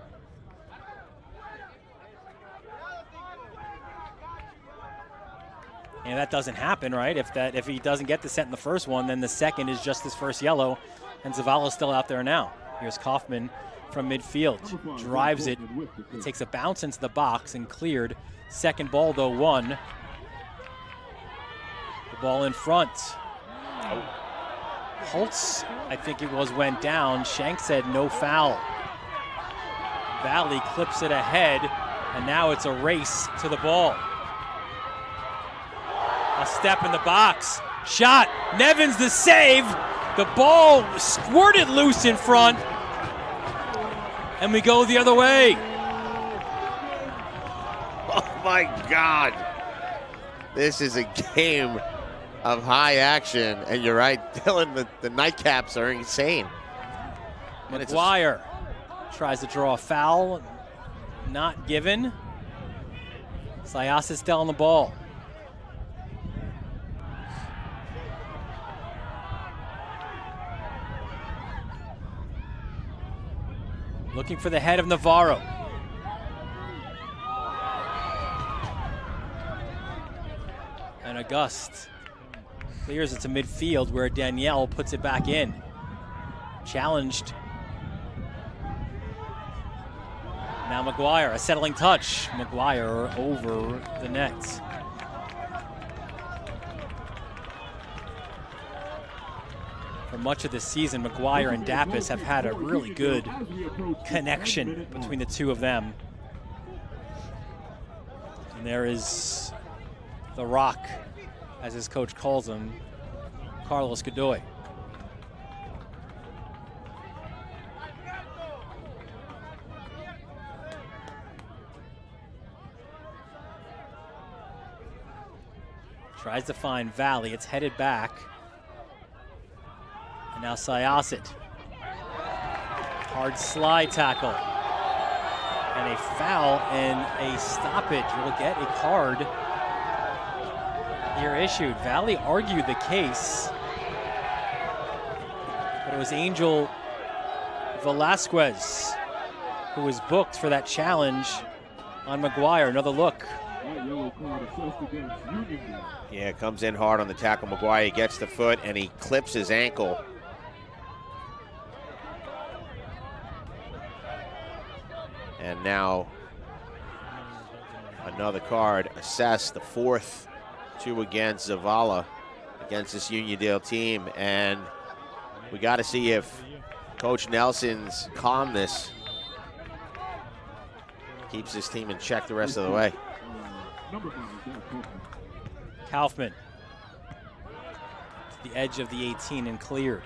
And that doesn't happen, right? If he doesn't get the set in the first one, then the second is just his first yellow, and Zavala's still out there now. Here's Kaufman from midfield, drives it. It takes a bounce into the box and cleared. Second ball, though, won. The ball in front. Holtz, I think it was, went down. Shank said no foul. Valley clips it ahead, and now it's a race to the ball. A step in the box. Shot. Nevins the save. The ball squirted loose in front. And we go the other way. Oh, my God. This is a game of high action. And you're right, Dylan, the nightcaps are insane. McGuire tries to draw a foul. Not given. Syosset still on the ball. Looking for the head of Navarro. And August clears it to midfield where Danielle puts it back in. Challenged. Now McGuire, a settling touch. McGuire over the net. For much of this season, McGuire and Dapis have had a really good connection between the two of them. And there is the Rock, as his coach calls him, Carlos Godoy. Tries to find Valley. It's headed back. And now Syosset. Hard slide tackle. And a foul and a stoppage will get a card here issued. Valley argued the case, but it was Angel Velasquez who was booked for that challenge on McGuire. Another look. Yeah, comes in hard on the tackle. McGuire gets the foot and he clips his ankle. And now another card assessed, the fourth, 2 against Zavala, against this Uniondale team. And we got to see if Coach Nelson's calmness keeps this team in check the rest of the way. Kaufman to the edge of the 18 and cleared.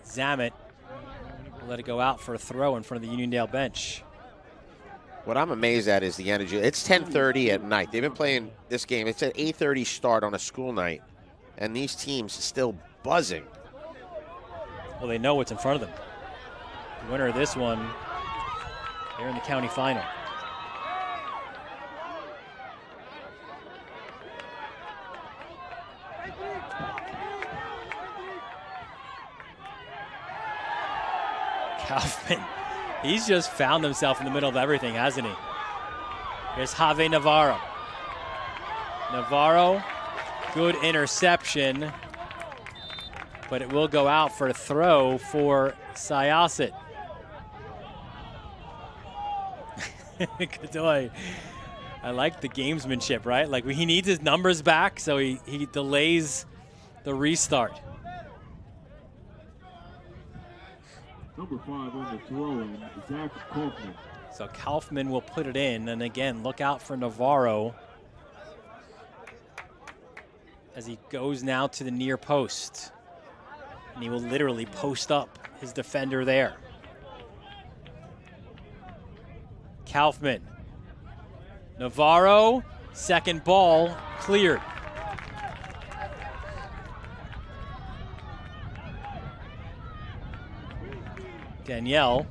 Zamet will let it go out for a throw in front of the Uniondale bench. What I'm amazed at is the energy. It's 10:30 at night. They've been playing this game. It's an 8:30 start on a school night, and these teams are still buzzing. Well, they know what's in front of them. The winner of this one, they're in the county final. Kaufman, he's just found himself in the middle of everything, hasn't he? Here's Javi Navarro. Navarro, good interception, but it will go out for a throw for Syosset. Godoy, I like the gamesmanship, right? Like he needs his numbers back, so he delays the restart. Number 5 on the throw-in, Zach Kaufman. So Kaufman will put it in, and again, look out for Navarro as he goes now to the near post. And he will literally post up his defender there. Kaufman Navarro, second ball, cleared. Danielle.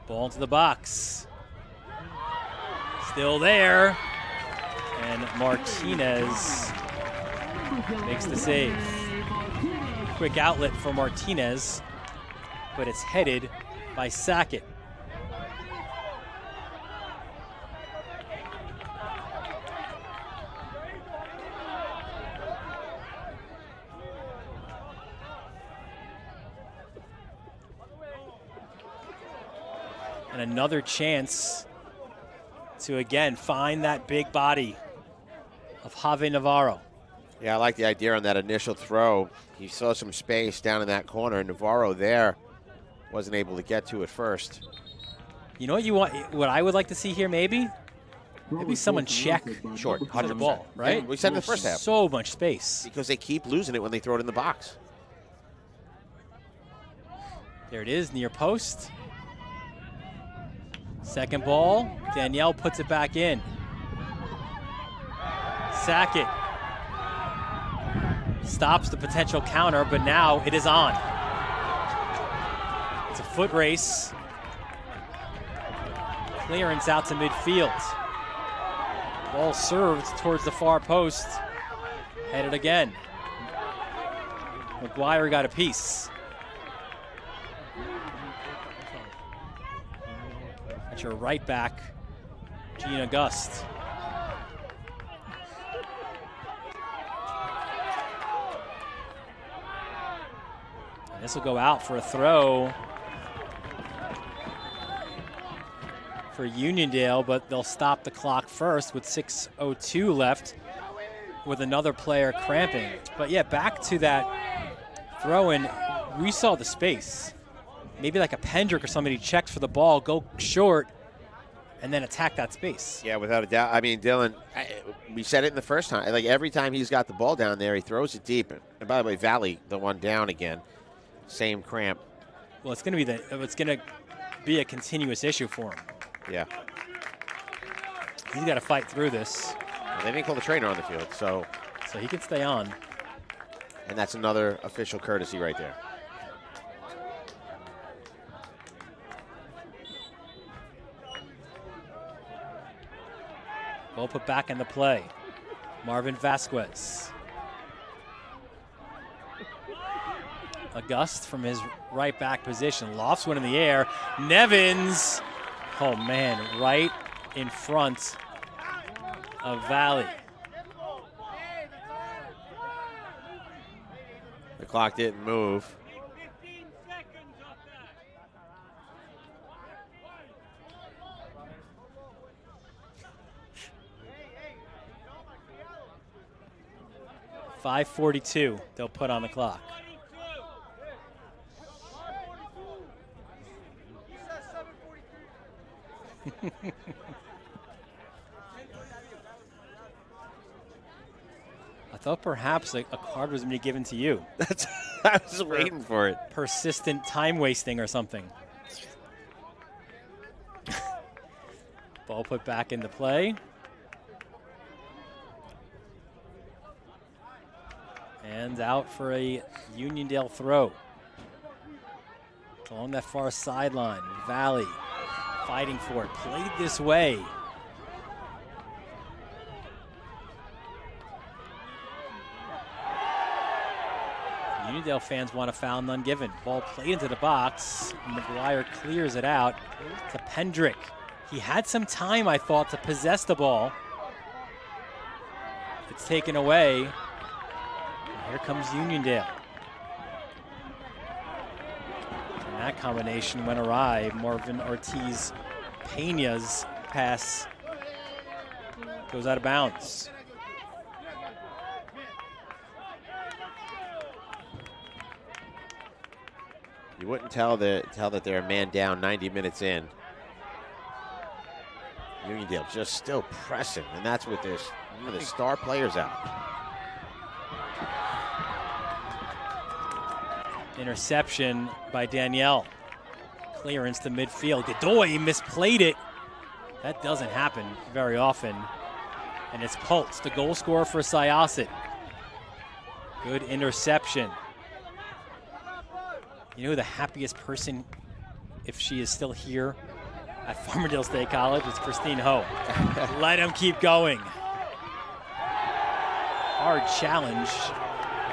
Ball into the box. Still there. And Martinez makes the save. Quick outlet for Martinez, but it's headed by Sackett. And another chance to again find that big body of Javi Navarro. Yeah, I like the idea on that initial throw. He saw some space down in that corner. Navarro there wasn't able to get to it first. You know what you want? What I would like to see here, maybe someone check Short, 100 the ball, right? Yeah, we said in the first half. So much space Because they keep losing it when they throw it in the box. There it is, near post. Second ball, Danielle puts it back in. Sackett stops the potential counter, but now it is on. It's a foot race. Clearance out to midfield. Ball served towards the far post. Headed again. McGuire got a piece. At your right back, Gina Gust. This will go out for a throw for Uniondale, but they'll stop the clock first with 6:02 left with another player cramping. But yeah, back to that throw in, we saw the space. Maybe like a Pendrick or somebody checks for the ball, go short, and then attack that space. Yeah, without a doubt. I mean, Dylan, we said it in the first time. Like every time he's got the ball down there, he throws it deep. And by the way, Valley, the one down again, same cramp. Well, it's going to be a continuous issue for him. Yeah. He's got to fight through this. Well, they didn't call the trainer on the field, so he can stay on. And that's another official courtesy right there. Ball put back into play. Marvin Vasquez. August from his right back position. Lofts one in the air. Nevins, oh man, right in front of Valley. The clock didn't move. .542 they'll put on the clock. I thought perhaps a card was going to be given to you. I was waiting for it. Persistent time wasting or something. Ball put back into play. And out for a Uniondale throw. Along that far sideline. Valley fighting for it. Played this way. Uniondale fans want a foul, none given. Ball played into the box. McGuire clears it out to Pendrick. He had some time, I thought, to possess the ball. It's taken away. Here comes Uniondale. And that combination went awry. Marvin Ortiz Pena's pass goes out of bounds. You wouldn't tell that they're a man down 90 minutes in. Uniondale just still pressing, and that's with their star players out. Interception by Danielle. Clearance to midfield. Godoy misplayed it That doesn't happen very often. And it's Pultz, the goal scorer for Syosset. Good interception. You know who the happiest person, if she is still here at Farmingdale State College? It's Christine Ho. Let him keep going. Hard challenge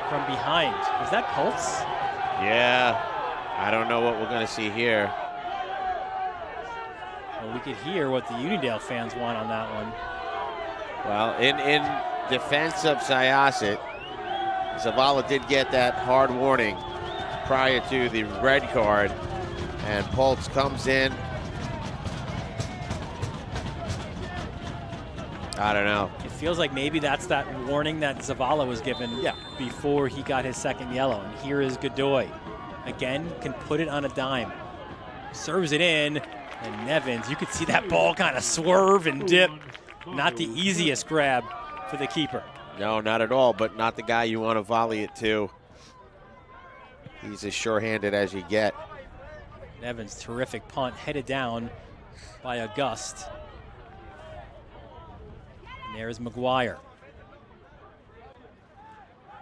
from behind. Was that Pultz? Yeah, I don't know what we're going to see here. Well, we could hear what the Uniondale fans want on that one. Well, in defense of Syosset, Zavala did get that hard warning prior to the red card, and Pultz comes in. I don't know. It feels like maybe that's that warning that Zavala was given before he got his second yellow. And here is Godoy. Again, can put it on a dime. Serves it in, and Nevins, you could see that ball kind of swerve and dip. Not the easiest grab for the keeper. No, not at all, but not the guy you want to volley it to. He's as sure-handed as you get. Nevins, terrific punt, headed down by August. And there's McGuire.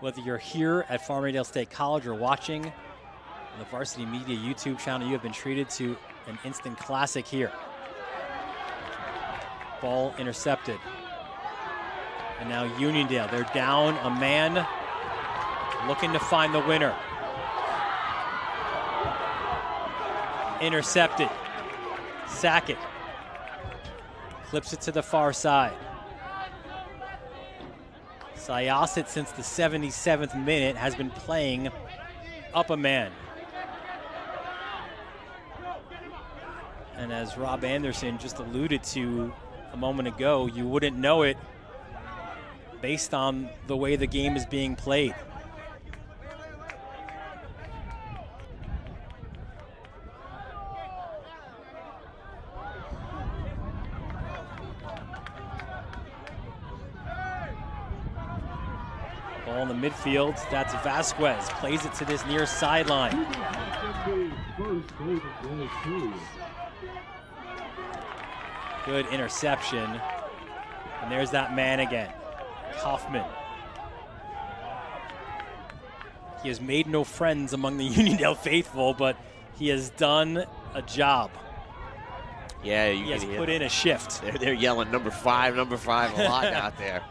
Whether you're here at Farmingdale State College or watching on the Varsity Media YouTube channel, you have been treated to an instant classic here. Ball intercepted. And now Uniondale, they're down a man, looking to find the winner. Intercepted. Sackett clips it to the far side. Syosset, since the 77th minute, has been playing up a man. And as Rob Anderson just alluded to a moment ago, you wouldn't know it based on the way the game is being played. Ball in the midfield, that's Vasquez, plays it to this near sideline. Good interception. And there's that man again, Kaufman. He has made no friends among the Uniondale faithful, but he has done a job. Yeah, he has put in a shift. They're yelling number five a lot out there.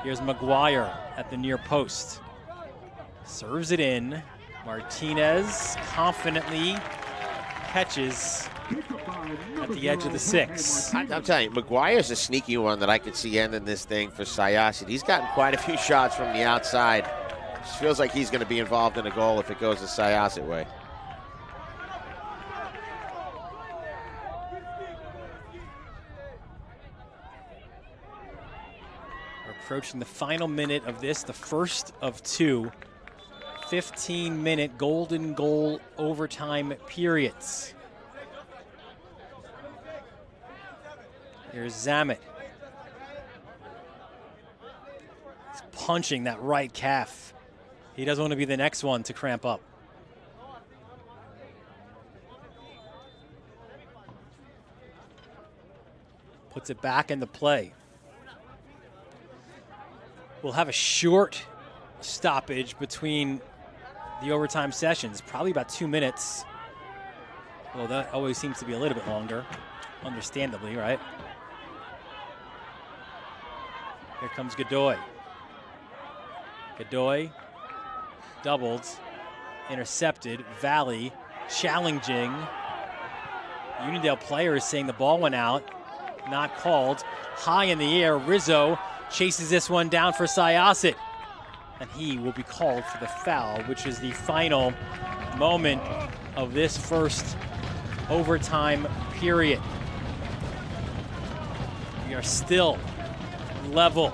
Here's McGuire at the near post. Serves it in. Martinez confidently catches at the edge of the 6. I'm telling you, McGuire's a sneaky one that I could see ending this thing for Syosset. He's gotten quite a few shots from the outside. Just feels like he's going to be involved in a goal if it goes the Syosset way. Approaching the final minute of this, the first of 2 15-minute golden goal overtime periods. Here's Zamet. He's punching that right calf. He doesn't want to be the next one to cramp up. Puts it back into play. We'll have a short stoppage between the overtime sessions, probably about 2 minutes. Well, that always seems to be a little bit longer, understandably, right? Here comes Godoy. Godoy doubled, intercepted. Valley challenging. Uniondale players saying the ball went out, not called. High in the air, Rizzo chases this one down for Syosset, and he will be called for the foul, which is the final moment of this first overtime period. We are still level.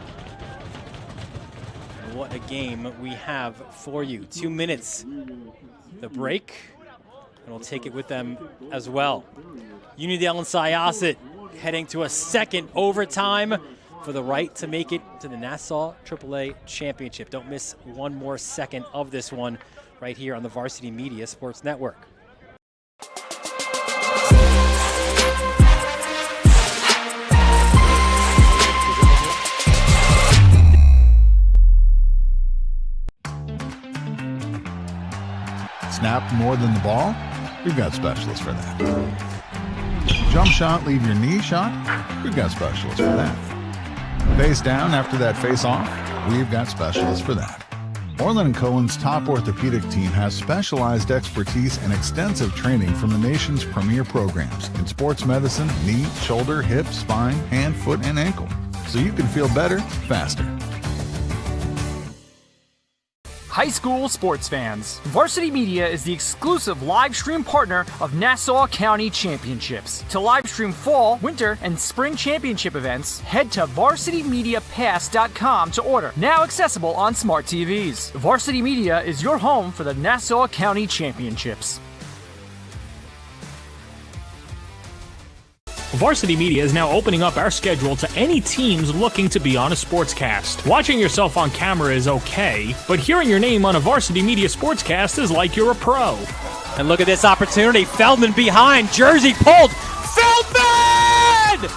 And what a game we have for you. 2 minutes, the break, and we'll take it with them as well. Uniondale and Syosset heading to a second overtime for the right to make it to the Nassau AAA Championship. Don't miss one more second of this one right here on the Varsity Media Sports Network. snap more than the ball? We've got specialists for that. Jump shot, leave your knee shot? We've got specialists for that. Face down after that face off? We've got specialists for that. Orlin and Cohen's top orthopedic team has specialized expertise and extensive training from the nation's premier programs in sports medicine, knee, shoulder, hip, spine, hand, foot, and ankle. So you can feel better, faster. High school sports fans, Varsity Media is the exclusive live stream partner of Nassau County Championships. To live stream fall, winter, and spring championship events, head to varsitymediapass.com to order. Now accessible on smart TVs. Varsity Media is your home for the Nassau County Championships. Varsity Media is now opening up our schedule to any teams looking to be on a sportscast. Watching yourself on camera is okay, but hearing your name on a Varsity Media sportscast is like you're a pro. And look at this opportunity. Feldman behind. Jersey pulled. Feldman!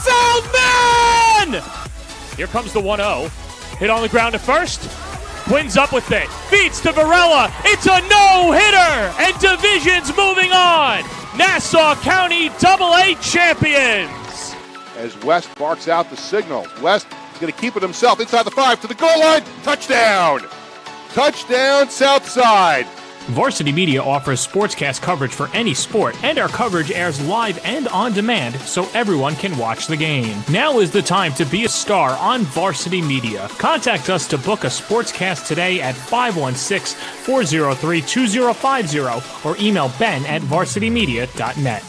Feldman! Here comes the 1-0. Hit on the ground at first. Twins up with it. Beats to Varela. It's a no-hitter! And division's moving on. Nassau County AA champions. As West barks out the signal. West is going to keep it himself inside the 5 to the goal line. Touchdown! Touchdown, Southside. Varsity Media offers sportscast coverage for any sport, and our coverage airs live and on demand so everyone can watch the game. Now is the time to be a star on Varsity Media. Contact us to book a sportscast today at 516-403-2050 or email ben@varsitymedia.net.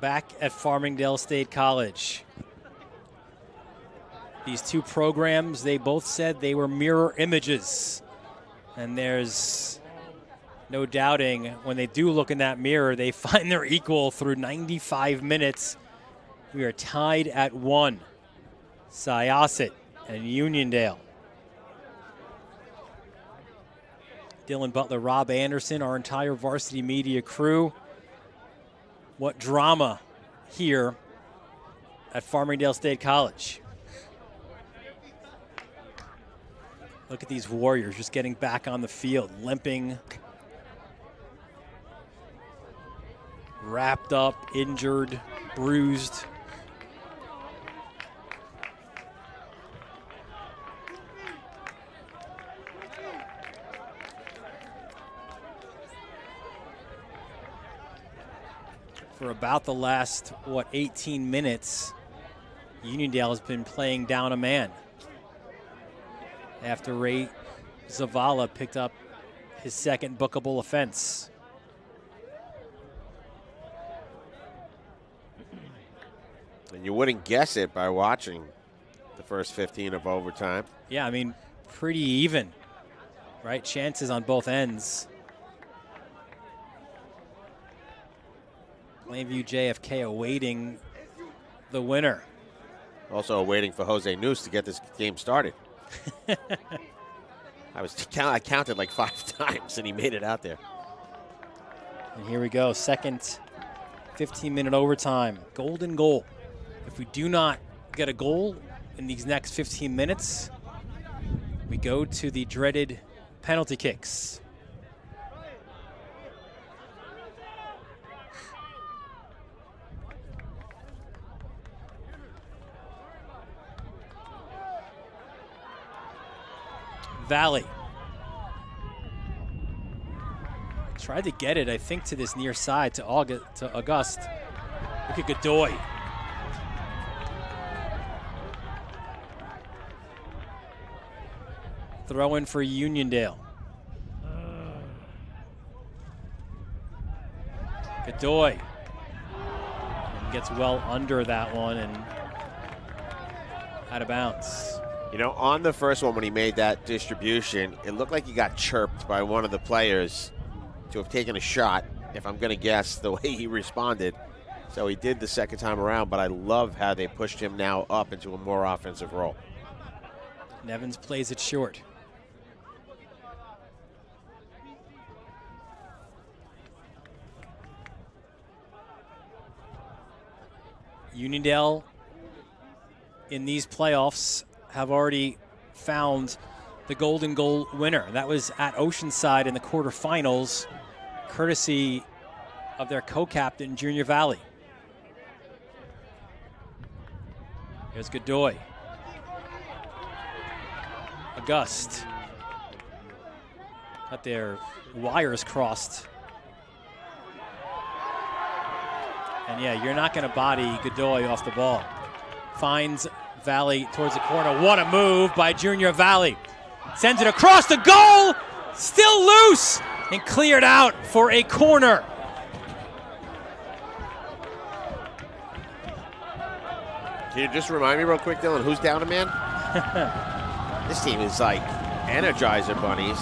Back at Farmingdale State College. These two programs, they both said they were mirror images. And there's no doubting when they do look in that mirror, they find their equal through 95 minutes. We are tied at 1. Syosset and Uniondale. Dylan Butler, Rob Anderson, our entire Varsity Media crew. What drama here at Farmingdale State College. Look at these Warriors just getting back on the field, limping, wrapped up, injured, bruised. For about the last, 18 minutes, Uniondale has been playing down a man after Ray Zavala picked up his second bookable offense. And you wouldn't guess it by watching the first 15 of overtime. Yeah, I mean, pretty even, right? Chances on both ends. Plainview JFK awaiting the winner. Also waiting for Jose Noose to get this game started. I counted like 5 times, and he made it out there. And here we go, second 15-minute overtime, golden goal. If we do not get a goal in these next 15 minutes, we go to the dreaded penalty kicks. Valley. Tried to get it, I think, to this near side to August. Look at Godoy. Throw in for Uniondale. Godoy. And gets well under that one and out of bounds. You know, on the first one when he made that distribution, it looked like he got chirped by one of the players to have taken a shot, if I'm going to guess, the way he responded. So he did the second time around, but I love how they pushed him now up into a more offensive role. Nevins plays it short. Uniondale in these playoffs have already found the golden goal winner. That was at Oceanside in the quarterfinals, courtesy of their co-captain, Junior Valley. Here's Godoy. August. Got their wires crossed. And yeah, you're not going to body Godoy off the ball. Finds Valley towards the corner. What a move by Junior Valley. Sends it across the goal. Still loose and cleared out for a corner. Can you just remind me real quick, Dylan, who's down a man? This team is like Energizer bunnies.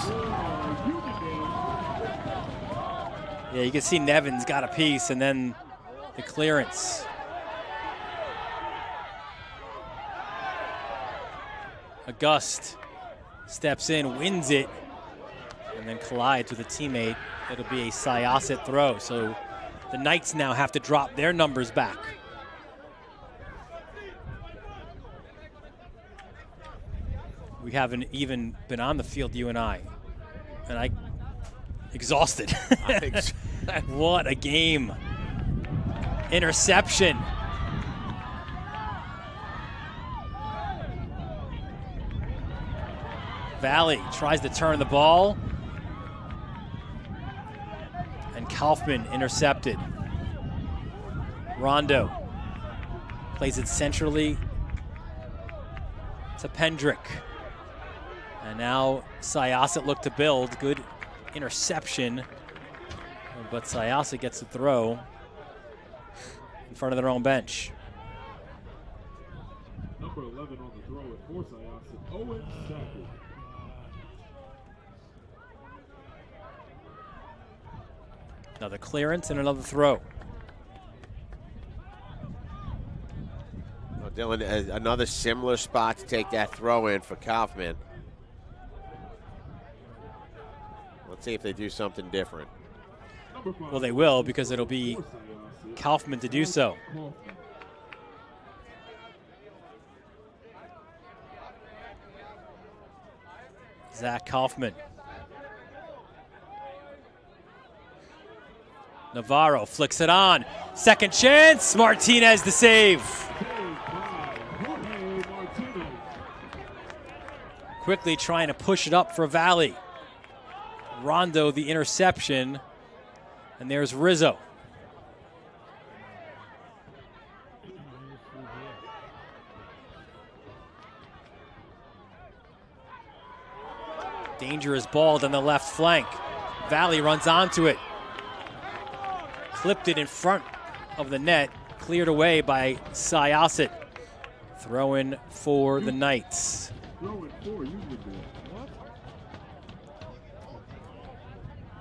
Yeah, you can see Nevin's got a piece, and then the clearance. August steps in, wins it, and then collides with a teammate. It'll be a Syosset throw, so the Knights now have to drop their numbers back. We haven't even been on the field, you and I exhausted. What a game. Interception. Valley tries to turn the ball. And Kaufman intercepted. Rondo plays it centrally to Pendrick. And now Syosset look to build. Good interception. But Syosset gets the throw in front of their own bench. Number 11 on the throw at for Syosset, Owen Stafford. Another clearance and another throw. Oh, Dylan, another similar spot to take that throw in for Kaufman. Let's see if they do something different. Well, they will, because it'll be Kaufman to do so. Zach Kaufman. Navarro flicks it on. Second chance. Martinez the save. Quickly trying to push it up for Valley. Rondo the interception. And there's Rizzo. Dangerous ball down the left flank. Valley runs onto it. Clipped it in front of the net. Cleared away by Syosset. Throw in for the Knights.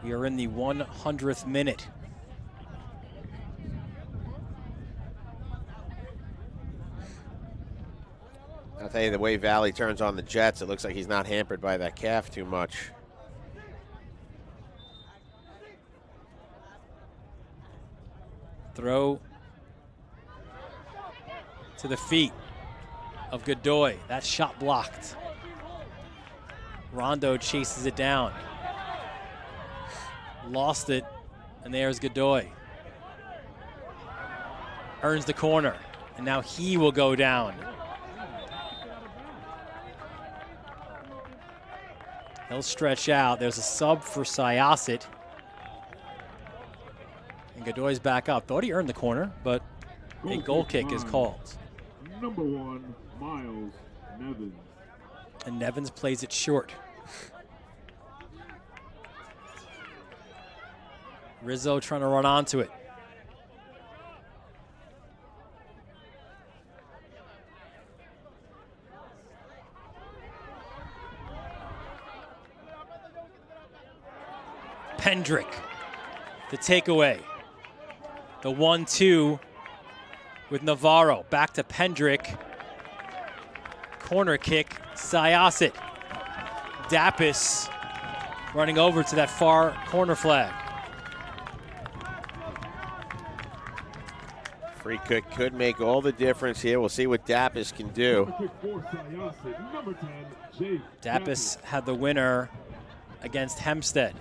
We are in the 100th minute. I'll tell you, the way Valley turns on the Jets, it looks like he's not hampered by that calf too much. Throw to the feet of Godoy. That shot blocked. Rondo chases it down. Lost it, and there's Godoy. Earns the corner, and now he will go down. He'll stretch out. There's a sub for Syosset. And Godoy's back up. Thought he earned the corner, but a goal kick is called. Number 1, Miles Nevins. And Nevins plays it short. Rizzo trying to run onto it. Pendrick, the takeaway. The 1-2 with Navarro. Back to Pendrick. Corner kick, Syosset. Dapis running over to that far corner flag. Free kick could make all the difference here. We'll see what Dappis can do. Dappis had the winner against Hempstead.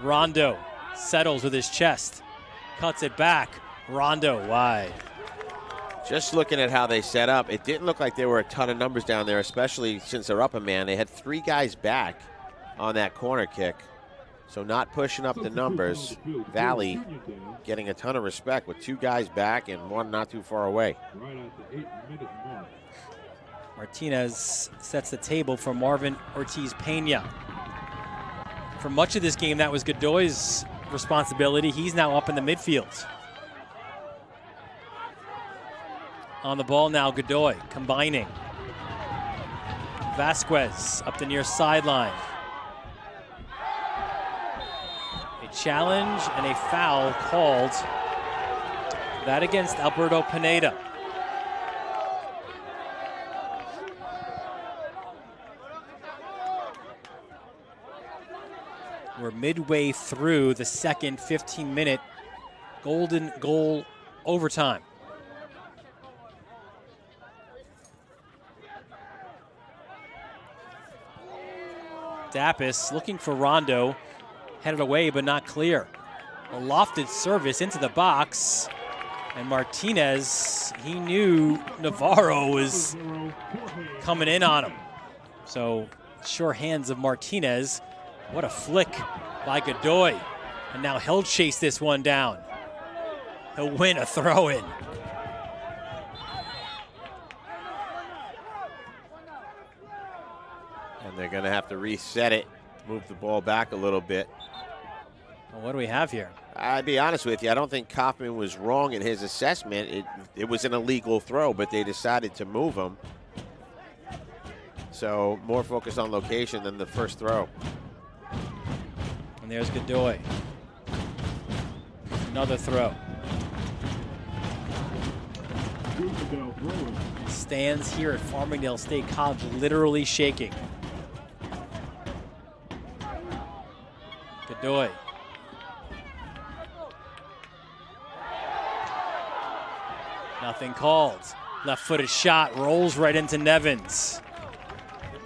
Rondo settles with his chest, cuts it back. Rondo wide. Just looking at how they set up, it didn't look like there were a ton of numbers down there, especially since they're up a man. They had 3 guys back on that corner kick. So not pushing up the numbers. Valley getting a ton of respect with 2 guys back and 1 not too far away. Martinez sets the table for Marvin Ortiz-Pena. For much of this game, that was Godoy's responsibility. He's now up in the midfield. On the ball now, Godoy combining. Vasquez up the near sideline. A challenge and a foul called. That against Alberto Pineda. We're midway through the second 15-minute golden goal overtime. Dappis looking for Rondo, headed away but not clear. A lofted service into the box, and Martinez, he knew Navarro was coming in on him. So sure hands of Martinez. What a flick by Godoy, and now he'll chase this one down. He'll win a throw-in. And they're going to have to reset it, move the ball back a little bit. Well, what do we have here? I'd be honest with you, I don't think Kaufman was wrong in his assessment. It was an illegal throw, but they decided to move him. So more focused on location than the first throw. And there's Godoy. Another throw. Stands here at Farmingdale State College literally shaking. Godoy. Nothing called. Left-footed shot rolls right into Nevins,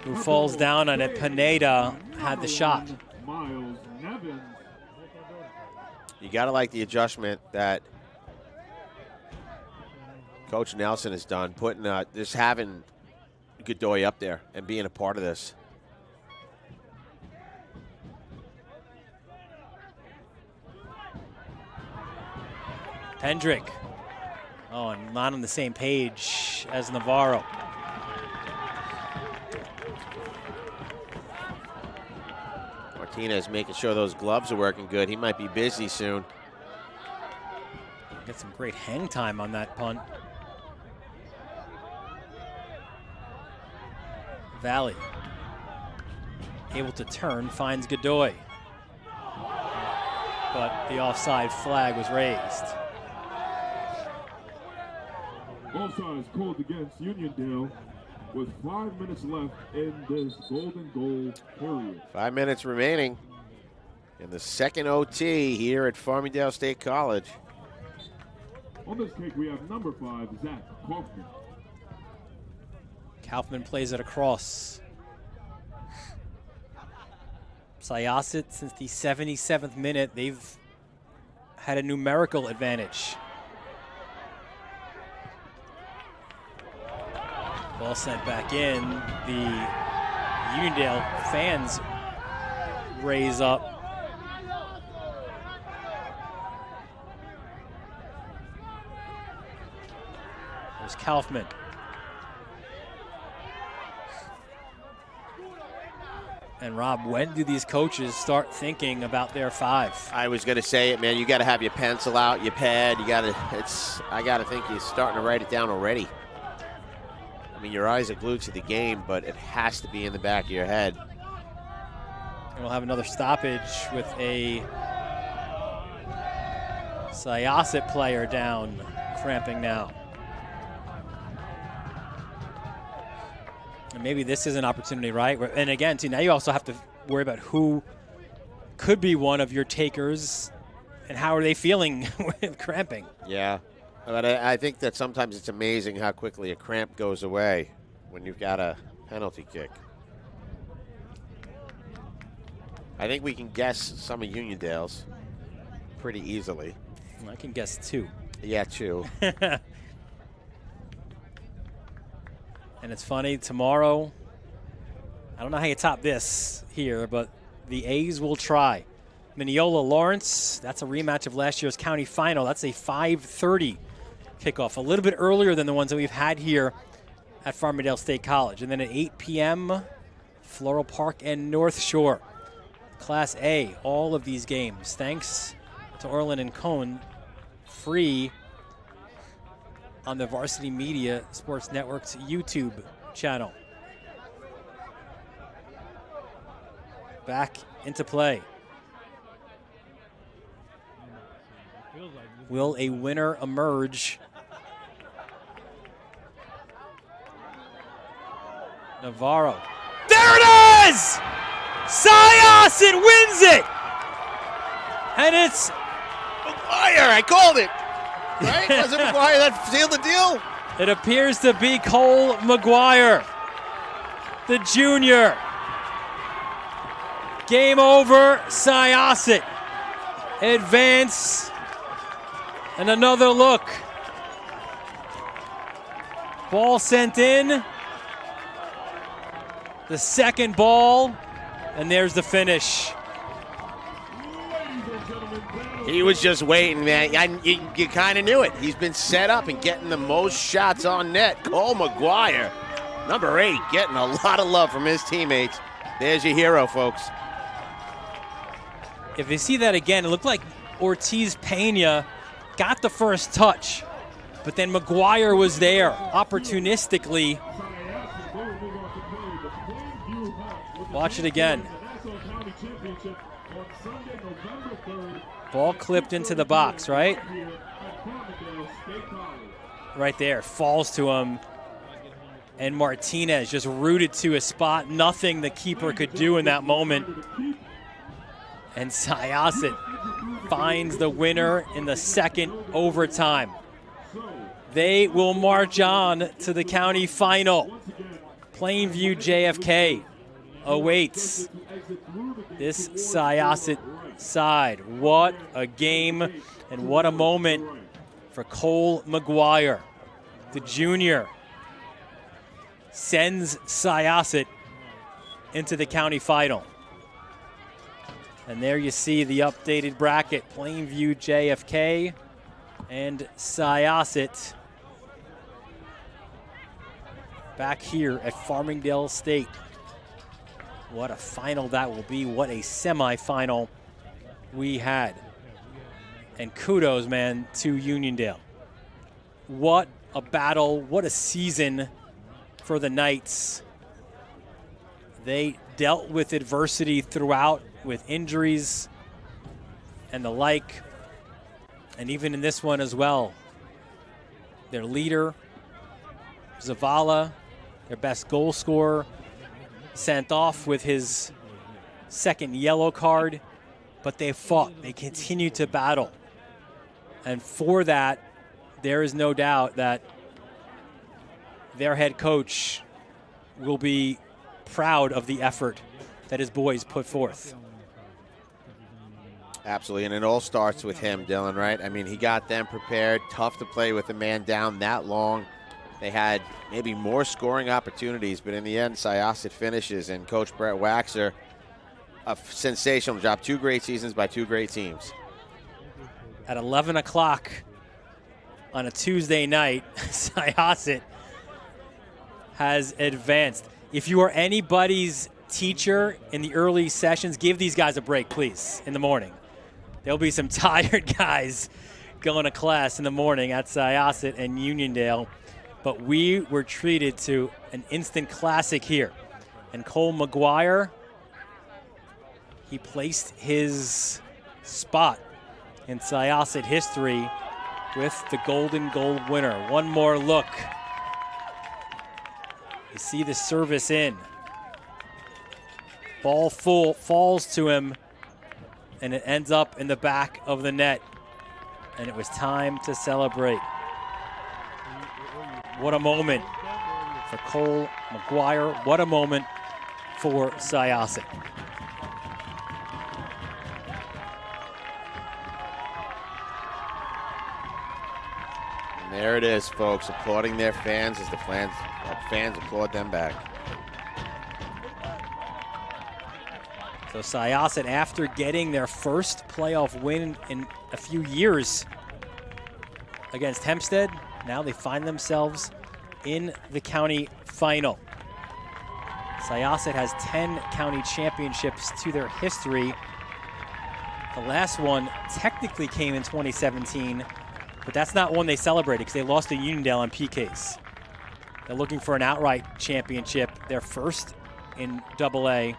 who falls down on it. Pineda had the shot. You got to like the adjustment that Coach Nelson has done, putting just having Godoy up there and being a part of this. Hendrick. Oh, and not on the same page as Navarro. Martinez making sure those gloves are working good. He might be busy soon. Get some great hang time on that punt. Valley able to turn, finds Godoy. But the offside flag was raised. Offsides called against Uniondale with 5 minutes left in this golden goal period. 5 minutes remaining in the second OT here at Farmingdale State College. On this kick, we have number 5, Zach Kaufman. Kaufman plays it across. Syosset, since the 77th minute, they've had a numerical advantage. Ball sent back in. The Uniondale fans raise up. There's Kaufman. And Rob, when do these coaches start thinking about their 5? I was going to say it, man. You got to have your pencil out, your pad. You got to. I got to think you're starting to write it down already. I mean, your eyes are glued to the game, but it has to be in the back of your head. And we'll have another stoppage with a Syosset player down, cramping now. And maybe this is an opportunity, right? And again, too, now you also have to worry about who could be one of your takers And how are they feeling with cramping? Yeah. But I think that sometimes it's amazing how quickly a cramp goes away when you've got a penalty kick. I think we can guess some of Uniondale's pretty easily. I can guess 2. Yeah, 2. And it's funny, tomorrow, I don't know how you top this here, but the A's will try. Mineola Lawrence, that's a rematch of last year's county final. That's a 5:30 kickoff, a little bit earlier than the ones that we've had here at Farmingdale State College. And then at 8 p.m., Floral Park and North Shore. Class A, all of these games, thanks to Orlin and Cohen, free on the Varsity Media Sports Network's YouTube channel. Back into play. Will a winner emerge? Navarro. There it is! Syosset wins it! And it's McGuire, I called it. Right? Was it McGuire that sealed the deal? It appears to be Cole McGuire, the junior. Game over, Syosset. Advance. And another look. Ball sent in. The second ball. And there's the finish. He was just waiting, man. You kind of knew it. He's been set up and getting the most shots on net. Cole McGuire, number 8, getting a lot of love from his teammates. There's your hero, folks. If you see that again, it looked like Ortiz Pena got the first touch, but then McGuire was there opportunistically. Watch it again. Ball clipped into the box, right? Right there, falls to him. And Martinez just rooted to a spot. Nothing the keeper could do in that moment. And Syosset finds the winner in the second overtime. They will march on to the county final. Plainview JFK awaits this Syosset side. What a game and what a moment for Cole McGuire. The junior sends Syosset into the county final. And there you see the updated bracket. Plainview JFK and Syosset back here at Farmingdale State. What a final that will be. What a semifinal we had. And kudos, man, to Uniondale. What a battle. What a season for the Knights. They dealt with adversity throughout, with injuries and the like. And even in this one as well, their leader, Zavala, their best goal scorer, sent off with his second yellow card, but they fought. They continued to battle. And for that, there is no doubt that their head coach will be proud of the effort that his boys put forth. Absolutely, and it all starts with him, Dylan, right? I mean, he got them prepared. Tough to play with a man down that long. They had maybe more scoring opportunities, but in the end, Syosset finishes, and Coach Brett Waxer, a sensational job. 2 great seasons by 2 great teams. At 11 o'clock on a Tuesday night, Syosset has advanced. If you are anybody's teacher in the early sessions, give these guys a break, please, in the morning. There'll be some tired guys going to class in the morning at Syosset and Uniondale. But we were treated to an instant classic here. And Cole McGuire, he placed his spot in Syosset history with the Golden Goal winner. One more look. You see the service in. Ball full, falls to him. and it ends up in the back of the net. And it was time to celebrate. What a moment for Cole McGuire. What a moment for Syosset. And there it is, folks, applauding their fans as the fans applaud them back. So Syosset, after getting their first playoff win in a few years against Hempstead, now they find themselves in the county final. Syosset has 10 county championships to their history. The last one technically came in 2017, but that's not one they celebrated because they lost to Uniondale on PKs. They're looking for an outright championship, their first in AA.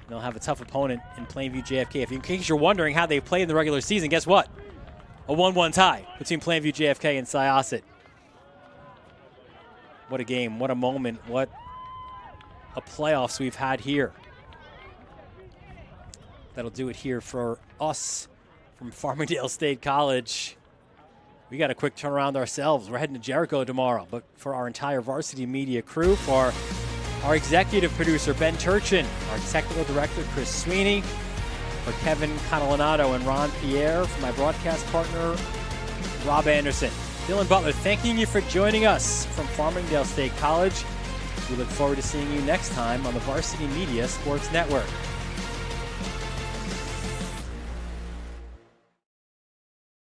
They'll have a tough opponent in Plainview JFK. In case you're wondering how they played in the regular season, guess what? A 1-1 tie between Plainview JFK and Syosset. What a game, what a moment, what a playoffs we've had here. That'll do it here for us from Farmingdale State College. We got a quick turnaround ourselves. We're heading to Jericho tomorrow, but for our entire Varsity Media crew, for our executive producer, Ben Turchin, our technical director, Chris Sweeney, for Kevin Catalanato and Ron Pierre, for my broadcast partner, Rob Anderson. Dylan Butler, thanking you for joining us from Farmingdale State College. We look forward to seeing you next time on the Varsity Media Sports Network.